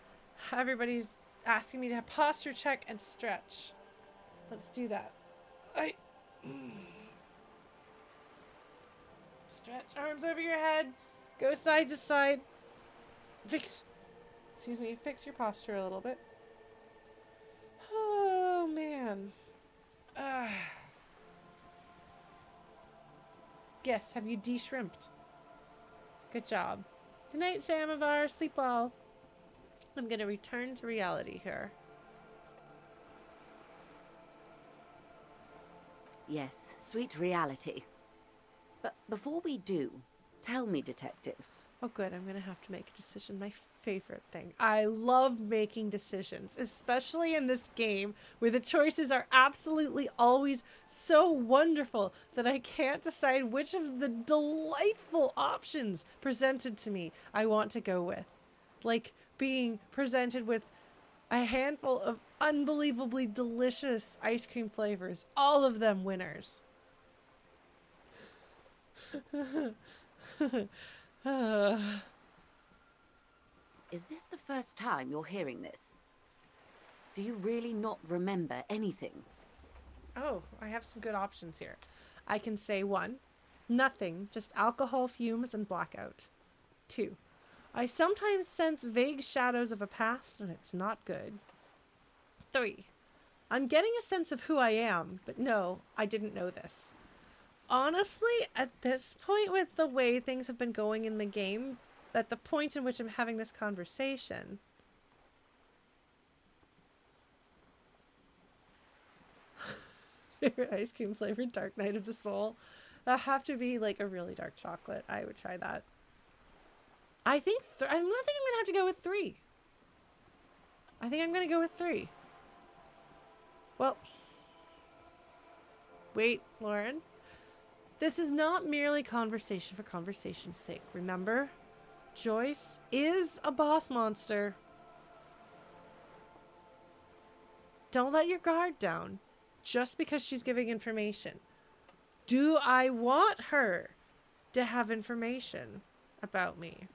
Everybody's asking me to have posture check and stretch. Let's do that. Stretch arms over your head. Go side to side. Fix your posture a little bit. Oh, man. Yes, have you de-shrimped? Good job. Good night, Samovar. Sleep well. I'm going to return to reality here. Yes, sweet reality. But before we do, tell me, Detective. Oh, good. I'm going to have to make a decision. My favorite thing. I love making decisions, especially in this game where the choices are absolutely always so wonderful that I can't decide which of the delightful options presented to me I want to go with. Like being presented with a handful of unbelievably delicious ice cream flavors, all of them winners. Is this the first time you're hearing this? Do you really not remember anything? Oh, I have some good options here. I can say 1, nothing, just alcohol fumes and blackout. 2, I sometimes sense vague shadows of a past and it's not good. 3, I'm getting a sense of who I am, but no, I didn't know this. Honestly, at this point with the way things have been going in the game, at the point in which I'm having this conversation, favorite ice cream flavored Dark Night of the Soul. That have to be like a really dark chocolate. I would try that. I think I'm gonna have to go with 3. I think I'm gonna go with 3. Well, wait, Lauren. This is not merely conversation for conversation's sake. Remember, Joyce is a boss monster. Don't let your guard down just because she's giving information. Do I want her to have information about me?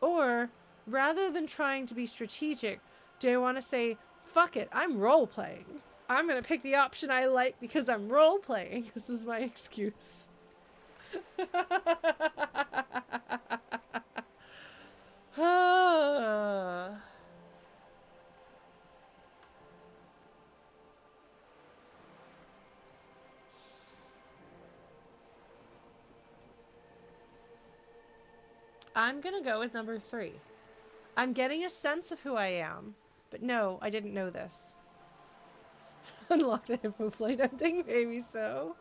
Or, rather than trying to be strategic, do I want to say, fuck it, I'm role-playing. I'm going to pick the option I like because I'm role-playing. This is my excuse. I'm going to go with number 3. I'm getting a sense of who I am. But no, I didn't know this. Unlock the Hippoflight ending? Maybe so.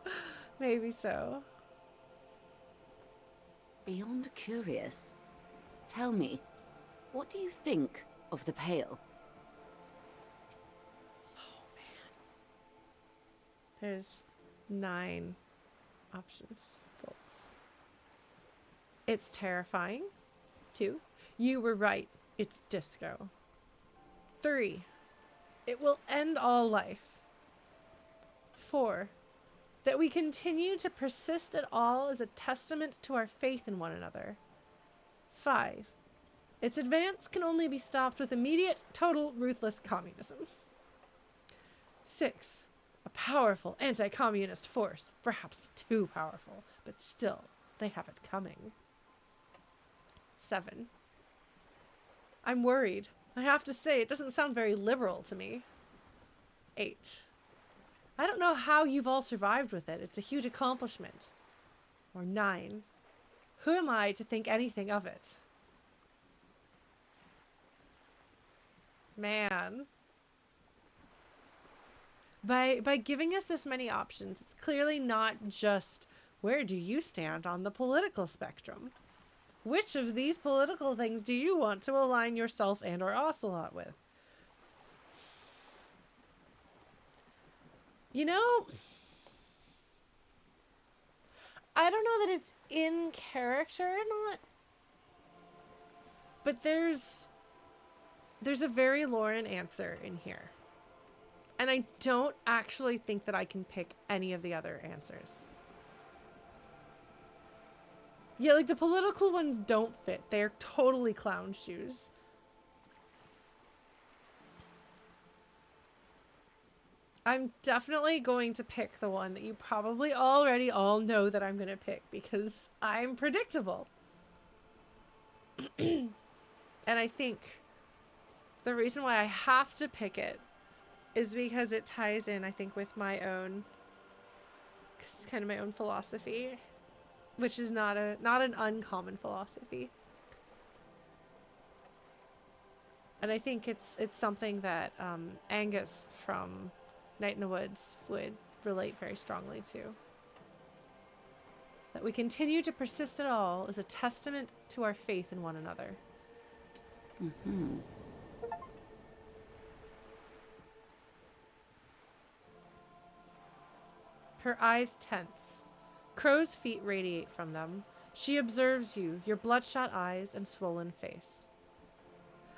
Maybe so. Beyond curious. Tell me, what do you think of the Pale? Oh, man. There's 9 options, folks. It's terrifying. 2, you were right. It's disco. 3, it will end all life. 4, that we continue to persist at all is a testament to our faith in one another. 5, its advance can only be stopped with immediate, total, ruthless communism. 6, A powerful anti-communist force. Perhaps too powerful, but still, they have it coming. 7. I'm worried. I have to say, it doesn't sound very liberal to me. 8. I don't know how you've all survived with it. It's a huge accomplishment. Or 9. Who am I to think anything of it? Man. By giving us this many options, it's clearly not just where do you stand on the political spectrum? Which of these political things do you want to align yourself and or Ocelot with? You know, I don't know that it's in character or not, but there's a very Lauren answer in here. And I don't actually think that I can pick any of the other answers. Yeah, like the political ones don't fit. They're totally clown shoes. I'm definitely going to pick the one that you probably already all know that I'm going to pick because I'm predictable. And I think the reason why I have to pick it is because it ties in, I think, with my own, cause it's kind of my own philosophy, which is not an uncommon philosophy. And I think it's something that Angus from Night in the Woods would relate very strongly to. That we continue to persist at all is a testament to our faith in one another. Mm-hmm. Her eyes tense. Crow's feet radiate from them. She observes you, your bloodshot eyes and swollen face.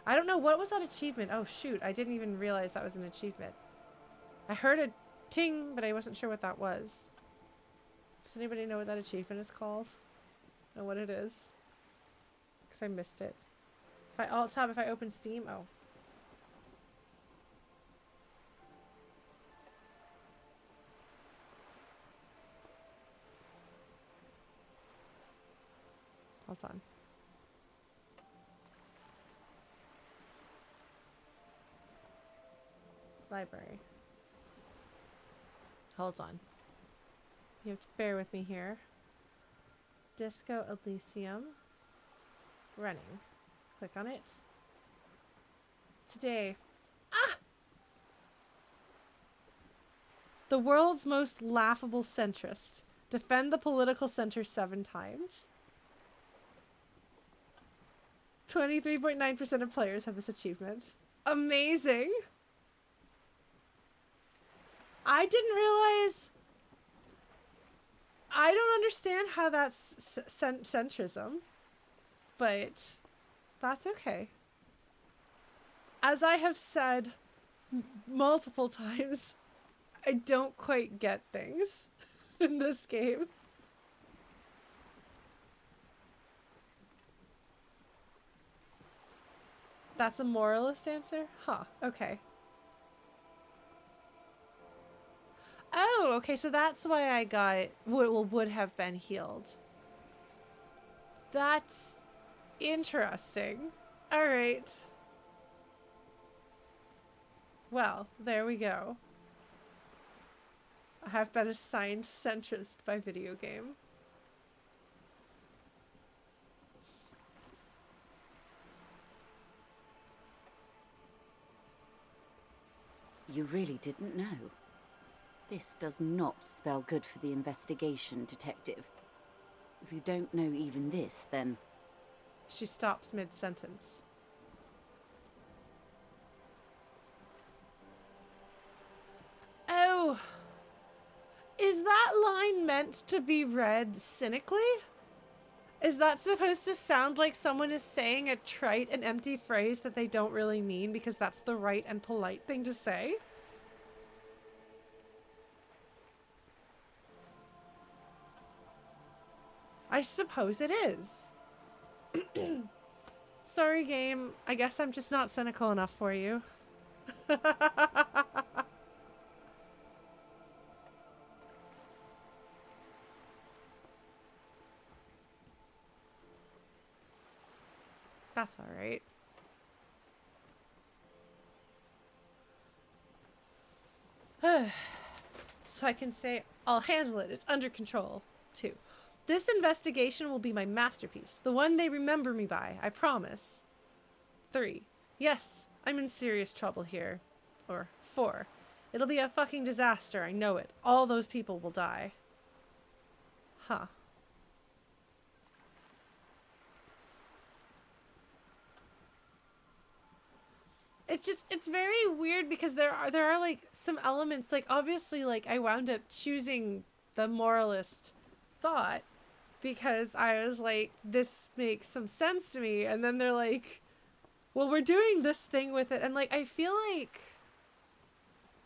I don't know, what was that achievement? Oh shoot, I didn't even realize that was an achievement. I heard a ting, but I wasn't sure what that was. Does anybody know what that achievement is called? Know what it is? Because I missed it. If I alt-tab, if I open Steam, oh. Hold on. Library. Hold on. You have to bear with me here. Disco Elysium. Running. Click on it. Today. Ah! The world's most laughable centrist. Defend the political center 7 times. 23.9% of players have this achievement. Amazing! I didn't realize... I don't understand how that's centrism, but that's okay. As I have said multiple times, I don't quite get things in this game. That's a moralist answer? Huh, okay. Oh, okay, so that's why I got would have been healed. That's interesting. All right. Well, there we go. I have been assigned centrist by video game. You really didn't know. This does not spell good for the investigation, Detective. If you don't know even this, then... She stops mid-sentence. Oh! Is that line meant to be read cynically? Is that supposed to sound like someone is saying a trite and empty phrase that they don't really mean because that's the right and polite thing to say? I suppose it is. Sorry, game. I guess I'm just not cynical enough for you. That's all right. So I can say, I'll handle it. It's under control. 2. This investigation will be my masterpiece. The one they remember me by. I promise. 3. Yes, I'm in serious trouble here. Or 4. It'll be a fucking disaster. I know it. All those people will die. Huh. It's very weird because there are like some elements, like obviously like I wound up choosing the moralist thought because I was like, this makes some sense to me, and then they're like, well, we're doing this thing with it, and like I feel like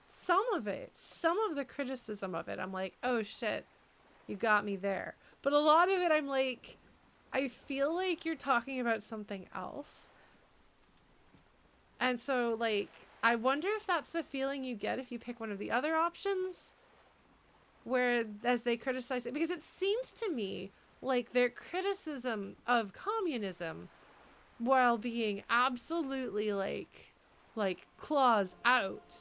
some of the criticism of it, I'm like, oh shit, you got me there. But a lot of it I'm like, I feel like you're talking about something else. And so, like, I wonder if that's the feeling you get if you pick one of the other options, where as they criticize it, because it seems to me like their criticism of communism, while being absolutely like claws out,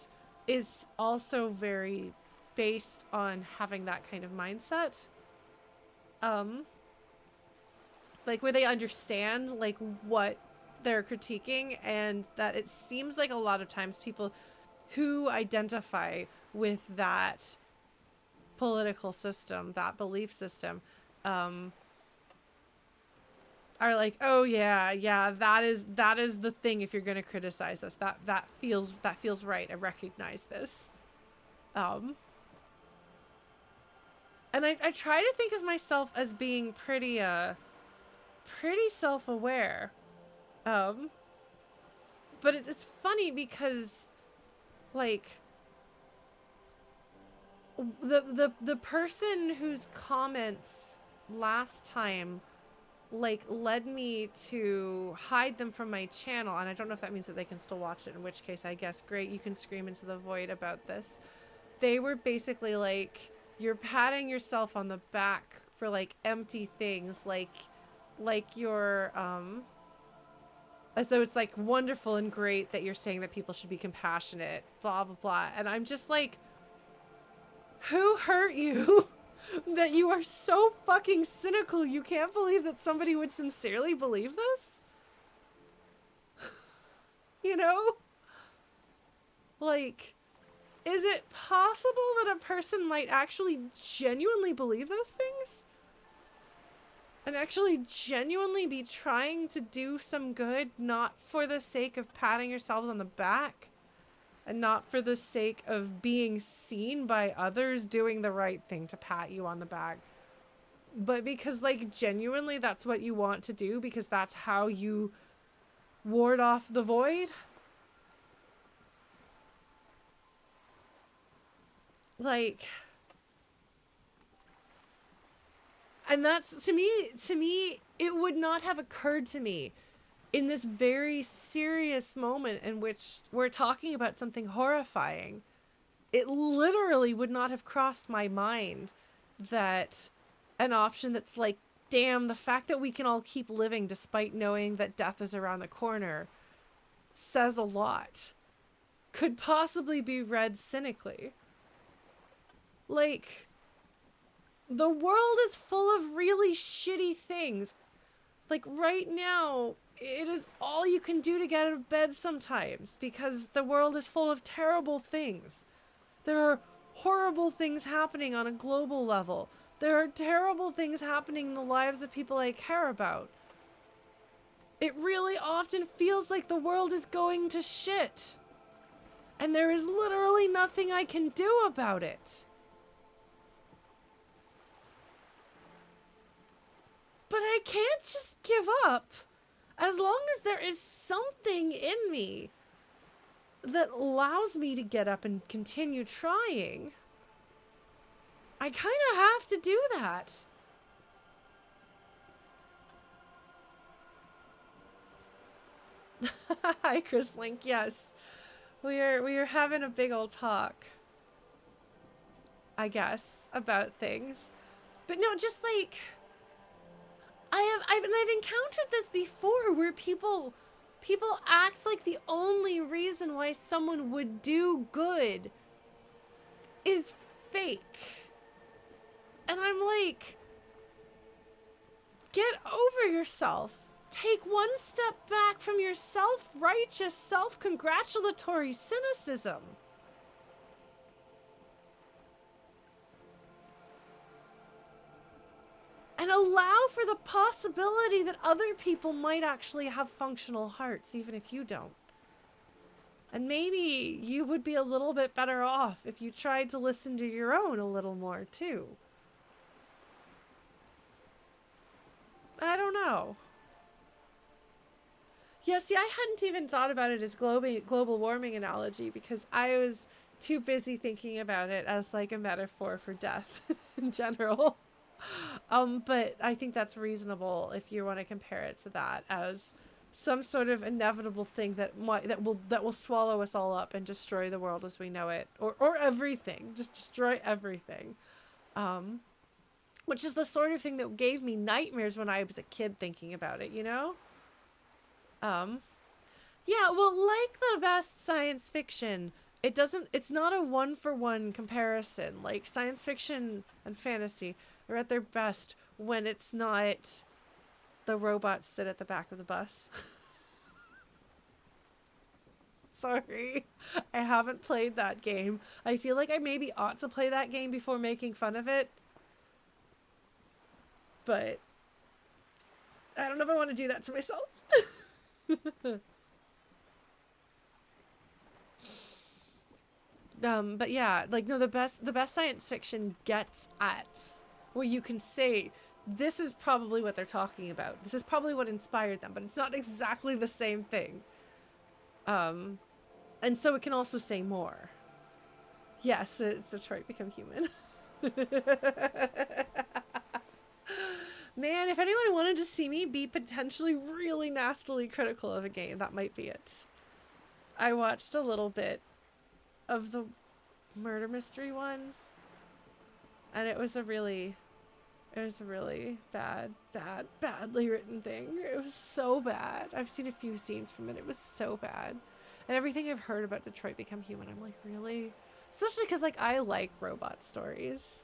is also very based on having that kind of mindset. Like where they understand like what they're critiquing, and that it seems like a lot of times people who identify with that political system, that belief system, are like, oh yeah, that is the thing. If you're going to criticize us, that feels right. I recognize this. And I try to think of myself as being pretty self-aware. But it's funny because, like, the person whose comments last time, like, led me to hide them from my channel, and I don't know if that means that they can still watch it, in which case, I guess, great, you can scream into the void about this. They were basically like, you're patting yourself on the back for, like, empty things, like you're, as though it's like wonderful and great that you're saying that people should be compassionate, blah, blah, blah. And I'm just like, who hurt you that you are so fucking cynical? You can't believe that somebody would sincerely believe this? You know? Like, is it possible that a person might actually genuinely believe those things? And actually genuinely be trying to do some good, not for the sake of patting yourselves on the back, and not for the sake of being seen by others doing the right thing to pat you on the back, but because, like, genuinely that's what you want to do, because that's how you ward off the void. Like, and that's, to me, it would not have occurred to me in this very serious moment in which we're talking about something horrifying. It literally would not have crossed my mind that an option that's like, damn, the fact that we can all keep living despite knowing that death is around the corner says a lot, could possibly be read cynically. Like, the world is full of really shitty things. Like, right now, it is all you can do to get out of bed sometimes, because the world is full of terrible things. There are horrible things happening on a global level. There are terrible things happening in the lives of people I care about. It really often feels like the world is going to shit. And there is literally nothing I can do about it. But I can't just give up. As long as there is something in me that allows me to get up and continue trying, I kind of have to do that. Hi, Chris Link. Yes, we are having a big old talk, I guess, about things. But no, just like, I've encountered this before where people act like the only reason why someone would do good is fake. And I'm like, get over yourself. Take one step back from your self-righteous, self-congratulatory cynicism. And allow for the possibility that other people might actually have functional hearts, even if you don't. And maybe you would be a little bit better off if you tried to listen to your own a little more, too. I don't know. Yeah, see, I hadn't even thought about it as global warming analogy because I was too busy thinking about it as like a metaphor for death in general. But I think that's reasonable if you want to compare it to that as some sort of inevitable thing that will swallow us all up and destroy the world as we know it, or everything, just destroy everything. Which is the sort of thing that gave me nightmares when I was a kid thinking about it, you know? Yeah, well, like the best science fiction, it's not a one-for-one comparison. Like, science fiction and fantasy are at their best when it's not the robots sit at the back of the bus. Sorry, I haven't played that game. I feel like I maybe ought to play that game before making fun of it. But I don't know if I want to do that to myself. But yeah, like, no, the best science fiction gets at where you can say, this is probably what they're talking about. This is probably what inspired them, but it's not exactly the same thing. And so it can also say more. Yes, it's Detroit Become Human. Man, if anyone wanted to see me be potentially really nastily critical of a game, that might be it. I watched a little bit of the murder mystery one, and it was a really badly written thing. It was so bad. I've seen a few scenes from it. It was so bad. And everything I've heard about Detroit Become Human, I'm like, really? Especially because, like, I like robot stories.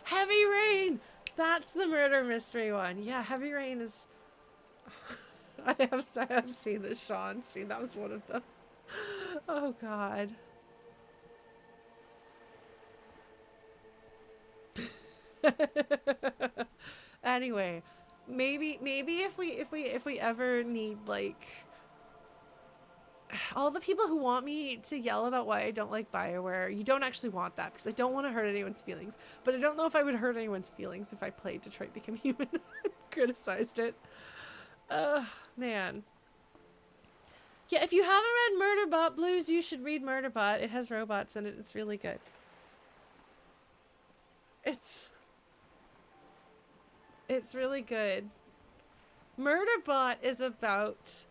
Heavy Rain! That's the murder mystery one. Yeah, Heavy Rain is... I have seen this, Sean. See, that was one of them. Oh, God. Anyway, maybe if we ever need, like, all the people who want me to yell about why I don't like BioWare, you don't actually want that, because I don't want to hurt anyone's feelings. But I don't know if I would hurt anyone's feelings if I played Detroit Become Human and criticized it. Man. Yeah, if you haven't read Murderbot Blues, you should read Murderbot. It has robots in it. It's really good. It's really good. Murderbot is about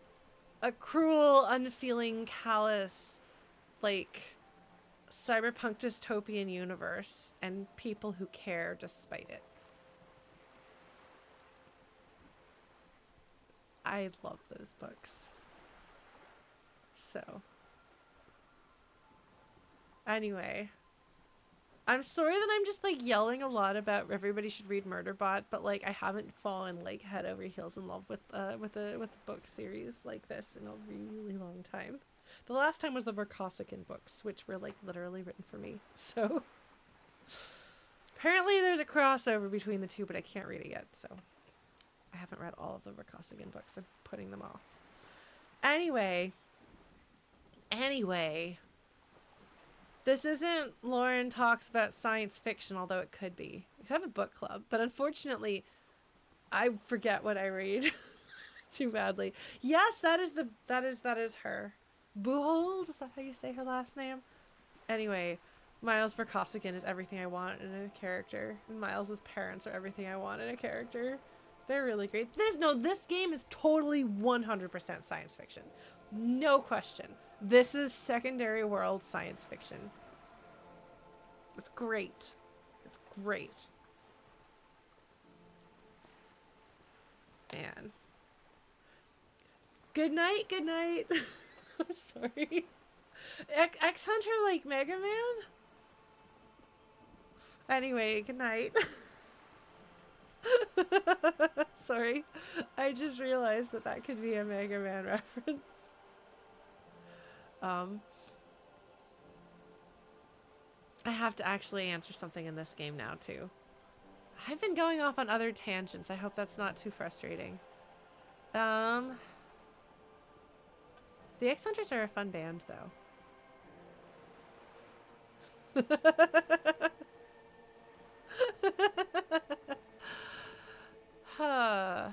a cruel, unfeeling, callous, like, cyberpunk dystopian universe and people who care despite it. I love those books. So. Anyway. I'm sorry that I'm just, like, yelling a lot about everybody should read Murderbot, but, like, I haven't fallen, like, head over heels in love with the book series like this in a really long time. The last time was the Verkosigan books, which were, like, literally written for me. So apparently there's a crossover between the two, but I can't read it yet, so I haven't read all of the Verkosigan books. I'm putting them off. Anyway. This isn't Lauren Talks About Science Fiction, although it could be. We could have a book club, but unfortunately, I forget what I read too badly. Yes, that is her. Buchholz, is that how you say her last name? Anyway, Miles Verkosigan is everything I want in a character, and Miles's parents are everything I want in a character. They're really great. This game is totally 100% science fiction. No question. This is secondary world science fiction. It's great. Great. Man. Good night, good night. I'm sorry. X Hunter like Mega Man? Anyway, good night. Sorry. I just realized that that could be a Mega Man reference. I have to actually answer something in this game now, too. I've been going off on other tangents. I hope that's not too frustrating. The X-Hunters are a fun band, though. Huh.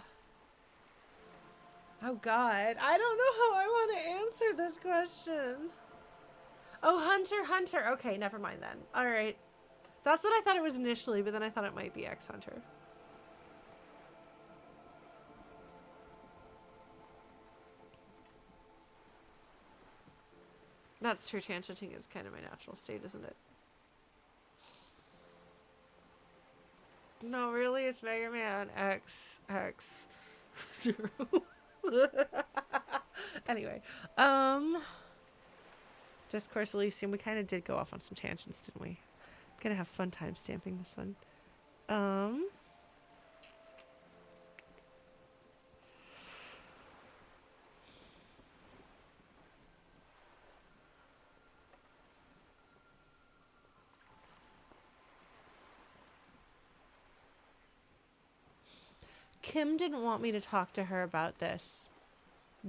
Oh, God. I don't know how I want to answer this question. Oh, Hunter. Okay, never mind then. All right. That's what I thought it was initially, but then I thought it might be X-Hunter. That's true. Tangenting is kind of my natural state, isn't it? No, really, it's Mega Man X 0. Anyway, Discourse Elysium. We kind of did go off on some tangents, didn't we? I'm gonna have fun time stamping this one. Kim didn't want me to talk to her about this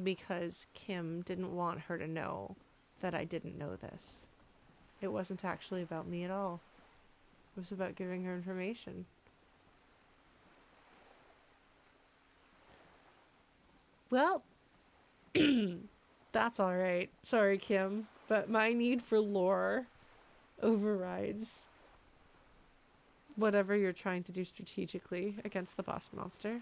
because Kim didn't want her to know that I didn't know this. It wasn't actually about me at all. It was about giving her information. Well, that's all right. Sorry, Kim, but my need for lore overrides whatever you're trying to do strategically against the boss monster.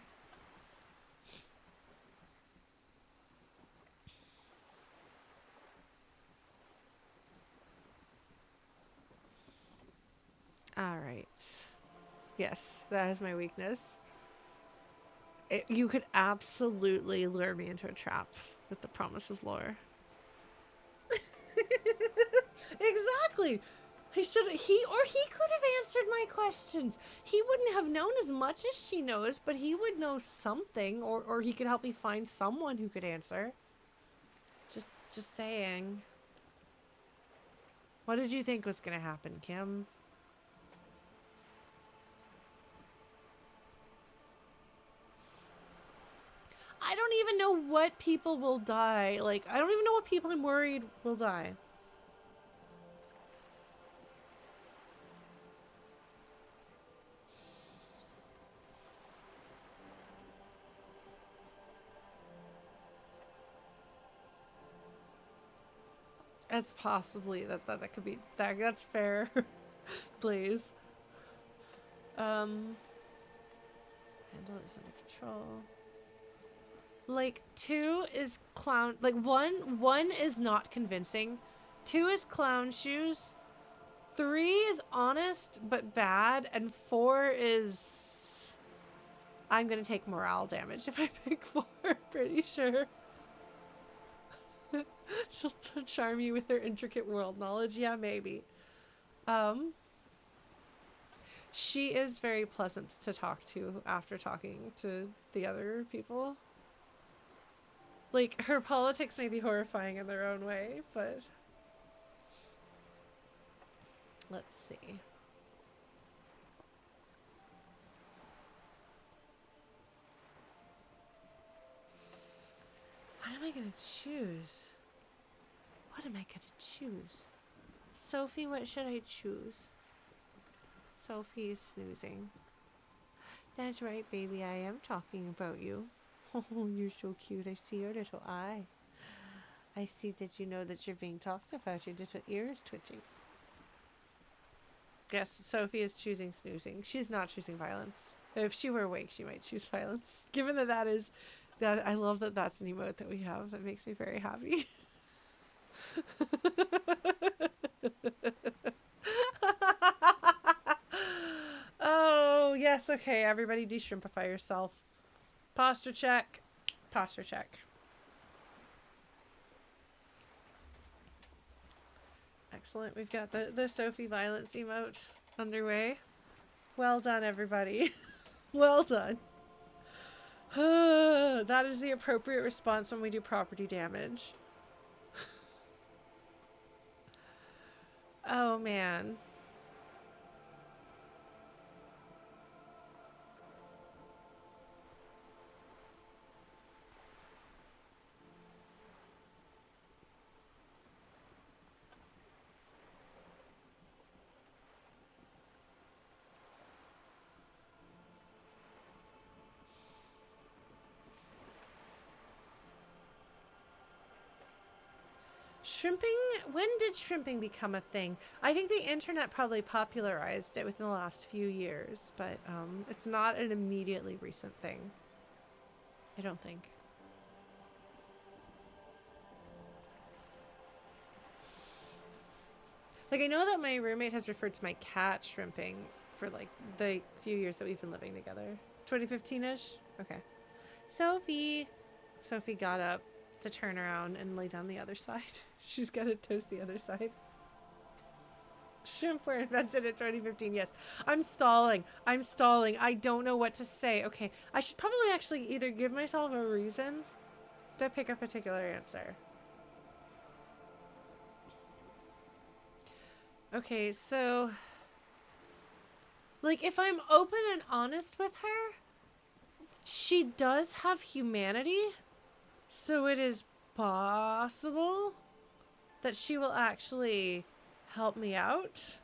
All right. Yes, that is my weakness. You could absolutely lure me into a trap with the promise of lore. Exactly. He could have answered my questions. He wouldn't have known as much as she knows, but he would know something, or he could help me find someone who could answer. Just saying. What did you think was gonna happen, Kim? I don't even know what people will die. Like, I don't even know what people I'm worried will die. It's possibly that could be that's fair. Please. Handle is under control. Like 2 is clown. Like one is not convincing. 2 is clown shoes. 3 is honest but bad, and 4 is. I'm gonna take morale damage if I pick 4. Pretty sure. She'll charm you with her intricate world knowledge. Yeah, maybe. She is very pleasant to talk to after talking to the other people. Like, her politics may be horrifying in their own way, but... Let's see. What am I gonna choose? What am I gonna choose? Sophie, what should I choose? Sophie is snoozing. That's right, baby, I am talking about you. Oh, you're so cute. I see your little eye. I see that you know that you're being talked about. Your little ear is twitching. Yes, Sophie is choosing snoozing. She's not choosing violence. If she were awake, she might choose violence. Given that I love that that's an emote that we have. It makes me very happy. yes, okay, everybody de-shrimpify yourself. Posture check. Posture check. Excellent. We've got the Sophie violence emote underway. Well done, everybody. Well done. That is the appropriate response when we do property damage. Oh, man. Shrimping? When did shrimping become a thing? I think the internet probably popularized it within the last few years, but it's not an immediately recent thing. I don't think. Like, I know that my roommate has referred to my cat shrimping for, like, the few years that we've been living together. 2015-ish? Okay. Sophie! Sophie got up to turn around and lay down the other side. She's got to toast the other side. Shrimp were invented in 2015, yes. I'm stalling. I don't know what to say. Okay, I should probably actually either give myself a reason to pick a particular answer. Okay, so... like, if I'm open and honest with her, she does have humanity, so it is possible that she will actually help me out.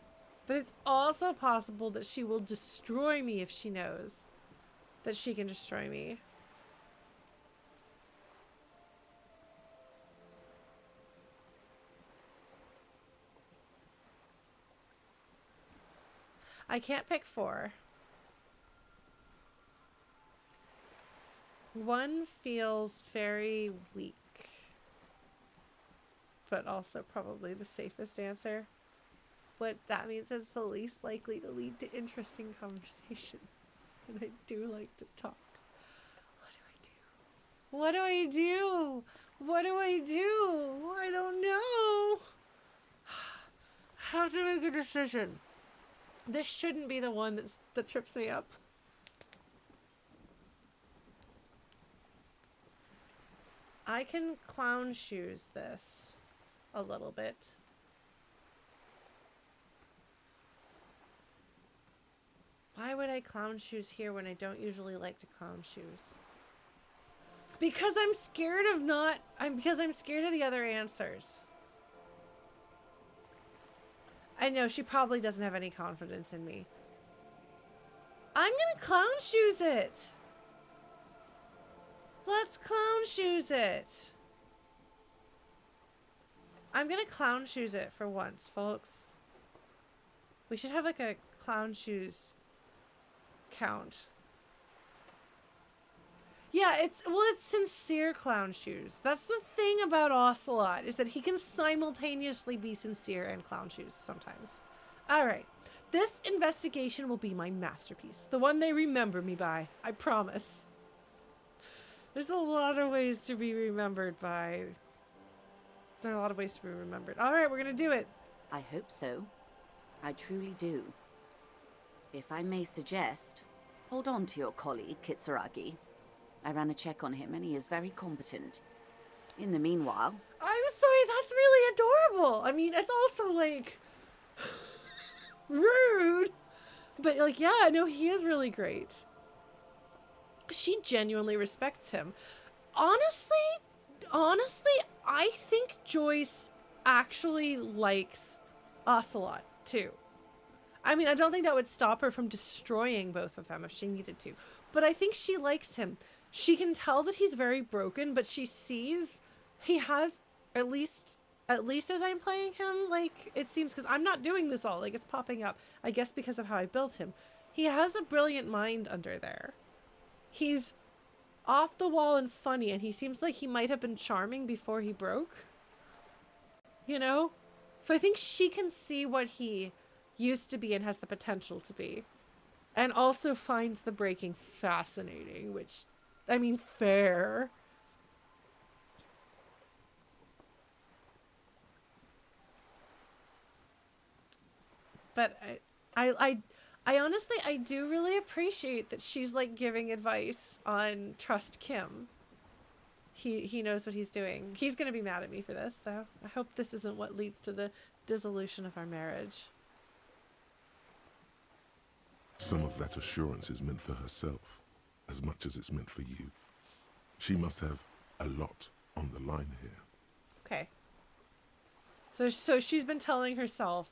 But it's also possible that she will destroy me if she knows that she can destroy me. I can't pick 4. One feels very weak, but also probably the safest answer. What that means is the least likely to lead to interesting conversation. And I do like to talk. What do I do? What do I do? I don't know. How to make a decision. This shouldn't be the one that trips me up. I can clown shoes this a little bit. Why would I clown shoes here when I don't usually like to clown shoes? Because I'm scared of because I'm scared of the other answers. I know she probably doesn't have any confidence in me. I'm gonna clown shoes it. Let's clown shoes it. I'm gonna clown shoes it for once, folks. We should have like a clown shoes count. Yeah, it's sincere clown shoes. That's the thing about Ocelot, is that he can simultaneously be sincere and clown shoes sometimes. All right. This investigation will be my masterpiece. The one they remember me by. I promise. There's a lot of ways to be remembered by. There are a lot of ways to be remembered. All right, we're going to do it. I hope so. I truly do. If I may suggest, hold on to your colleague, Kitsuragi. I ran a check on him and he is very competent. In the meanwhile... I'm sorry, that's really adorable. I mean, it's also, like, rude. But, like, yeah, no, he is really great. She genuinely respects him. Honestly, I think Joyce actually likes Ocelot, too. I mean, I don't think that would stop her from destroying both of them if she needed to. But I think she likes him. She can tell that he's very broken, but she sees he has, at least as I'm playing him, like, it seems, because I'm not doing this all, like, it's popping up, I guess because of how I built him. He has a brilliant mind under there. He's off the wall and funny, and he seems like he might have been charming before he broke. You know? So I think she can see what he used to be and has the potential to be. And also finds the breaking fascinating, which, I mean, fair. But I honestly, I do really appreciate that she's like giving advice on trust Kim. He knows what he's doing. He's gonna be mad at me for this, though. I hope this isn't what leads to the dissolution of our marriage. Some of that assurance is meant for herself, as much as it's meant for you. She must have a lot on the line here. Okay. So she's been telling herself,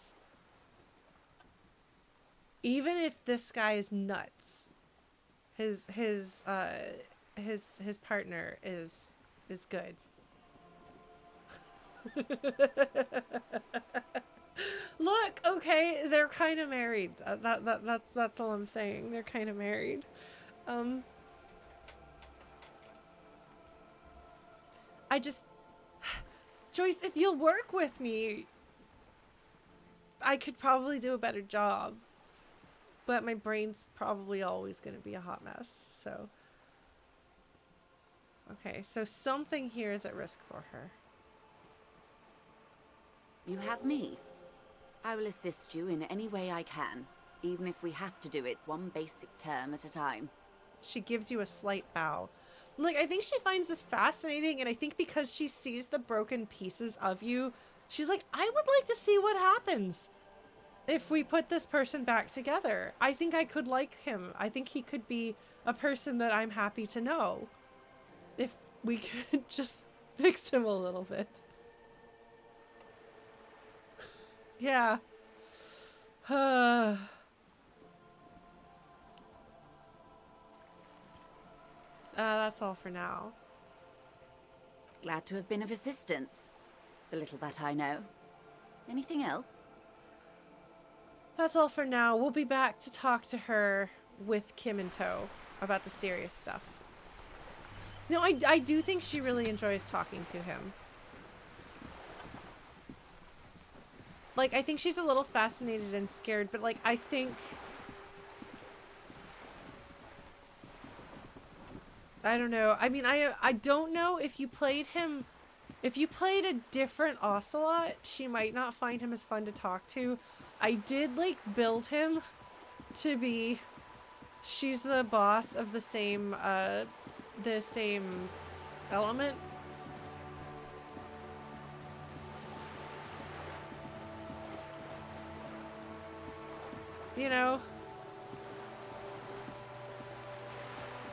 even if this guy is nuts, his partner is good. Look, okay, they're kind of married. That's all I'm saying. They're kind of married. I just, Joyce, if you'll work with me, I could probably do a better job. But my brain's probably always going to be a hot mess, so. Okay, so something here is at risk for her. You have me. I will assist you in any way I can, even if we have to do it one basic term at a time. She gives you a slight bow. Like, I think she finds this fascinating, and I think because she sees the broken pieces of you, she's like, I would like to see what happens if we put this person back together. I think I could like him. I think he could be a person that I'm happy to know. If we could just fix him a little bit. Yeah. That's all for now. Glad to have been of assistance. The little that I know. Anything else? That's all for now. We'll be back to talk to her with Kim in tow about the serious stuff. No, I do think she really enjoys talking to him. Like, I think she's a little fascinated and scared, but, like, I think... I don't know. I mean, I don't know if you played him... If you played a different Ocelot, she might not find him as fun to talk to. I did, like, build him to be... She's the boss of the same element. You know?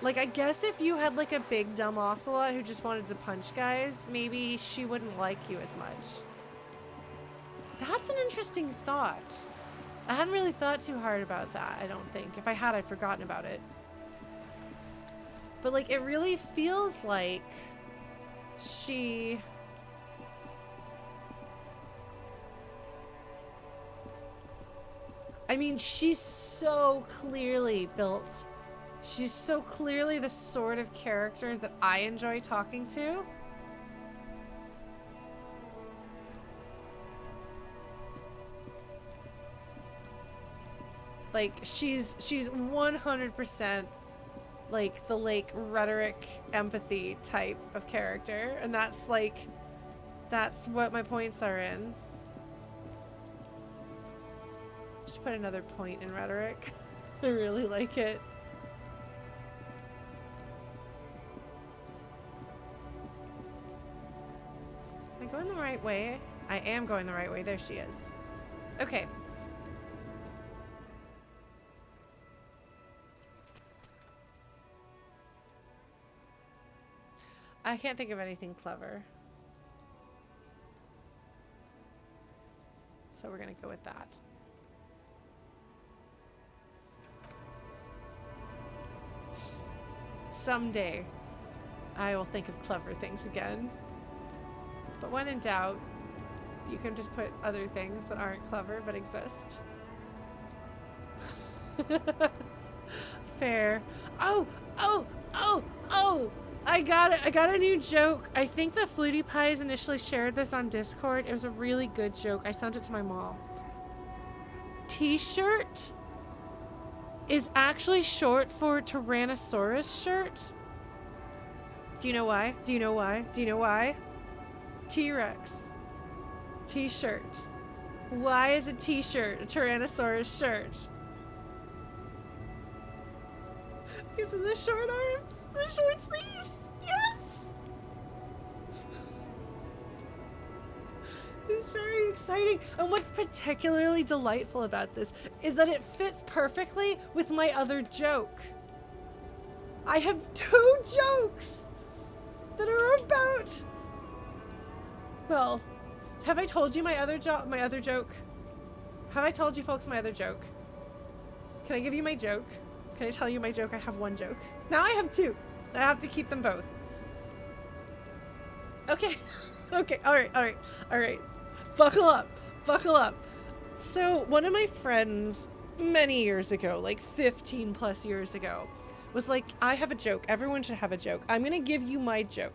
Like, I guess if you had, like, a big dumb Ocelot who just wanted to punch guys, maybe she wouldn't like you as much. That's an interesting thought. I hadn't really thought too hard about that, I don't think. If I had, I'd forgotten about it. But, like, it really feels like she... I mean, she's so clearly built. She's so clearly the sort of character that I enjoy talking to. Like, she's 100% like the, like, rhetoric, empathy type of character. And that's, like, that's what my points are in. Just put another point in rhetoric. I really like it. Am I going the right way? I am going the right way. There she is. Okay. I can't think of anything clever. So we're gonna go with that. Someday, I will think of clever things again. But when in doubt, you can just put other things that aren't clever but exist. Fair. Oh! I got it. I got a new joke. I think the Flutie Pies initially shared this on Discord. It was a really good joke. I sent it to my mom. T-shirt is actually short for Tyrannosaurus shirt. Do you know why? Do you know why? Do you know why? T-Rex. T-shirt. Why is a t-shirt a Tyrannosaurus shirt? Because of the short arms, the short sleeves. Yes! It's very exciting. And what's particularly delightful about this is that it fits perfectly with my other joke. I have 2 jokes that are about... Well, have I told you my other joke? Have I told you folks my other joke? Can I give you my joke? Can I tell you my joke? I have 1 joke. Now I have 2. I have to keep them both. Okay. Okay. All right. Buckle up. So one of my friends many years ago, like 15 plus years ago, was like, I have a joke. Everyone should have a joke. I'm going to give you my joke.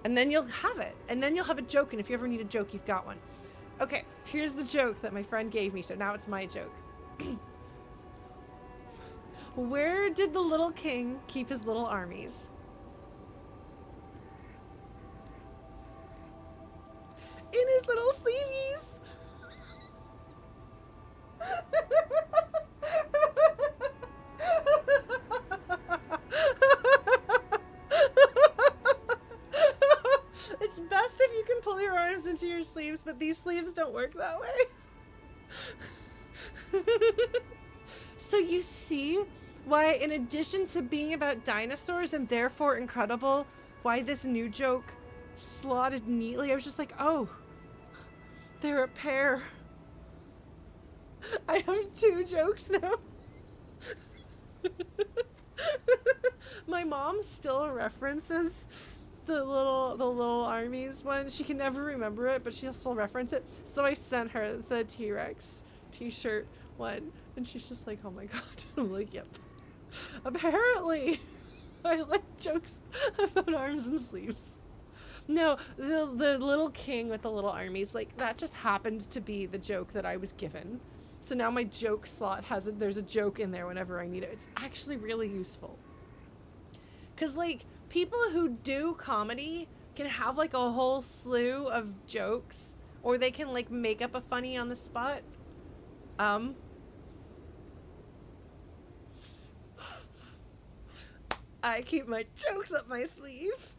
And then you'll have it. And then you'll have a joke. And if you ever need a joke, you've got one. Okay. Here's the joke that my friend gave me. So now it's my joke. Where did the little king keep his little armies? In his little sleeveys. It's best if you can pull your arms into your sleeves, but these sleeves don't work that way. So you see why, in addition to being about dinosaurs and therefore incredible, why this new joke slotted neatly. I was just like, oh, they're a pair. I have 2 jokes now. My mom still references the little armies one. She can never remember it, but she'll still reference it. So I sent her the T-Rex t-shirt one, and she's just like, oh my god. I'm like, yep. Apparently, I like jokes about arms and sleeves. No, the little king with the little armies, like, that just happened to be the joke that I was given. So now my joke slot there's a joke in there whenever I need it. It's actually really useful. Because, like, people who do comedy can have, like, a whole slew of jokes, or they can, like, make up a funny on the spot. I keep my jokes up my sleeve.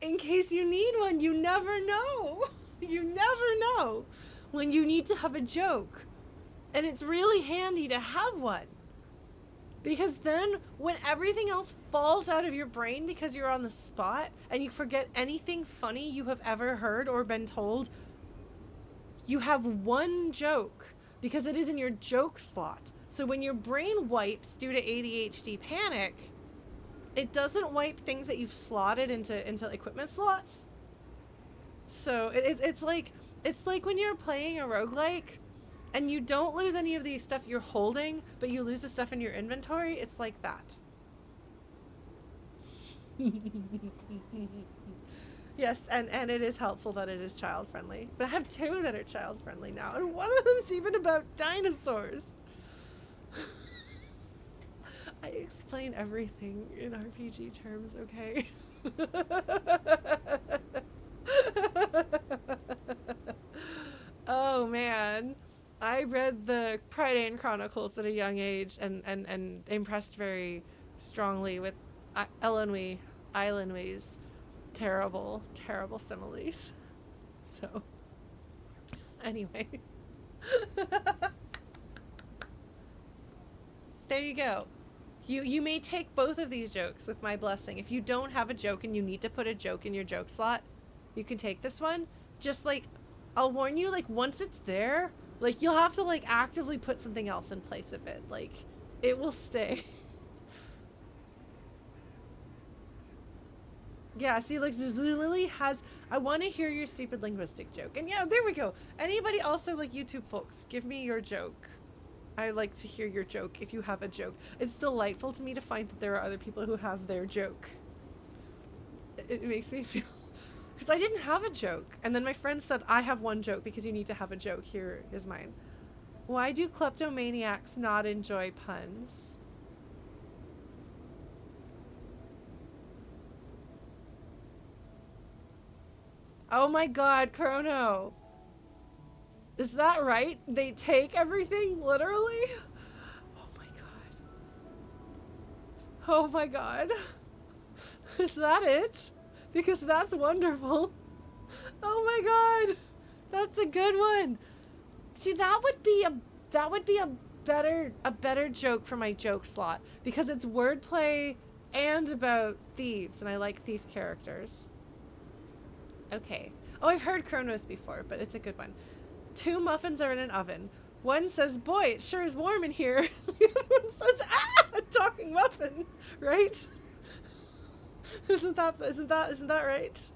In case you need one, you never know. You never know when you need to have a joke. And it's really handy to have one. Because then when everything else falls out of your brain because you're on the spot and you forget anything funny you have ever heard or been told, you have one joke because it is in your joke slot. So when your brain wipes due to ADHD panic, it doesn't wipe things that you've slotted into equipment slots. So it's like when you're playing a roguelike and you don't lose any of the stuff you're holding, but you lose the stuff in your inventory. It's like that. Yes, and it is helpful that it is child friendly. But I have 2 that are child friendly now, and one of them's even about dinosaurs. I explain everything in RPG terms, okay? Oh man. I read the Prydain Chronicles at a young age and impressed very strongly with Eilonwy's terrible similes. So, anyway. There you go. You may take both of these jokes with my blessing. If you don't have a joke and you need to put a joke in your joke slot, you can take this one. Just, like, I'll warn you, like, once it's there, like, you'll have to, like, actively put something else in place of it. Like, it will stay. Yeah, see, like, Lily has... I want to hear your stupid linguistic joke. And yeah, there we go. Anybody also, like, YouTube folks, give me your joke. I like to hear your joke if you have a joke. It's delightful to me to find that there are other people who have their joke. It makes me feel... Because I didn't have a joke. And then my friend said, I have one joke because you need to have a joke. Here is mine. Why do kleptomaniacs not enjoy puns? Oh my god, Chrono. Is that right? They take everything literally? Oh my god. Oh my god. Is that it? Because that's wonderful. Oh my god. That's a good one. See, that would be a better joke for my joke slot because it's wordplay and about thieves, and I like thief characters. Okay. Oh, I've heard Chronos before, but it's a good one. 2 muffins are in an oven. One says, "Boy, it sure is warm in here." The other one says, "Ah, a talking muffin," right? Isn't that right?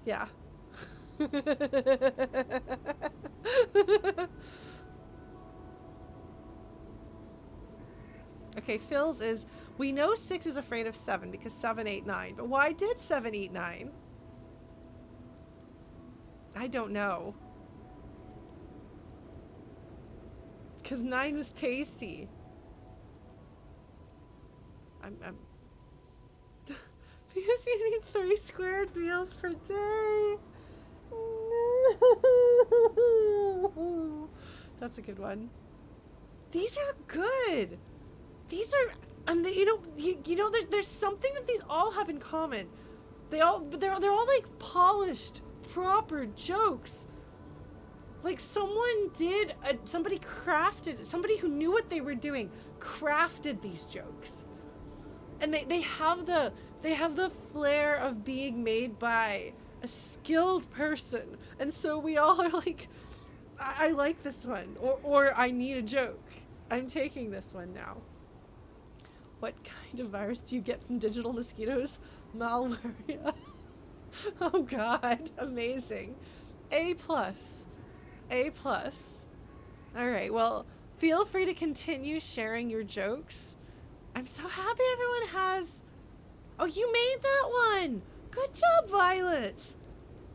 Yeah. Okay, Phil's is, we know 6 is afraid of 7 because 7 ate 9. But why did 7 eat 9? I don't know. Because 9 was tasty. I'm because you need 3 squared meals per day. No. That's a good one. These are good. These are, and they, you know, there's something that these all have in common. They're all like polished, proper jokes. Like somebody who knew what they were doing, crafted these jokes, and they have the flair of being made by a skilled person, and so we all are like, I like this one, or I need a joke. I'm taking this one now. What kind of virus do you get from digital mosquitoes? Malware. Oh god, amazing. A+. A+. Alright, well, feel free to continue sharing your jokes. I'm so happy everyone has... Oh, you made that one! Good job, Violet!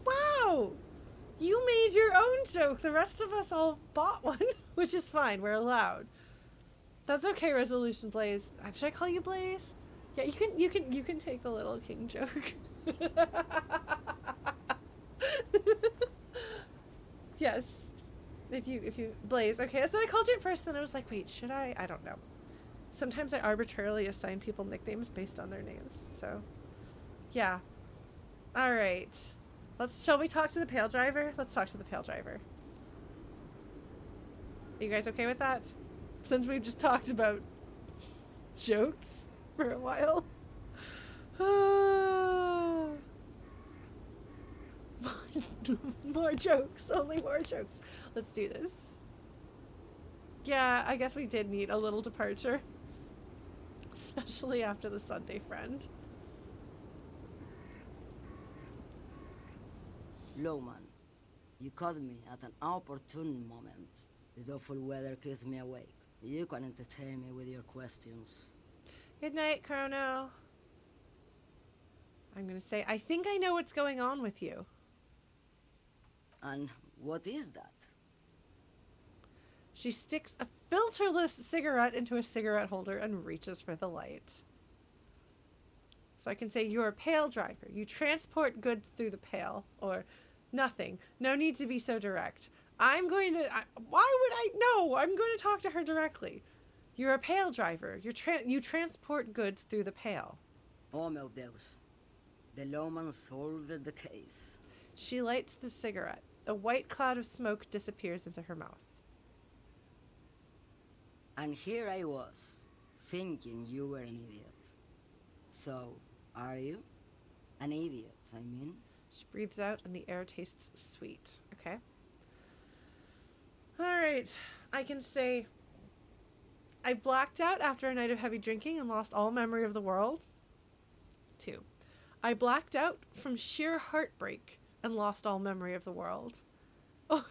Wow! You made your own joke. The rest of us all bought one, which is fine. We're allowed. That's okay, Resolution Blaze. Should I call you Blaze? Yeah, you can take the Little King joke. Yes. If you Blaze. Okay, that's what I called you at first, and I was like, wait, should I? I don't know. Sometimes I arbitrarily assign people nicknames based on their names. So, yeah. All right. Shall we talk to the Paledriver? Let's talk to the Paledriver. Are you guys okay with that? Since we've just talked about jokes for a while. More jokes. Only more jokes. Let's do this. Yeah, I guess we did need a little departure. Especially after the Sunday friend. Lowman, you caught me at an opportune moment. This awful weather keeps me awake. You can entertain me with your questions. Good night, Chrono. I'm gonna say, I think I know what's going on with you. And what is that? She sticks a filterless cigarette into a cigarette holder and reaches for the light. So I can say, you're a Paledriver. You transport goods through the pail. Or nothing. No need to be so direct. Why would I? No, I'm going to talk to her directly. You're a Paledriver. You transport goods through the pail. Oh, meu Deus. The lawman solved the case. She lights the cigarette. A white cloud of smoke disappears into her mouth. And here I was, thinking you were an idiot. So, are you? An idiot, I mean. She breathes out and the air tastes sweet. Okay. Alright. I can say, I blacked out after a night of heavy drinking and lost all memory of the world. 2. I blacked out from sheer heartbreak and lost all memory of the world. Oh.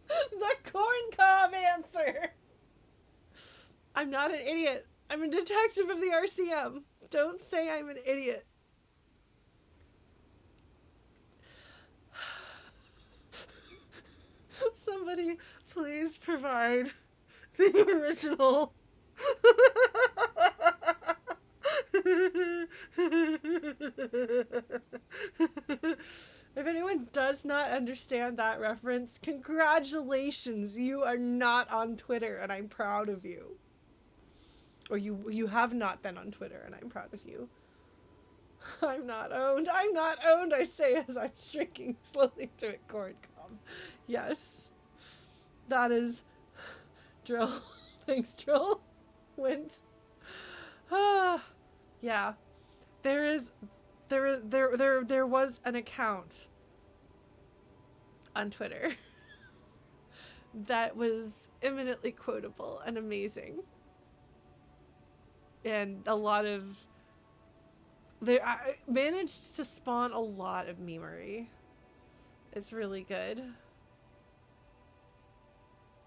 The corn cob answer! I'm not an idiot. I'm a detective of the RCM. Don't say I'm an idiot. Somebody tried the original. If anyone does not understand that reference, congratulations, you are not on Twitter, and I'm proud of you. Or you have not been on Twitter, and I'm proud of you. I'm not owned. I'm not owned, I say as I'm shrinking slowly to a corn cob. Yes. That is Drill. Thanks, Drill. Wind. Yeah. There was an account on Twitter that was eminently quotable and amazing. And a lot of... I managed to spawn a lot of memery. It's really good.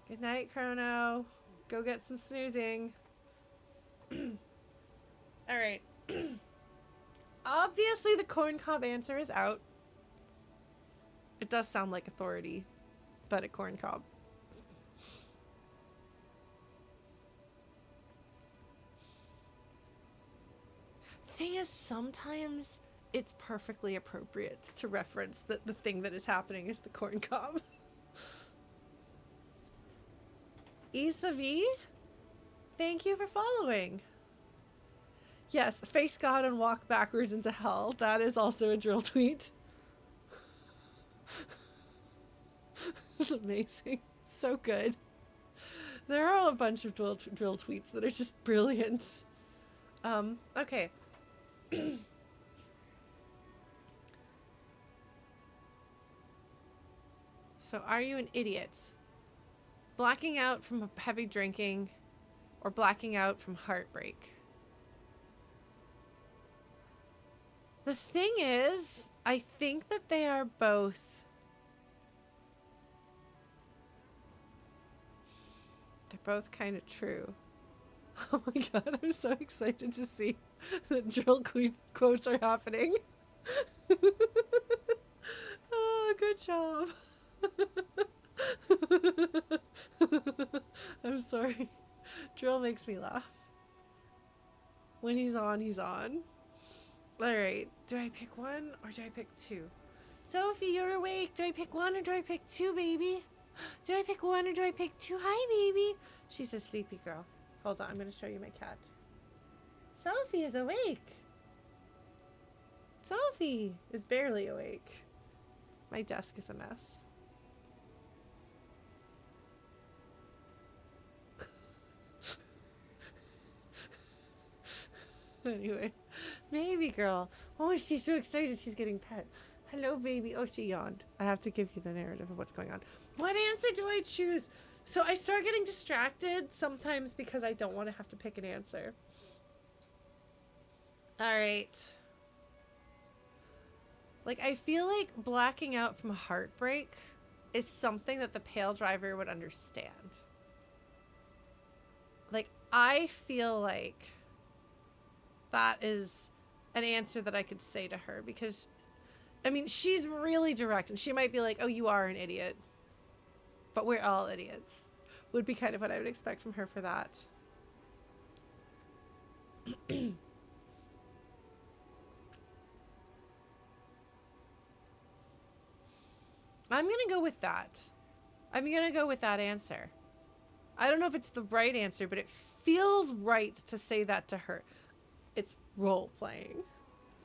Good night, Chrono. Go get some snoozing. Alright. Obviously, the corn cob answer is out. It does sound like authority, but a corn cob. Thing is, sometimes it's perfectly appropriate to reference that the thing that is happening is the corn cob. Isavi, thank you for following. Yes, face God and walk backwards into hell. That is also a Drill tweet. It's amazing. So good. There are a bunch of drill tweets that are just brilliant. Okay. So, are you an idiot? Blacking out from heavy drinking or blacking out from heartbreak? The thing is, I think that they are both. They're both kind of true. Oh my god, I'm so excited to see that Drill quotes are happening. Oh, good job. I'm sorry. Drill makes me laugh. When he's on, he's on. Alright, do I pick one or do I pick two? Sophie, you're awake. Do I pick one or do I pick two, baby? Do I pick one or do I pick two? Hi, baby. She's a sleepy girl. Hold on, I'm going to show you my cat. Sophie is awake. Sophie is barely awake. My desk is a mess. Anyway, baby girl. Oh, she's so excited she's getting pet. Hello, baby. Oh, she yawned. I have to give you the narrative of what's going on. What answer do I choose? So I start getting distracted sometimes because I don't want to have to pick an answer. All right. Like, I feel like blacking out from heartbreak is something that the Paledriver would understand. Like, I feel like that is an answer that I could say to her because, I mean, she's really direct and she might be like, oh, you are an idiot. But we're all idiots. Would be kind of what I would expect from her for that. I'm going to go with that. I'm going to go with that answer. I don't know if it's the right answer, but it feels right to say that to her. It's role-playing.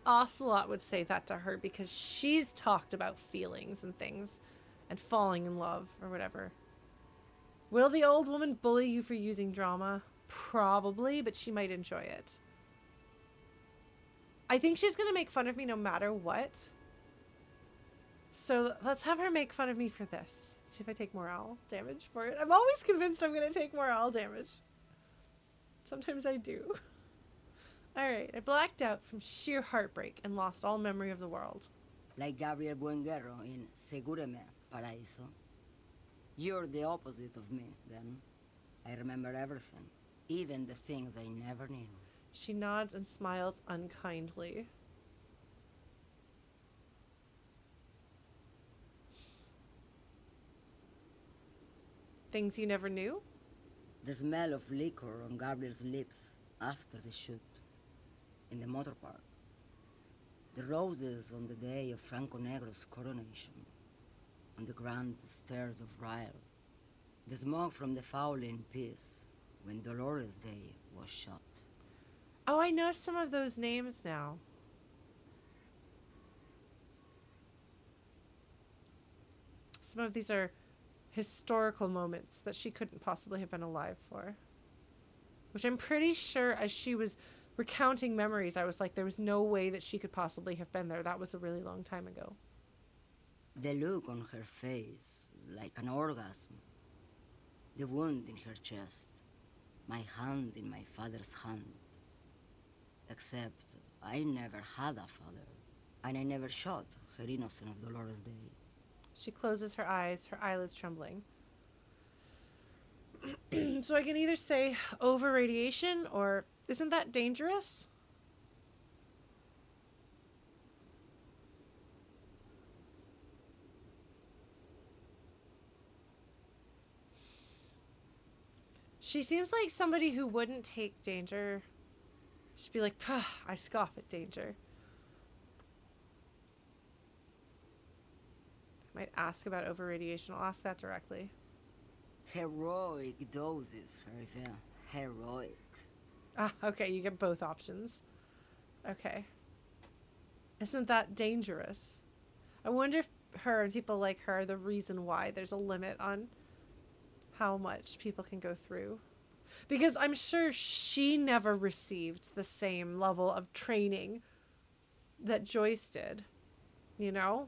Ocelot would say that to her because she's talked about feelings and things and falling in love or whatever. Will the old woman bully you for using drama? Probably, but she might enjoy it. I think she's going to make fun of me no matter what. So let's have her make fun of me for this. See if I take morale damage for it. I'm always convinced I'm going to take morale damage. Sometimes I do. Alright, I blacked out from sheer heartbreak and lost all memory of the world. Like Gabriel Buenguerro in Segúreme, Paraíso. You're the opposite of me, then. I remember everything, even the things I never knew. She nods and smiles unkindly. Things you never knew? The smell of liquor on Gabriel's lips after the shoot. In the motor park. The roses on the day of Franco Negro's coronation. On the grand stairs of Ryle. The smoke from the Fowling piece when Dolores Day was shot. Oh, I know some of those names now. Some of these are historical moments that she couldn't possibly have been alive for. Which I'm pretty sure as she was recounting memories, I was like, there was no way that she could possibly have been there. That was a really long time ago. The look on her face, like an orgasm. The wound in her chest. My hand in my father's hand. Except I never had a father. And I never shot her innocent of Dolores Day. She closes her eyes, her eyelids trembling. So I can either say over radiation or isn't that dangerous? She seems like somebody who wouldn't take danger. She'd be like, I scoff at danger. I might ask about over radiation. I'll ask that directly. Heroic doses, Hervé. Heroic. Ah, okay, you get both options. Okay. Isn't that dangerous? I wonder if her and people like her are the reason why there's a limit on how much people can go through. Because I'm sure she never received the same level of training that Joyce did. You know?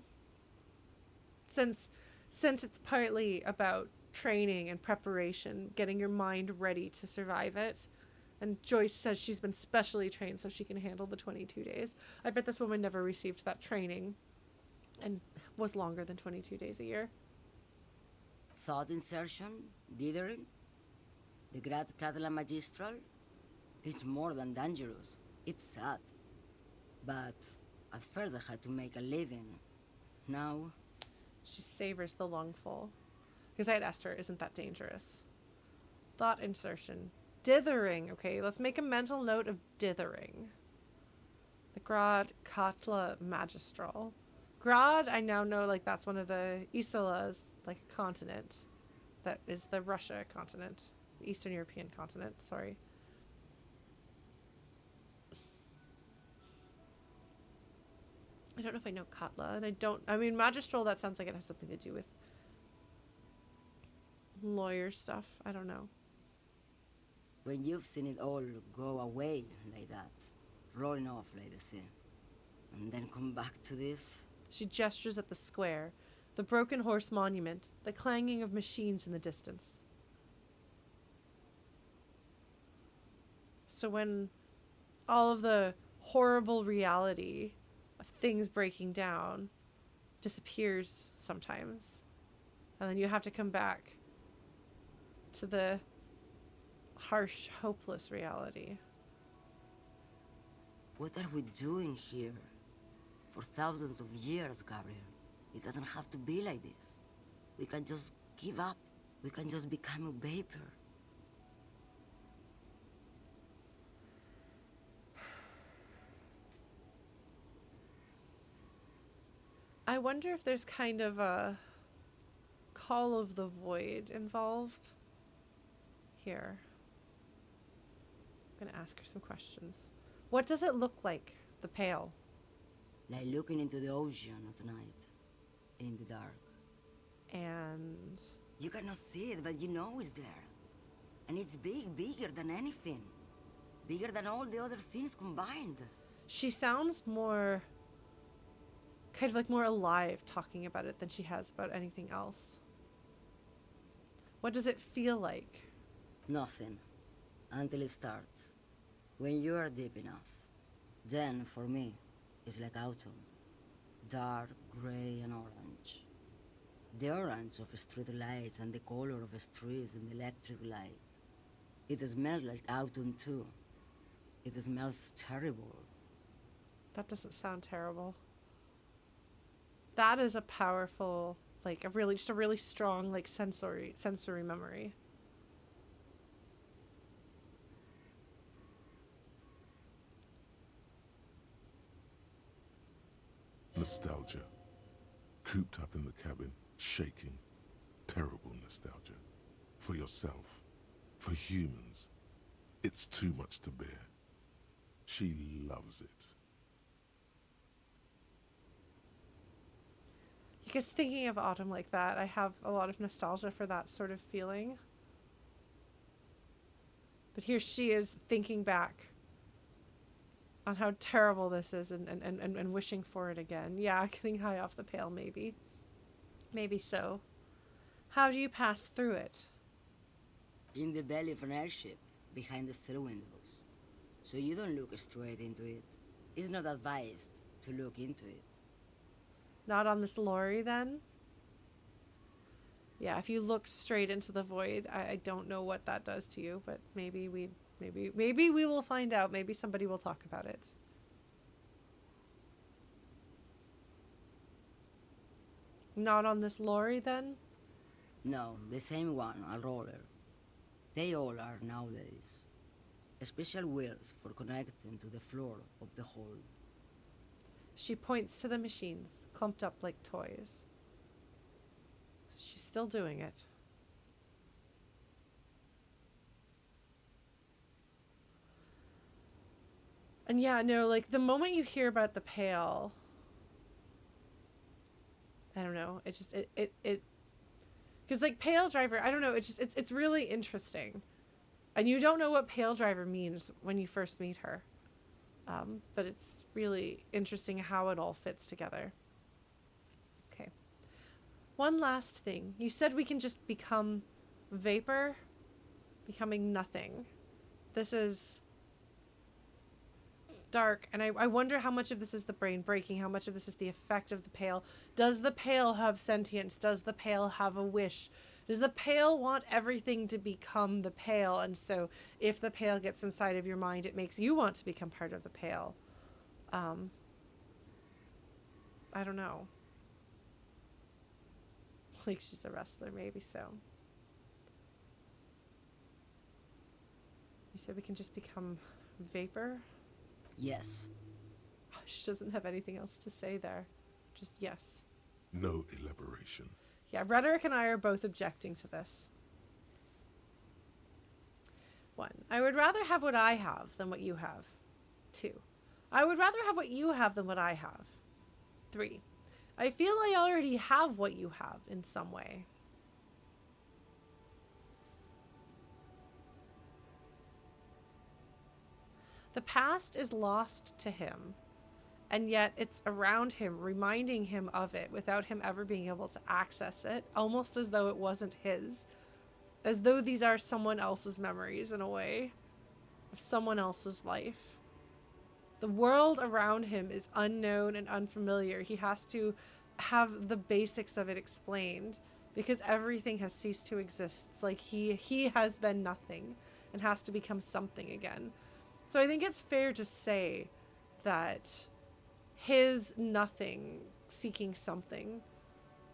Since it's partly about training and preparation, getting your mind ready to survive it. And Joyce says she's been specially trained so she can handle the 22 days. I bet this woman never received that training and was longer than 22 days a year. Thought insertion? Dithering? The Grad Catalan Magistral? It's more than dangerous. It's sad. But at first I had to make a living. Now... She savors the lungful. Because I had asked her, isn't that dangerous? Thought insertion. Dithering. Okay, let's make a mental note of dithering. The Grad Katla Magistral. Grad, I now know, like, that's one of the Isolas, like a continent. That is the Russia continent. The Eastern European continent, sorry. I don't know if I know Katla, and I mean, Magistral, that sounds like it has something to do with lawyer stuff. I don't know. When you've seen it all go away like that, rolling off like the sea, and then come back to this... She gestures at the square, the broken horse monument, the clanging of machines in the distance. So when all of the horrible reality of things breaking down disappears sometimes, and then you have to come back to the harsh, hopeless reality. What are we doing here? For thousands of years, Gabriel. It doesn't have to be like this. We can just give up. We can just become a vapor. I wonder if there's kind of a call of the void involved here. I'm gonna ask her some questions. What does it look like, the Pale? Like looking into the ocean at night, in the dark. And You cannot see it, but you know it's there. And it's big, bigger than anything. Bigger than all the other things combined. she sounds more, kind of like more alive talking about it than she has about anything else. What does it feel like? Nothing. Until it starts. When you are deep enough. Then, for me, it's like autumn. Dark, gray, and orange. The orange of street lights and the color of streets in the electric light. It smells like autumn too. It smells terrible. That doesn't sound terrible. That is a powerful Like just a really strong like sensory memory. Nostalgia. Cooped up in the cabin, shaking. Terrible nostalgia. For yourself. For humans. It's too much to bear. She loves it. Because thinking of autumn like that, I have a lot of nostalgia for that sort of feeling. But here she is thinking back on how terrible this is and wishing for it again. Yeah, getting high off the pail, maybe. Maybe so. How do you pass through it? In the belly of an airship, behind the stair windows. So you don't look straight into it. It's not advised to look into it. Not on this lorry, then? Yeah, if you look straight into the void, I don't know what that does to you, but maybe we will find out. Maybe somebody will talk about it. Not on this lorry, then? No, the same one, a roller. They all are nowadays. Special wheels for connecting to the floor of the hold. She points to the machines, clumped up like toys. She's still doing it. And yeah, no, like the moment you hear about the pail, I don't know, it just, it because like Paledriver, I don't know, it's really interesting. And you don't know what Paledriver means when you first meet her. But it's really interesting how it all fits together. Okay. One last thing. You said we can just become vapor, becoming nothing. This is dark, and I wonder how much of this is the brain breaking, how much of this is the effect of the pail. Does the pail have sentience? Does the pail have a wish? Does the pail want everything to become the pail? And so if the pail gets inside of your mind, it makes you want to become part of the pail. I don't know. Like she's a wrestler, maybe so. You said we can just become vapor? Yes. She doesn't have anything else to say there. Just yes. No elaboration. Yeah, Rhetoric and I are both objecting to this. 1. I would rather have what I have than what you have. 2. I would rather have what you have than what I have. 3. I feel I already have what you have in some way. The past is lost to him, and yet it's around him, reminding him of it without him ever being able to access it, almost as though it wasn't his, as though these are someone else's memories in a way, of someone else's life. The world around him is unknown and unfamiliar. He has to have the basics of it explained because everything has ceased to exist. It's like he has been nothing and has to become something again. So I think it's fair to say that his nothing seeking something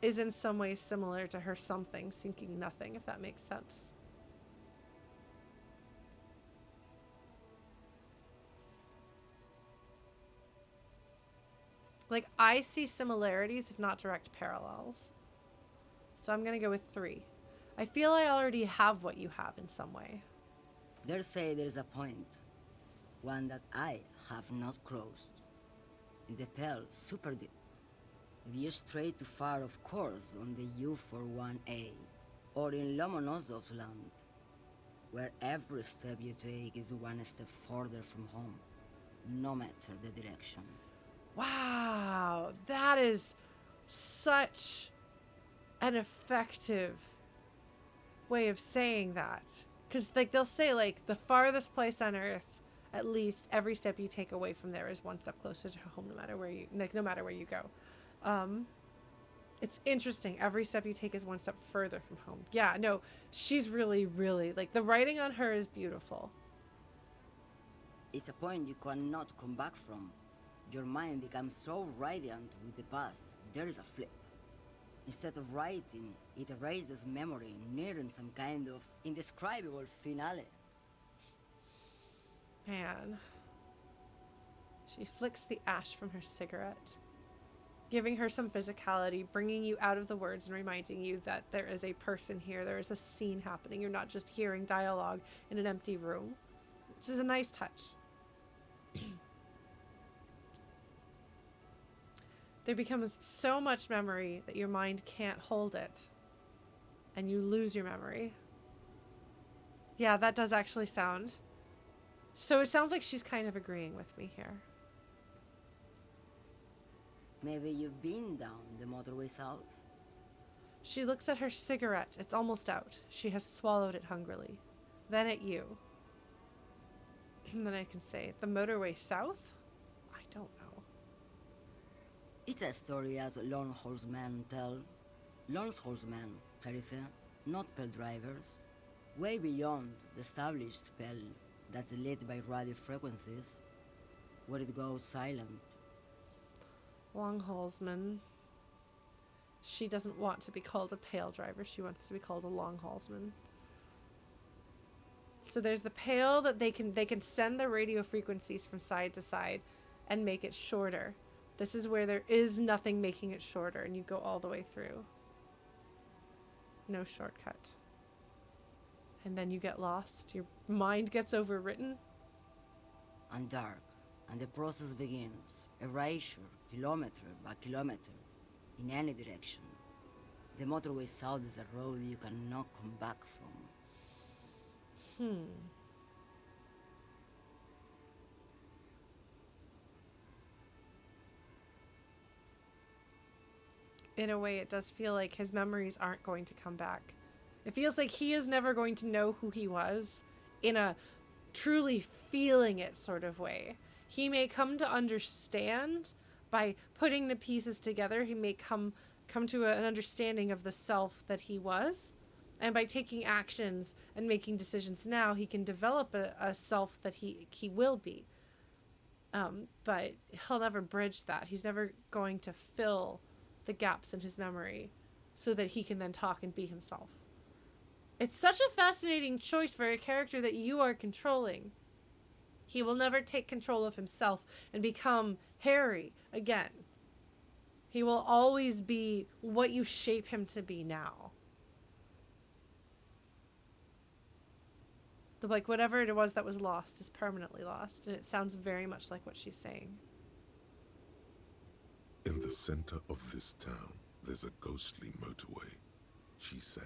is in some ways similar to her something seeking nothing, if that makes sense. Like, I see similarities, if not direct parallels. So I'm going to go with 3. I feel I already have what you have in some way. They say there is a point. One that I have not crossed. In the Pale, super deep. If you stray too far, of course, on the U41A, or in Lomonosov's land, where every step you take is one step further from home, no matter the direction. Wow, that is such an effective way of saying that. Because, like, they'll say, like, the farthest place on Earth, at least every step you take away from there is one step closer to home, no matter where you go. It's interesting. Every step you take is one step further from home. Yeah, no, she's really, really, like, the writing on her is beautiful. It's a point you cannot come back from. Your mind becomes so radiant with the past, there is a flip. Instead of writing, it erases memory, nearing some kind of indescribable finale. Man. She flicks the ash from her cigarette, giving her some physicality, bringing you out of the words and reminding you that there is a person here, there is a scene happening. You're not just hearing dialogue in an empty room, which is a nice touch. There becomes so much memory that your mind can't hold it, and you lose your memory. Yeah, that does actually sound... So it sounds like she's kind of agreeing with me here. Maybe you've been down the Motorway South? She looks at her cigarette. It's almost out. She has swallowed it hungrily. Then at you. And then I can say, the Motorway South? I don't know. It's a story as lone horsemen tell. Lone horsemen, Sheriff, not Paledrivers. Way beyond the established Pale that's lit by radio frequencies, where it goes silent. Longhallsman. She doesn't want to be called a Paledriver. She wants to be called a Longhallsman. So there's the Pale that they can send the radio frequencies from side to side and make it shorter. This is where there is nothing making it shorter, and you go all the way through. No shortcut. And then you get lost. Your mind gets overwritten. And dark, and the process begins. Erasure, kilometer by kilometer, in any direction. The Motorway South is a road you cannot come back from. In a way, it does feel like his memories aren't going to come back. It feels like he is never going to know who he was in a truly feeling it sort of way. He may come to understand by putting the pieces together. He may come to an understanding of the self that he was. And by taking actions and making decisions now, he can develop a self that he will be. But he'll never bridge that. He's never going to fill the gaps in his memory so that he can then talk and be himself. It's such a fascinating choice for a character that you are controlling. He will never take control of himself and become Harry again. He will always be what you shape him to be now. Like whatever it was that was lost is permanently lost, and it sounds very much like what she's saying. In the center of this town, there's a ghostly motorway, she sang.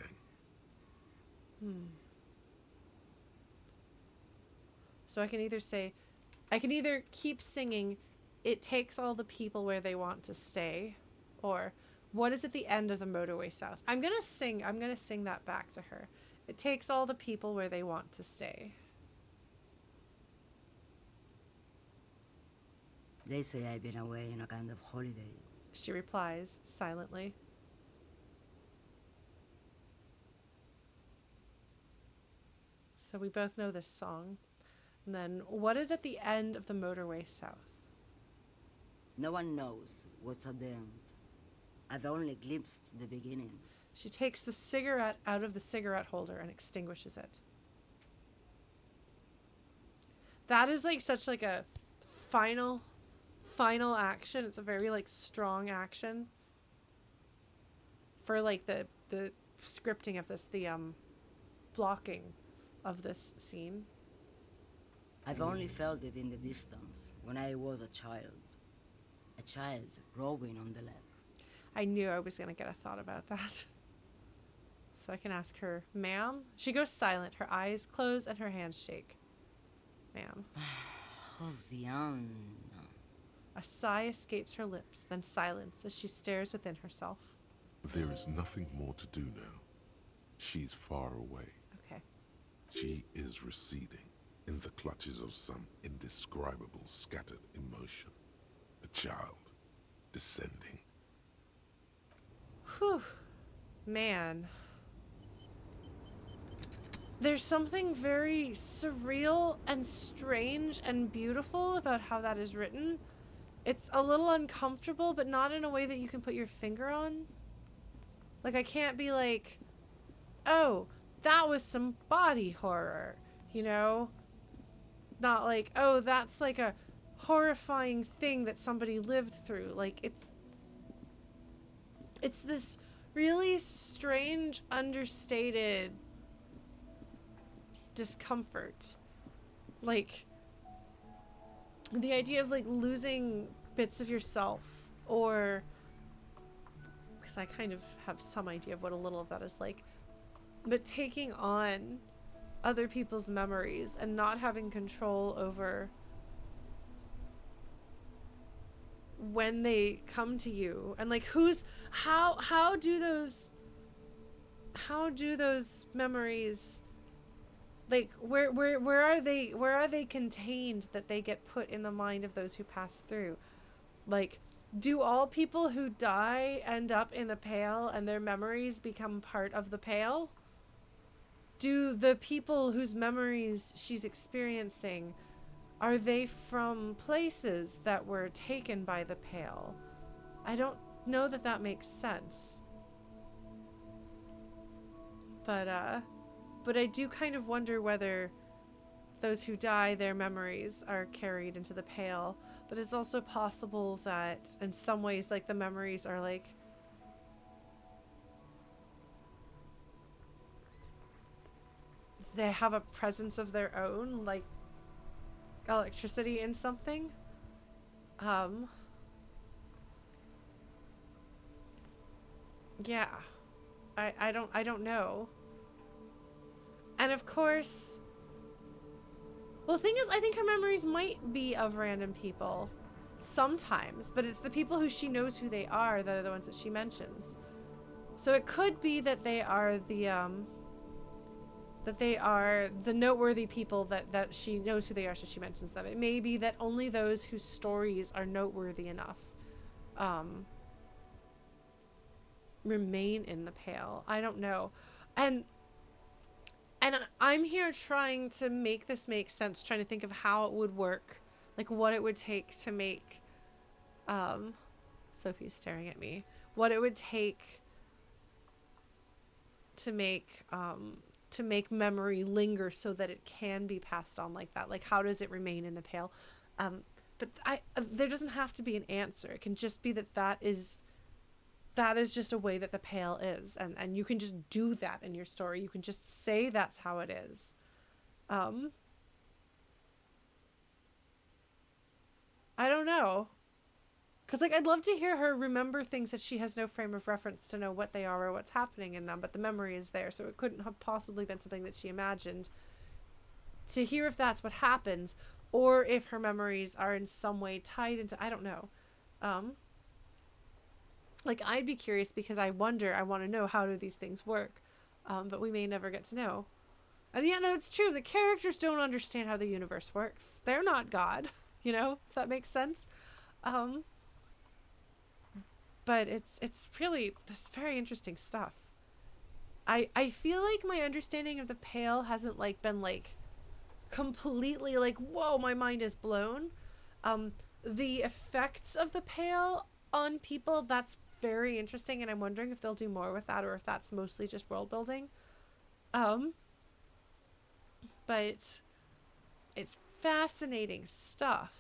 So I can either keep singing, it takes all the people where they want to stay, or what is at the end of the Motorway South? I'm gonna sing that back to her. It takes all the people where they want to stay. They say I've been away on a kind of holiday. She replies silently. So we both know this song. And then, what is at the end of the Motorway South? No one knows what's at the end. I've only glimpsed the beginning. She takes the cigarette out of the cigarette holder and extinguishes it. That is like such like a final action. It's a very like strong action for like the scripting of this, the blocking of this scene. I've only felt it in the distance when I was a child rowing on the lake. I knew I was gonna get a thought about that. So I can ask her, ma'am? She goes silent, her eyes close and her hands shake. Ma'am. Josiana. A sigh escapes her lips, then silence as she stares within herself. There is nothing more to do now. She's far away. Okay. She is receding in the clutches of some indescribable scattered emotion. The child descending. Whew. Man. There's something very surreal and strange and beautiful about how that is written. It's a little uncomfortable, but not in a way that you can put your finger on. Like, I can't be like, oh, that was some body horror, you know? Not like, oh, that's like a horrifying thing that somebody lived through. Like, it's this really strange, understated discomfort. Like, the idea of, like, losing bits of yourself, or, because I kind of have some idea of what a little of that is like, but taking on other people's memories and not having control over when they come to you, and like how do those memories, like where are they contained that they get put in the mind of those who pass through? Like, do all people who die end up in the Pale and their memories become part of the Pale? Do the people whose memories she's experiencing, are they from places that were taken by the Pale? I don't know that makes sense. But I do kind of wonder whether those who die, their memories are carried into the Pale. But it's also possible that in some ways, like, the memories are like, they have a presence of their own, like electricity in something. Yeah. I don't know. And of course, well, the thing is, I think her memories might be of random people sometimes, but it's the people who she knows who they are that are the ones that she mentions. So it could be that they are the noteworthy people that she knows who they are, so she mentions them. It may be that only those whose stories are noteworthy enough remain in the Pale. I don't know. And I'm here trying to make this make sense, trying to think of how it would work, like what it would take to make Sophie's staring at me. What it would take to make memory linger so that it can be passed on like that. Like, how does it remain in the Pale? But there doesn't have to be an answer. It can just be that is just a way that the Pale is, and you can just do that in your story. You can just say that's how it is. I don't know. Because, like, I'd love to hear her remember things that she has no frame of reference to know what they are or what's happening in them, but the memory is there, so it couldn't have possibly been something that she imagined. To hear if that's what happens, or if her memories are in some way tied into, I don't know. Like, I'd be curious because I want to know, how do these things work? But we may never get to know. And yeah, no, it's true. The characters don't understand how the universe works. They're not God, you know, if that makes sense. But it's really this very interesting stuff. I feel like my understanding of the Pale hasn't like been like completely like, whoa, my mind is blown. The effects of the Pale on people, that's very interesting, and I'm wondering if they'll do more with that or if that's mostly just world building. But it's fascinating stuff.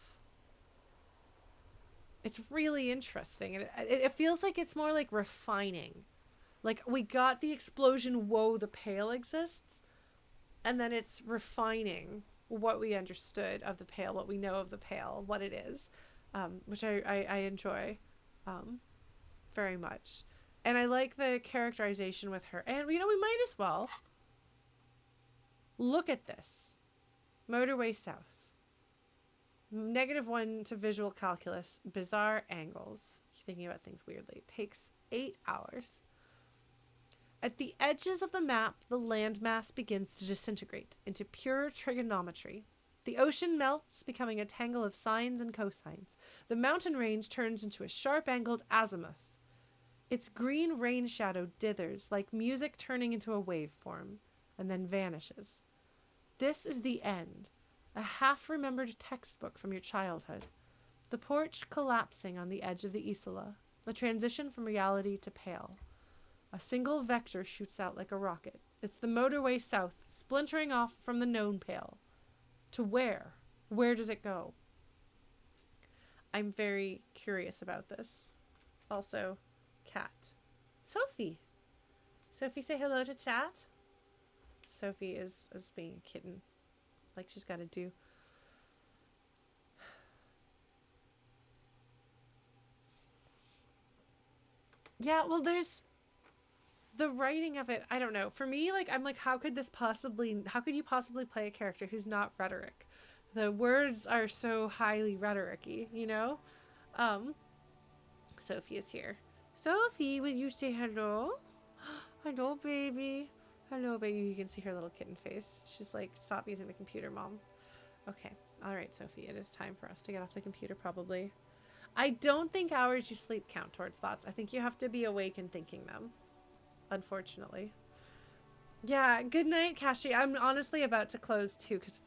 It's really interesting, and it feels like it's more like refining. Like, we got the explosion, whoa, the Pale exists, and then it's refining what we understood of the Pale, what we know of the Pale, what it is, which I enjoy very much. And I like the characterization with her. And, you know, we might as well look at this. Motorway South. -1 to visual calculus, bizarre angles. You're thinking about things weirdly. It takes 8 hours. At the edges of the map, the landmass begins to disintegrate into pure trigonometry. The ocean melts, becoming a tangle of sines and cosines. The mountain range turns into a sharp-angled azimuth. Its green rain shadow dithers like music turning into a waveform, and then vanishes. This is the end. A half-remembered textbook from your childhood. The porch collapsing on the edge of the Isola. A transition from reality to Pale. A single vector shoots out like a rocket. It's the Motorway South, splintering off from the known pale. To where? Where does it go? I'm very curious about this. Also, cat. Sophie. Sophie, say hello to chat. Sophie is being a kitten. Like she's got to do. Yeah, well, there's the writing of it. I don't know. For me, like, I'm like, how could you possibly play a character who's not rhetoric? The words are so highly rhetoric-y, you know? Sophie is here. Sophie, will you say hello? Hello, baby. Hello, baby. You can see her little kitten face. She's like, stop using the computer, Mom. Okay. All right, Sophie. It is time for us to get off the computer, probably. I don't think hours you sleep count towards thoughts. I think you have to be awake and thinking them. Unfortunately. Yeah, good night, Kashi. I'm honestly about to close too because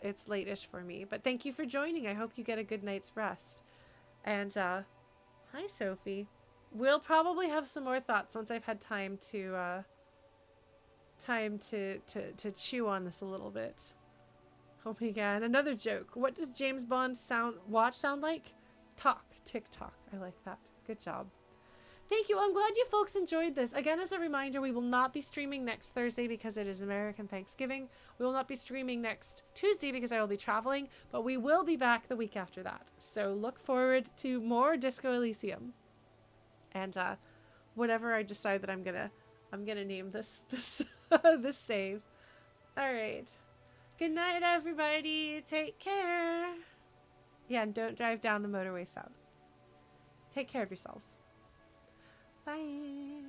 it's late-ish for me. But thank you for joining. I hope you get a good night's rest. And hi, Sophie. We'll probably have some more thoughts once I've had time to chew on this a little bit. Oh my god, another joke. What does James Bond watch sound like? Talk. TikTok. I like that. Good job. Thank you. I'm glad you folks enjoyed this. Again, as a reminder, we will not be streaming next Thursday because it is American Thanksgiving. We will not be streaming next Tuesday because I will be traveling, but we will be back the week after that. So look forward to more Disco Elysium. And whatever I decide that I'm gonna name this this save. All right. Good night, everybody. Take care. Yeah, and don't drive down the Motorway South. Take care of yourselves. Bye.